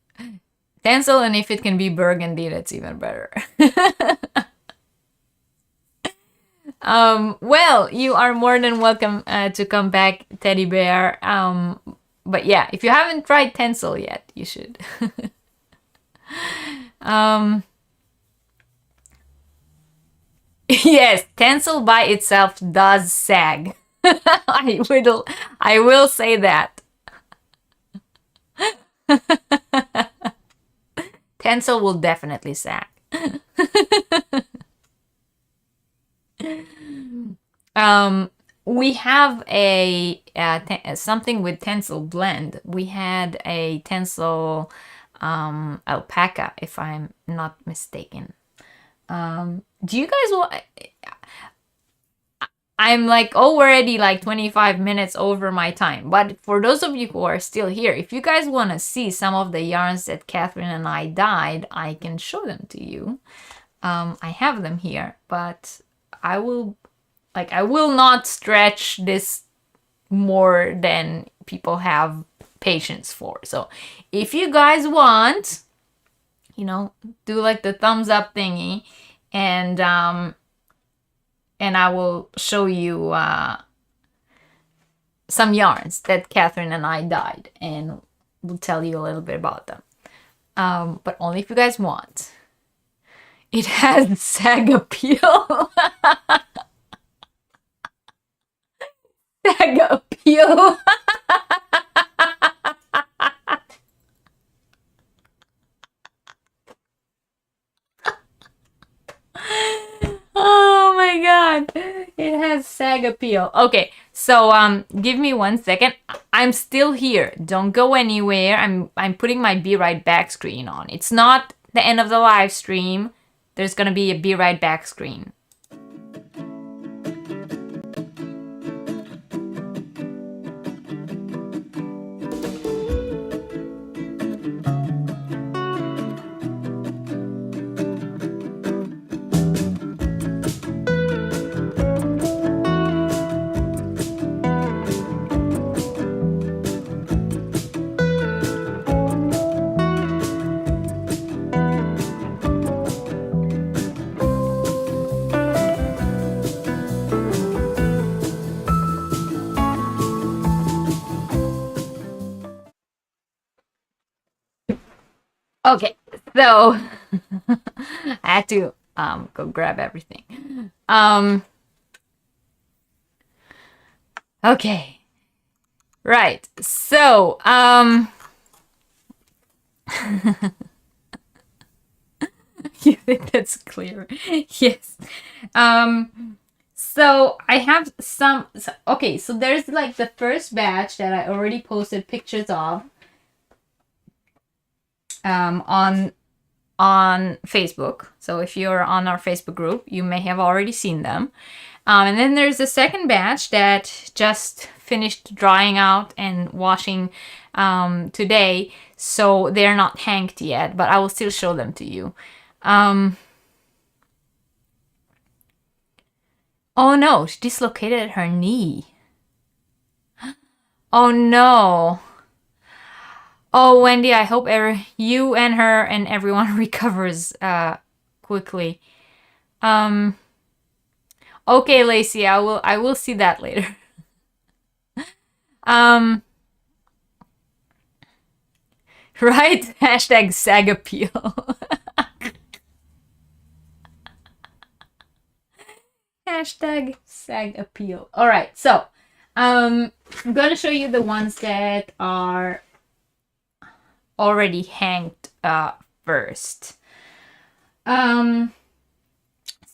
Tencel, and if it can be burgundy, that's even better. Well, you are more than welcome to come back, Teddy Bear. But yeah, if you haven't tried Tencel yet, you should. Yes, Tencel by itself does sag. I will say that. Tencel will definitely sag. We have a something with Tencel blend. We had a Tencel alpaca, if I'm not mistaken. Do you guys want? I'm like already like 25 minutes over my time. But for those of you who are still here, if you guys want to see some of the yarns that Catherine and I dyed, I can show them to you. I have them here, but I will not stretch this more than people have patience for. So if you guys want, do like the thumbs up thingy, and I will show you some yarns that Catherine and I dyed, and we'll tell you a little bit about them. But only if you guys want. It has sag appeal. Sag appeal. Oh my god, it has sag appeal. Okay, so give me 1 second. I'm still here. Don't go anywhere. I'm putting my Be Right Back screen on. It's not the end of the live stream. There's gonna be a Be Right Back screen. Okay, so I had to go grab everything. Okay. Right. So, you think that's clear? Yes. So I have some, okay, so there's like the first batch that I already posted pictures of on Facebook. So if you're on our Facebook group, you may have already seen them. And then there's the second batch that just finished drying out and washing today. So they're not hanged yet, but I will still show them to you. Oh no, she dislocated her knee. Oh no. Oh, Wendy, I hope you and her and everyone recovers quickly. Um okay, Lacey, I will see that later. Um right? Hashtag sag appeal. Hashtag sag appeal. All right, so I'm gonna show you the ones that are already hanged first.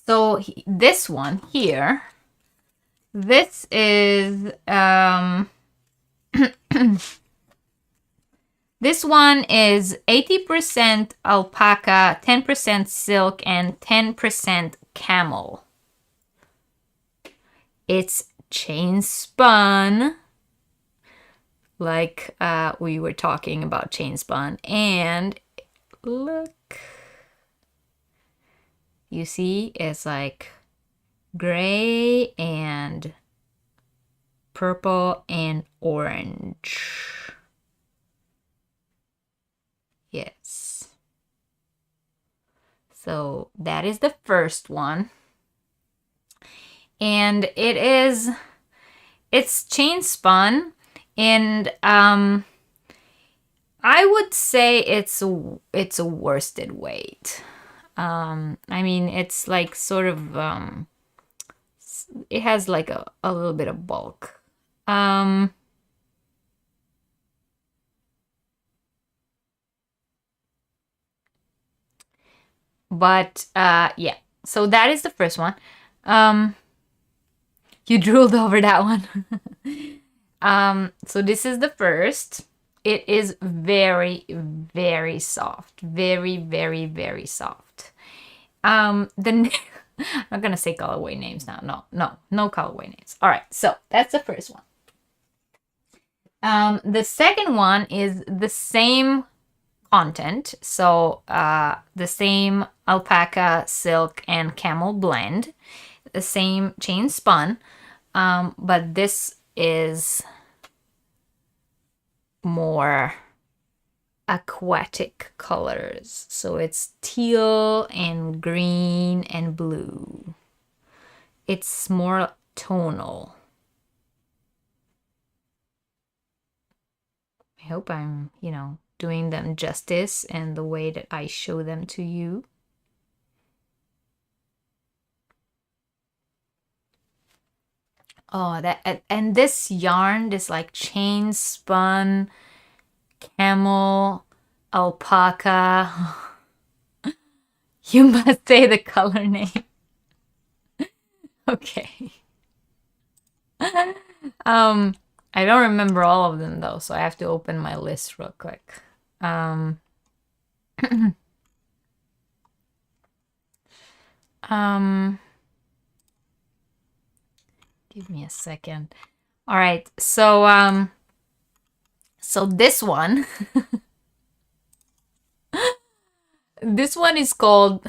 So this one here, this is this one is 80% alpaca, 10% silk, and 10% camel. It's chain spun, like we were talking about chain spun. And look, you see, it's like gray and purple and orange. Yes. So that is the first one. And it's chain spun, and I would say it's a worsted weight. I mean, it's like sort of it has like a little bit of bulk. But yeah, so that is the first one. You drooled over that one. So this is the first. It is very, very soft. Very, very, very soft. I'm not gonna say colorway names now. No colorway names. All right, so that's the first one. The second one is the same content. So the same alpaca, silk, and camel blend. The same chain spun. But this is more aquatic colors. So it's teal and green and blue. It's more tonal. I hope I'm, doing them justice and the way that I show them to you. Oh, and this yarn, this like chain spun, camel, alpaca. You must say the color name. Okay. I don't remember all of them though, so I have to open my list real quick. Give me a second. All right, so this one, this one is called.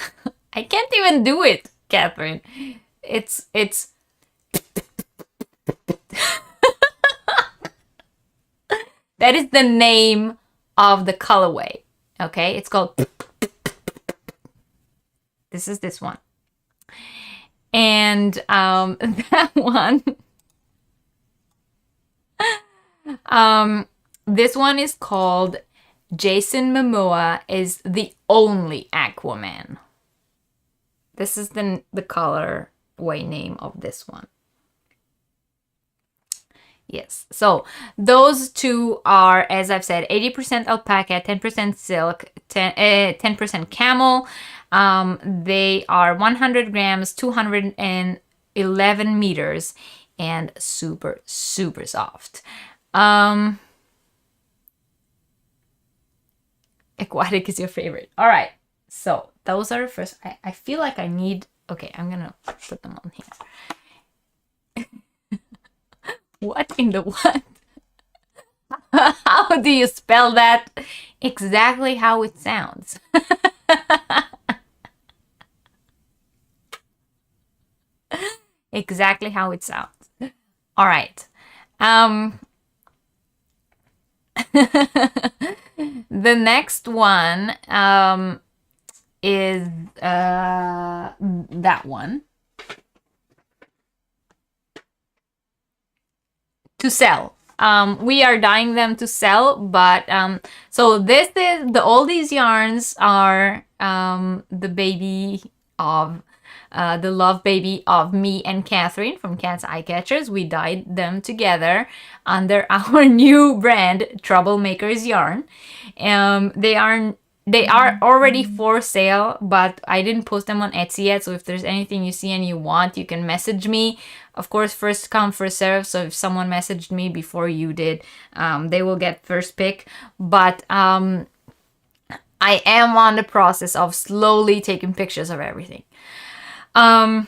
I can't even do it, Catherine. It's. That is the name of the colorway. Okay, it's called. This is this one. And that one. This one is called Jason Momoa is the only Aquaman. This is the colorway name of this one. Yes, so those two are, as I've said, 80% alpaca, 10% silk, 10% camel. They are 100 grams, 211 meters, and super, super soft. Aquatic is your favorite. All right, so those are the first. I feel like I need. Okay, I'm gonna put them on here. What in the what? How do you spell that? Exactly how it sounds. Exactly how it sounds. All right. Um, the next one is that one. To sell. We are dyeing them to sell, but so this is all these yarns are the baby of the love baby of me and Catherine from Cat's Eye Catchers. We dyed them together under our new brand, Troublemakers Yarn. They are already for sale, but I didn't post them on Etsy yet. So if there's anything you see and you want, you can message me. Of course, first come, first serve. So if someone messaged me before you did, they will get first pick. But I am on the process of slowly taking pictures of everything. All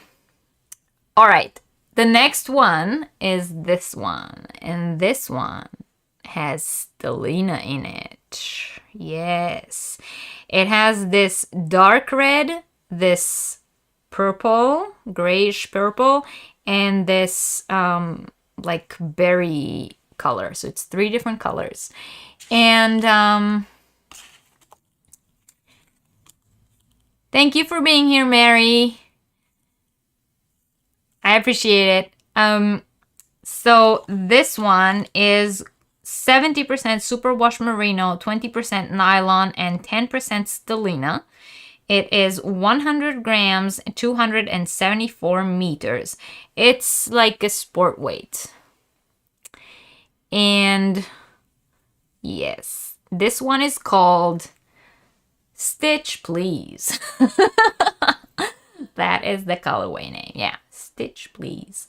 right. The next one is this one. And this one has Stellina in it. Yes. It has this dark red, this purple, grayish purple, and this like berry color. So it's 3 different colors. And thank you for being here, Mary. I appreciate it. So this one is 70% superwash merino, 20% nylon, and 10% stellina. It is 100 grams, 274 meters. It's like a sport weight. And yes, this one is called Stitch Please. That is the colorway name. Yeah, Stitch Please.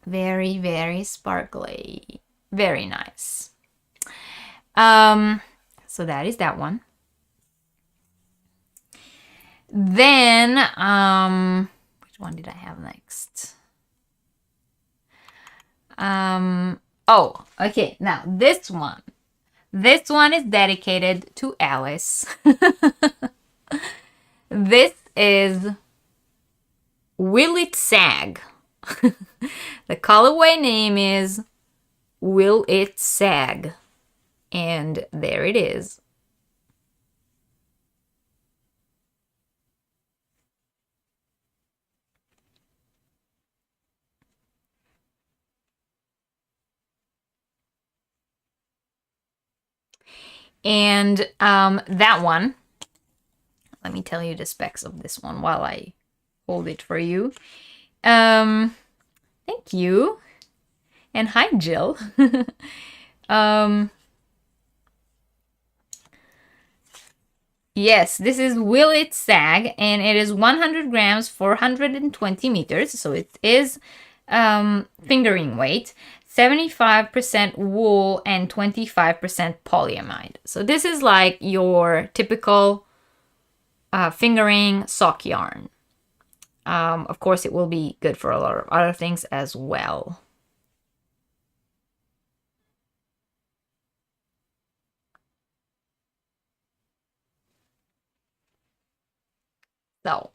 Very, very sparkly. Very nice. So that is that one. Then, which one did I have next? Oh, okay. Now this one. This one is dedicated to Alice. This is Will It Sag? The colorway name is Will It Sag? And there it is. And that one, let me tell you the specs of this one while I hold it for you. Thank you. And hi, Jill. Yes, this is Will It Sag, and it is 100 grams, 420 meters. So it is fingering weight. 75% wool and 25% polyamide. So this is like your typical fingering sock yarn. Of course, it will be good for a lot of other things as well. So,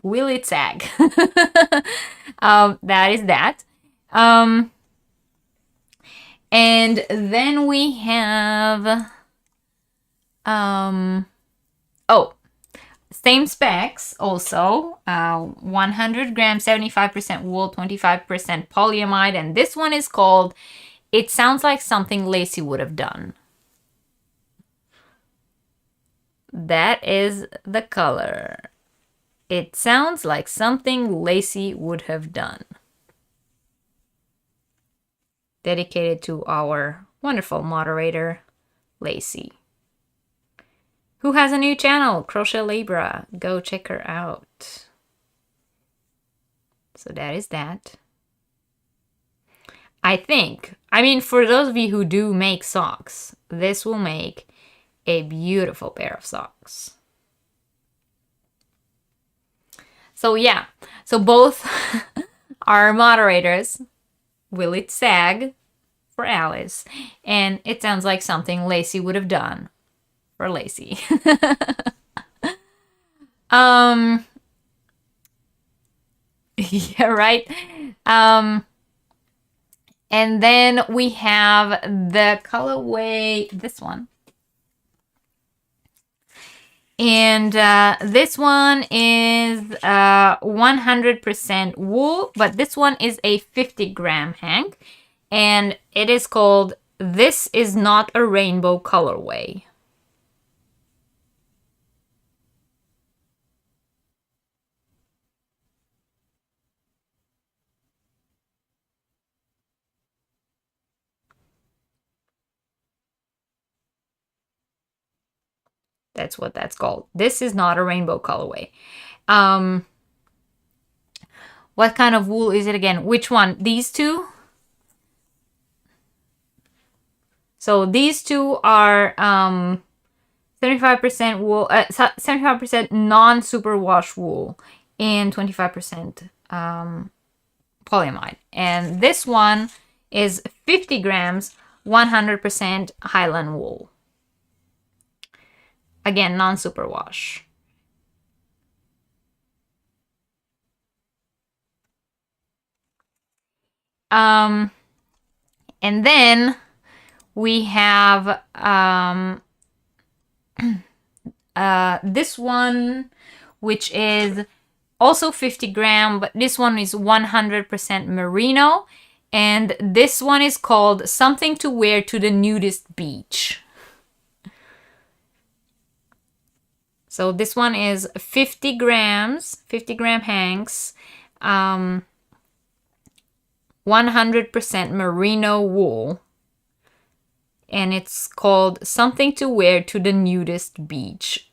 Will It Sag? That is that. And then we have, oh, same specs also, 100 grams, 75% wool, 25% polyamide, and this one is called It Sounds Like Something Lacey Would Have Done. That is the color. It sounds like something Lacey would have done. Dedicated to our wonderful moderator, Lacey, who has a new channel, Crochet Libra. Go check her out. So that is that. I mean, for those of you who do make socks, this will make a beautiful pair of socks. So yeah, so both are moderators. Will It Sag for Alice, and It Sounds Like Something Lacey Would Have Done for Lacey. Yeah, right. And then we have the colorway, this one. And this one is 100% wool, but this one is a 50-gram hank. And it is called This Is Not a Rainbow Colorway. That's what that's called. This is not a rainbow colorway. What kind of wool is it again? Which one? These two? So these two are 75% wool, 75% non-superwash wool, and 25% polyamide. And this one is 50 grams, 100% Highland wool. Again, non-superwash. And then we have this one, which is also 50 gram, but this one is 100% merino. And this one is called Something to Wear to the Nudist Beach. So this one is 50 grams, 50 gram hanks, 100% merino wool. And it's called Something to Wear to the Nudist Beach.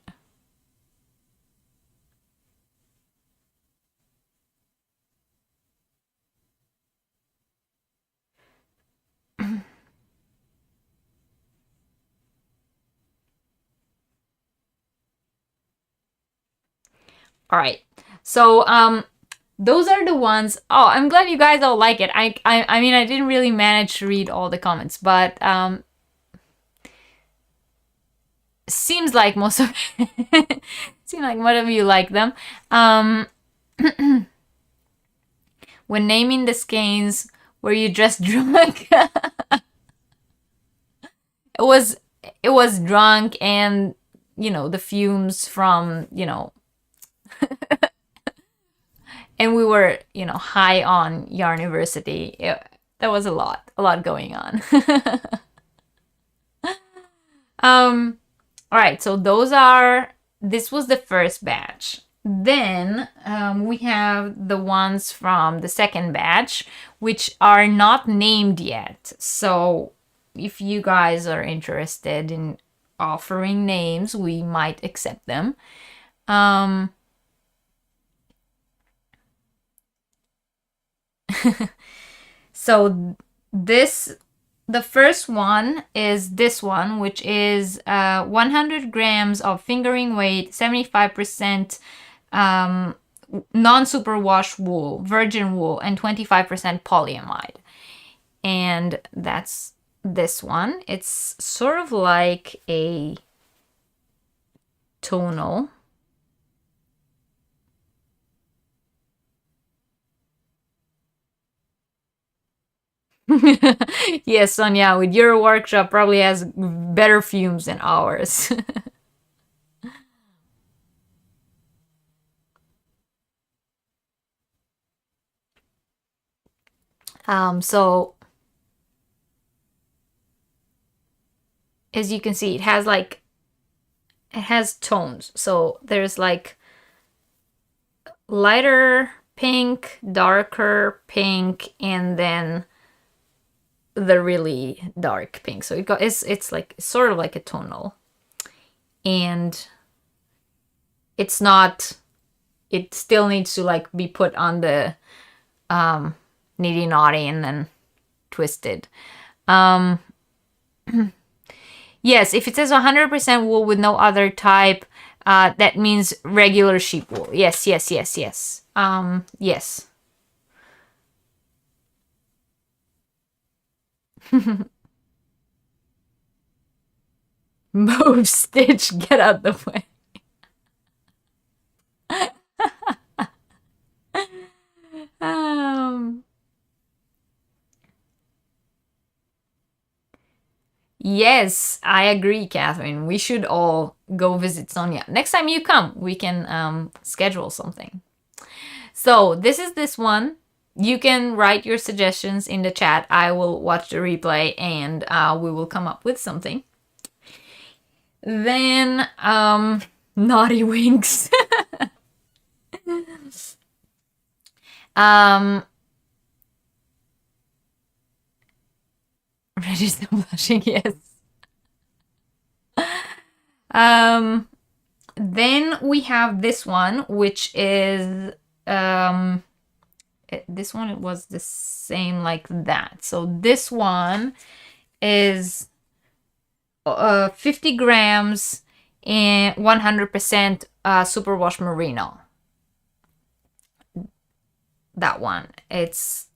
All right. So those are the ones. Oh, I'm glad you guys all like it. I mean, I didn't really manage to read all the comments, but seems like most of seems like most of you like them. When naming the skeins, were you just drunk? It was drunk, and you know, the fumes from, you know, and we were, you know, high on Yarniversity. There was a lot going on. All right, so this was the first batch. Then we have the ones from the second batch, which are not named yet. So if you guys are interested in offering names, we might accept them. So the first one is this one, which is 100 grams of fingering weight, 75% non-superwash wool, virgin wool, and 25% polyamide. And that's this one. It's sort of like a tonal. Yes, Sonia, with your workshop probably has better fumes than ours. So as you can see, it has tones. So there's like lighter pink, darker pink, and then the really dark pink. So it's like sort of like a tonal. And it still needs to like be put on the niddy naughty and then twisted. Yes, if it says 100% wool with no other type, that means regular sheep wool. Yes. Yes. Move, Stitch, get out the way. Yes, I agree, Catherine. We should all go visit Sonia. Next time you come, we can schedule something. So this one. You can write your suggestions in the chat. I will watch the replay and we will come up with something. Then, Naughty Winks. Register blushing, yes. Then we have this one, which is this one, it was the same like that. So this one is 50 grams and 100% superwash merino. That one, it's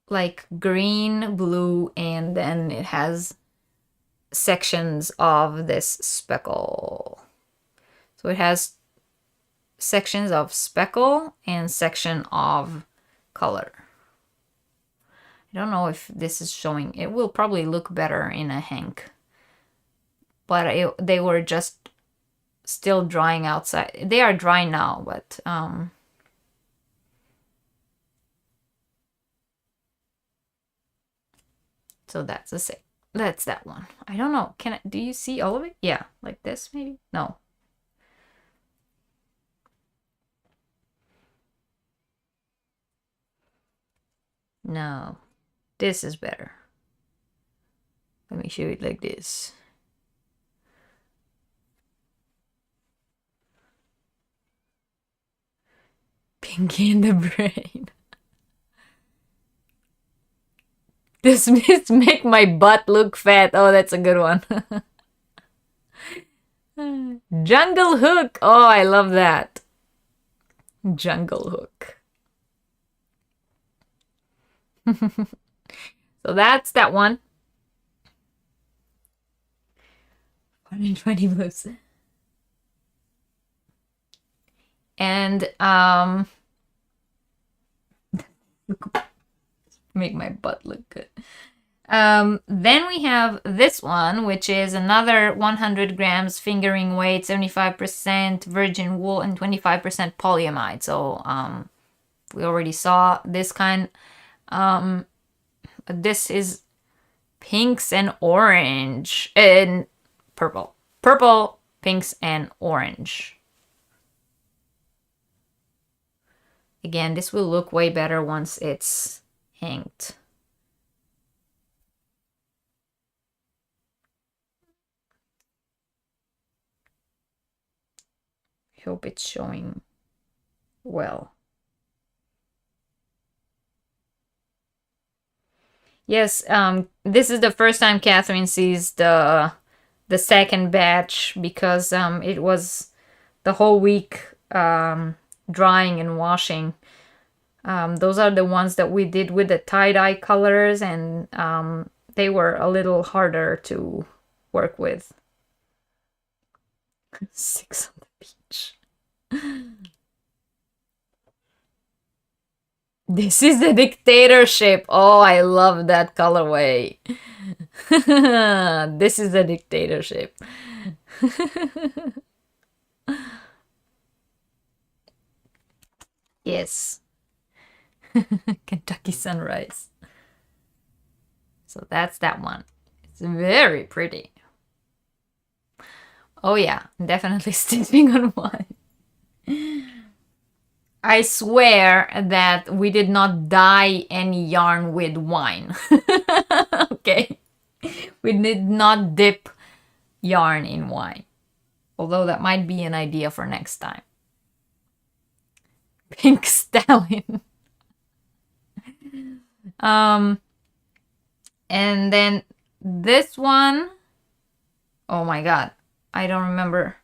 like green, blue, and then it has sections of this speckle. So it has sections of speckle and section of color. I don't know if this is showing. It will probably look better in a hank, but they were just still drying outside. They are dry now, but so that's that's that one. I don't know. Do you see all of it? Yeah, like this maybe? No. No. This is better. Let me show it like this. Pinky in the brain. This make my butt look fat. Oh, that's a good one. Jungle Hook. Oh, I love that. Jungle Hook. So that's that one. 120 blues. And make my butt look good. Then we have this one, which is another 100 grams fingering weight, 75% virgin wool and 25% polyamide. So we already saw this kind. This is pinks and orange and purple. Purple, pinks, and orange. Again, this will look way better once it's hanged. I hope it's showing well. Yes, this is the first time Catherine sees the second batch because it was the whole week drying and washing. Those are the ones that we did with the tie-dye colors, and they were a little harder to work with. 6 on the beach. This is the dictatorship. Oh, I love that colorway. This is the dictatorship. Yes. Kentucky Sunrise. So that's that one. It's very pretty. Oh yeah, definitely stitching on wine. I swear that we did not dye any yarn with wine. Okay. We did not dip yarn in wine. Although that might be an idea for next time. Pink Stallion. And then this one, oh my god, I don't remember.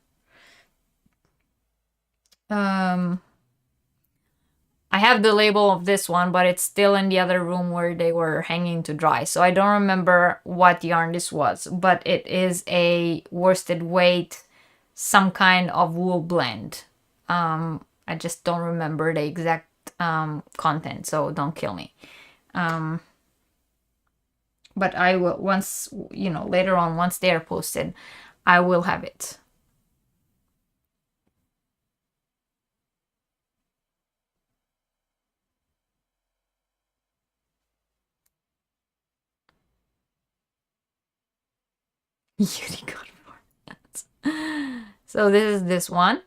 I have the label of this one, but it's still in the other room where they were hanging to dry. So I don't remember what yarn this was, but it is a worsted weight, some kind of wool blend. I just don't remember the exact content, so don't kill me. but I will, once, you know, later on, once they are posted, I will have it. Unicorn ornaments. So this is this one.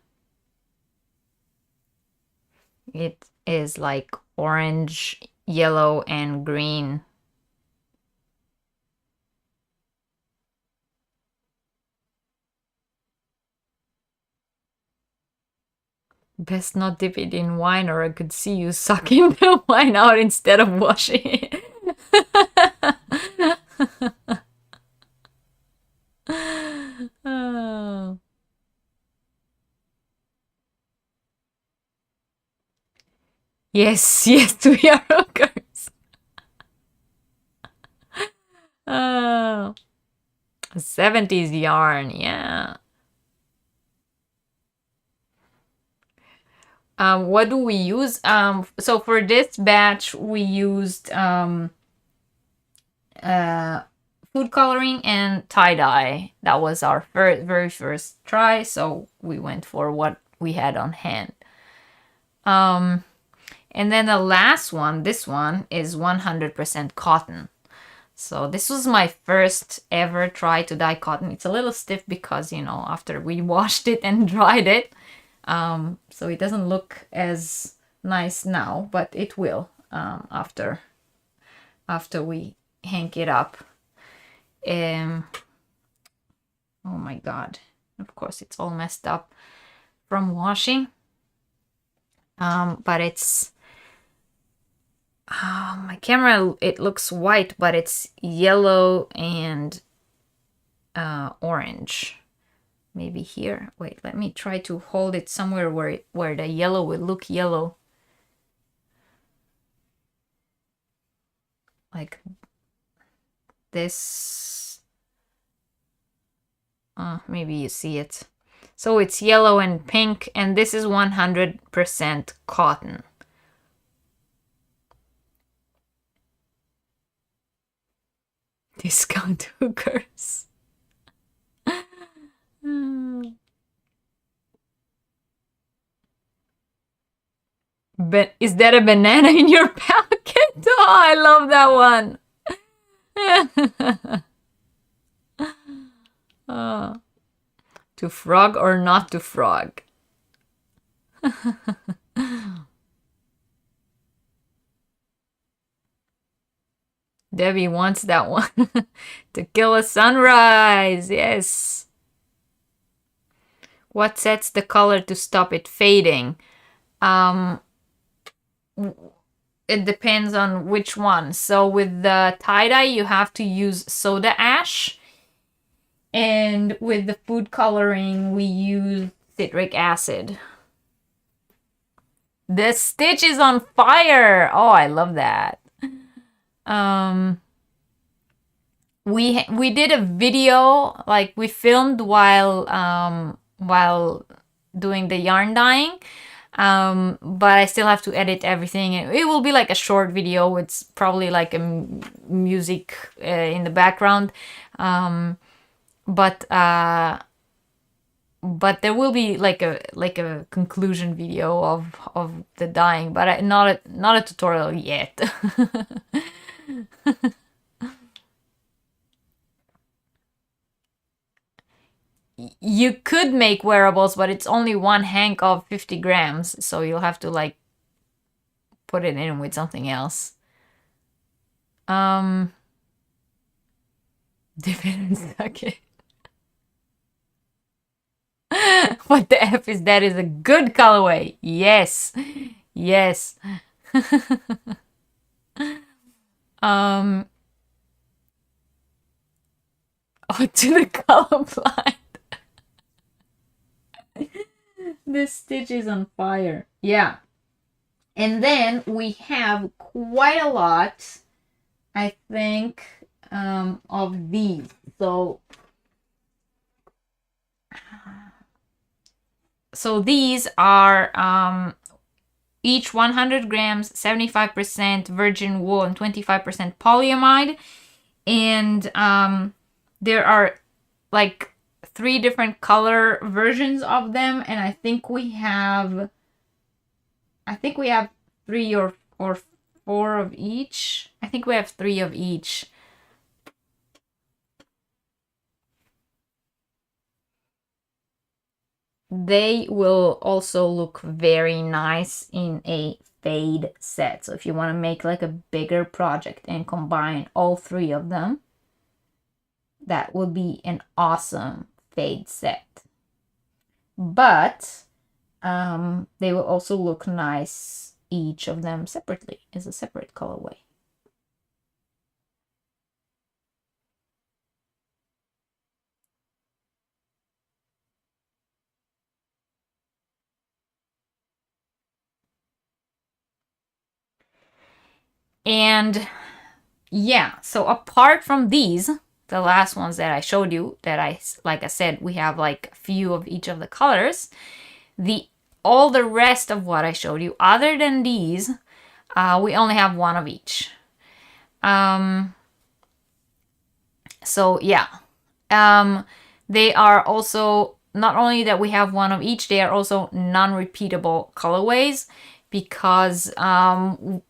It is like orange, yellow, and green. Best not dip it in wine, or I could see you sucking the wine out instead of washing it. Oh. Yes, yes, we are hookers. Oh. 70s yarn, yeah. What do we use? So for this batch, we used food coloring and tie-dye. That was our very first try, so we went for what we had on hand. And then the last one, this one, is 100% cotton. So this was my first ever try to dye cotton. It's a little stiff because, you know, after we washed it and dried it, so it doesn't look as nice now, but it will after we hang it up. Oh my god, of course it's all messed up from washing, but it's my camera, it looks white, but it's yellow and orange. Maybe here. Wait, let me try to hold it somewhere where the yellow will look yellow. Like this. Maybe you see it. So it's yellow and pink, and this is 100% cotton. Discount hookers. But is that a banana in your pocket? Oh, I love that one. To frog or not to frog? Debbie wants that one. To kill a sunrise, yes. What sets the color to stop it fading? It depends on which one. So with the tie-dye, you have to use soda ash. And with the food coloring, we use citric acid. The stitch is on fire! Oh, I love that. We did a video, like we filmed while doing the yarn dyeing, but I still have to edit everything. It will be like a short video. It's probably like a music in the background, but there will be like a conclusion video of the dyeing, but not a tutorial yet. You could make wearables, but it's only one hank of 50 grams, so you'll have to like put it in with something else. Dip it and suck it. What the F is that? Is a good colorway. Yes. Yes. Oh, to the colorblind. This stitch is on fire. Yeah. And then we have quite a lot, I think, of these. So these are each 100 grams, 75% virgin wool and 25% polyamide. And there are like 3 different color versions of them, and I think we have 3 or 4 of each. I think we have 3 of each. They will also look very nice in a fade set. So if you want to make like a bigger project and combine all 3 of them, that would be an awesome fade set. But they will also look nice, each of them separately, is a separate colorway. And yeah, so apart from these, the last ones that I showed you, that like I said, we have like a few of each of the colors. All the rest of what I showed you, other than these, we only have 1 of each. So yeah, they are also, not only that we have 1 of each, they are also non-repeatable colorways, because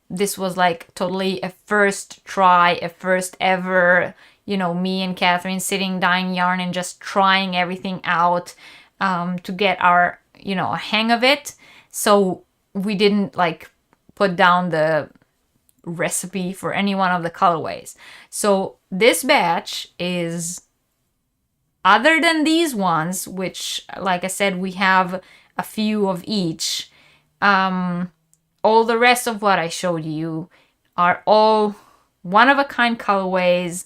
this was like totally a first try, a first ever, you know, me and Catherine sitting dyeing yarn and just trying everything out to get our, you know, a hang of it. So we didn't like put down the recipe for any one of the colorways. So this batch is, other than these ones, which like I said, we have a few of each, all the rest of what I showed you are all one-of-a-kind colorways,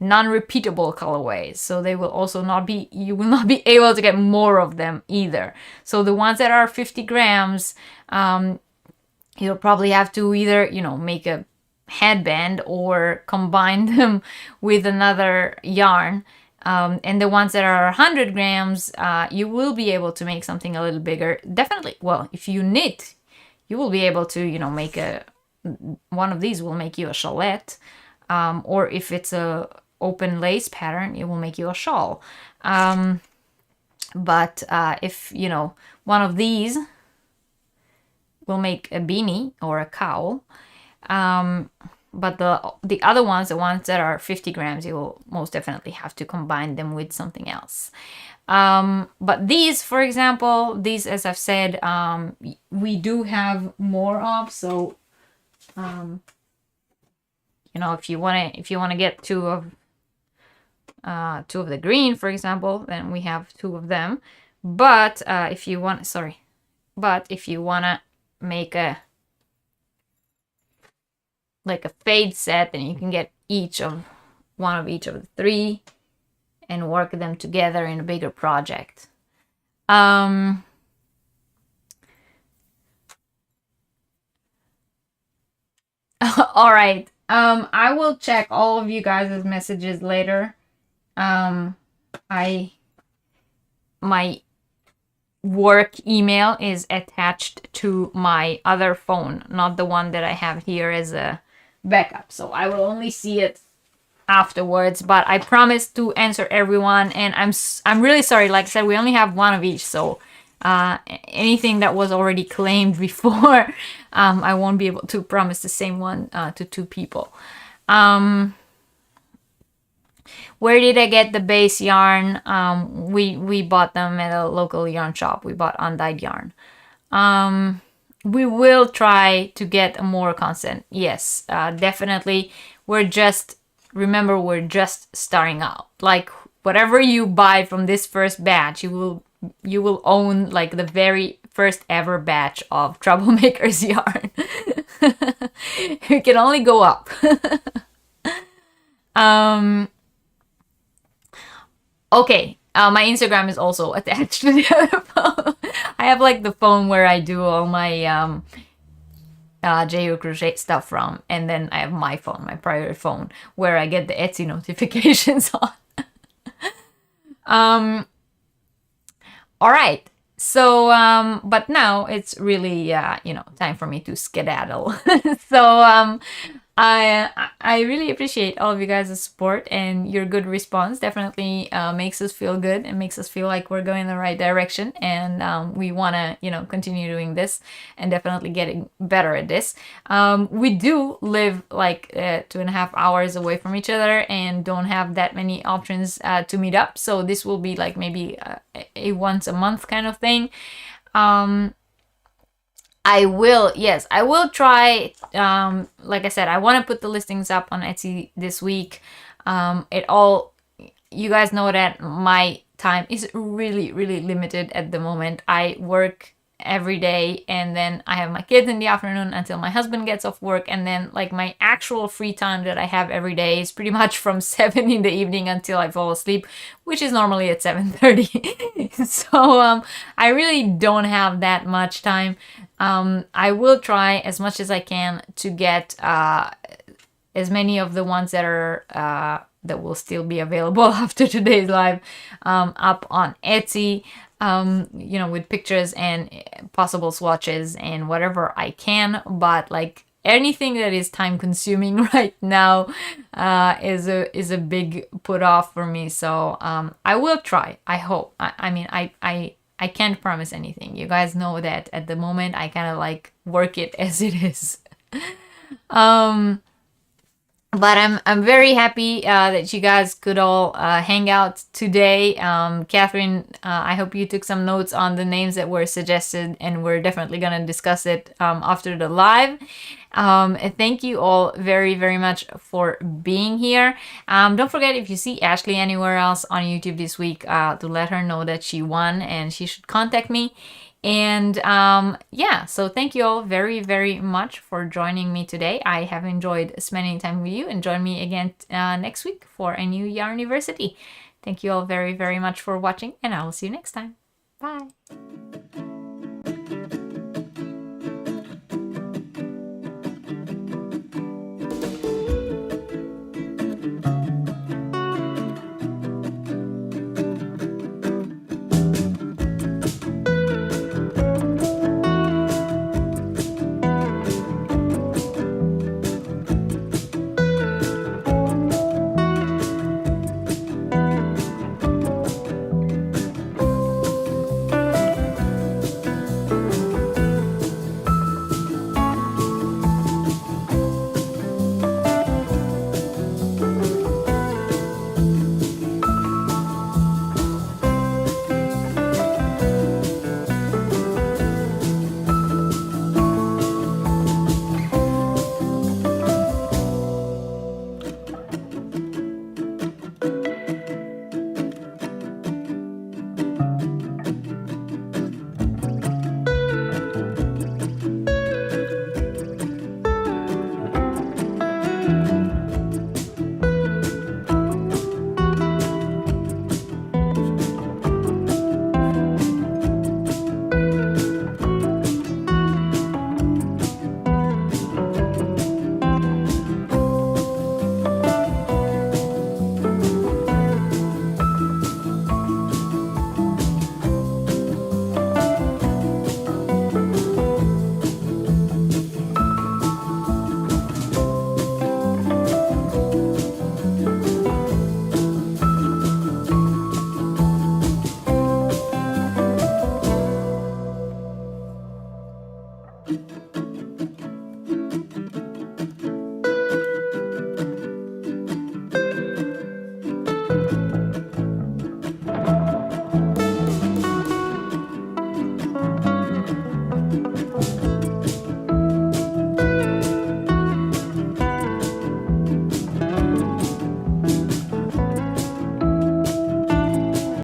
non-repeatable colorways. So they will also not be, you will not be able to get more of them either. So the ones that are 50 grams, you'll probably have to either, you know, make a headband or combine them with another yarn. And the ones that are 100 grams, you will be able to make something a little bigger. Definitely, well, if you knit, you will be able to, you know, make one of these will make you a chalette. Or if it's a open lace pattern, it will make you a shawl. But if, you know, one of these will make a beanie or a cowl. But the other ones, the ones that are 50 grams, you will most definitely have to combine them with something else. But these, for example, these, as I've said, we do have more of. So, you know, if you wanna get 2 of the green, for example, then we have 2 of them. But if you wanna make like a fade set, then you can get one of each of the 3 and work them together in a bigger project. All right. I will check all of you guys' messages later. My work email is attached to my other phone, not the one that I have here as a backup. So I will only see it afterwards, but I promise to answer everyone, and I'm really sorry. Like I said, we only have 1 of each, so anything that was already claimed before, I won't be able to promise the same one to 2 people. Where did I get the base yarn? We bought them at a local yarn shop. We bought undyed yarn. We will try to get more constant. Yes, definitely. Remember, we're just starting out. Like, whatever you buy from this first batch, you will own like the very first ever batch of Troublemakers yarn. You can only go up. Okay, my Instagram is also attached to the other phone. I have like the phone where I do all my JU crochet stuff from, and then I have my phone, my private phone, where I get the Etsy notifications on. All right, so but now it's really you know, time for me to skedaddle. So I really appreciate all of you guys' support, and your good response definitely makes us feel good and makes us feel like we're going in the right direction, and we want to, you know, continue doing this and definitely getting better at this. We do live like 2.5 hours away from each other and don't have that many options to meet up, so this will be like maybe a once a month kind of thing. I will, yes, I will try. Like I said, I want to put the listings up on Etsy this week. You guys know that my time is really, really limited at the moment. I work every day, and then I have my kids in the afternoon until my husband gets off work, and then like my actual free time that I have every day is pretty much from 7 in the evening until I fall asleep, which is normally at 7:30. So I really don't have that much time. I will try as much as I can to get as many of the ones that are that will still be available after today's live up on Etsy, you know, with pictures and possible swatches and whatever I can. But like anything that is time consuming right now is a big put off for me. So I will try. I hope. I mean, I can't promise anything. You guys know that at the moment I kind of like work it as it is. But I'm very happy that you guys could all hang out today. Catherine, I hope you took some notes on the names that were suggested, and we're definitely going to discuss it after the live. Thank you all very, very much for being here. Don't forget, if you see Ashley anywhere else on YouTube this week, to let her know that she won and she should contact me. And yeah, so thank you all very, very much for joining me today. I have enjoyed spending time with you, and join me again next week for a new Yarniversity. Thank you all very, very much for watching, and I will see you next time. Bye.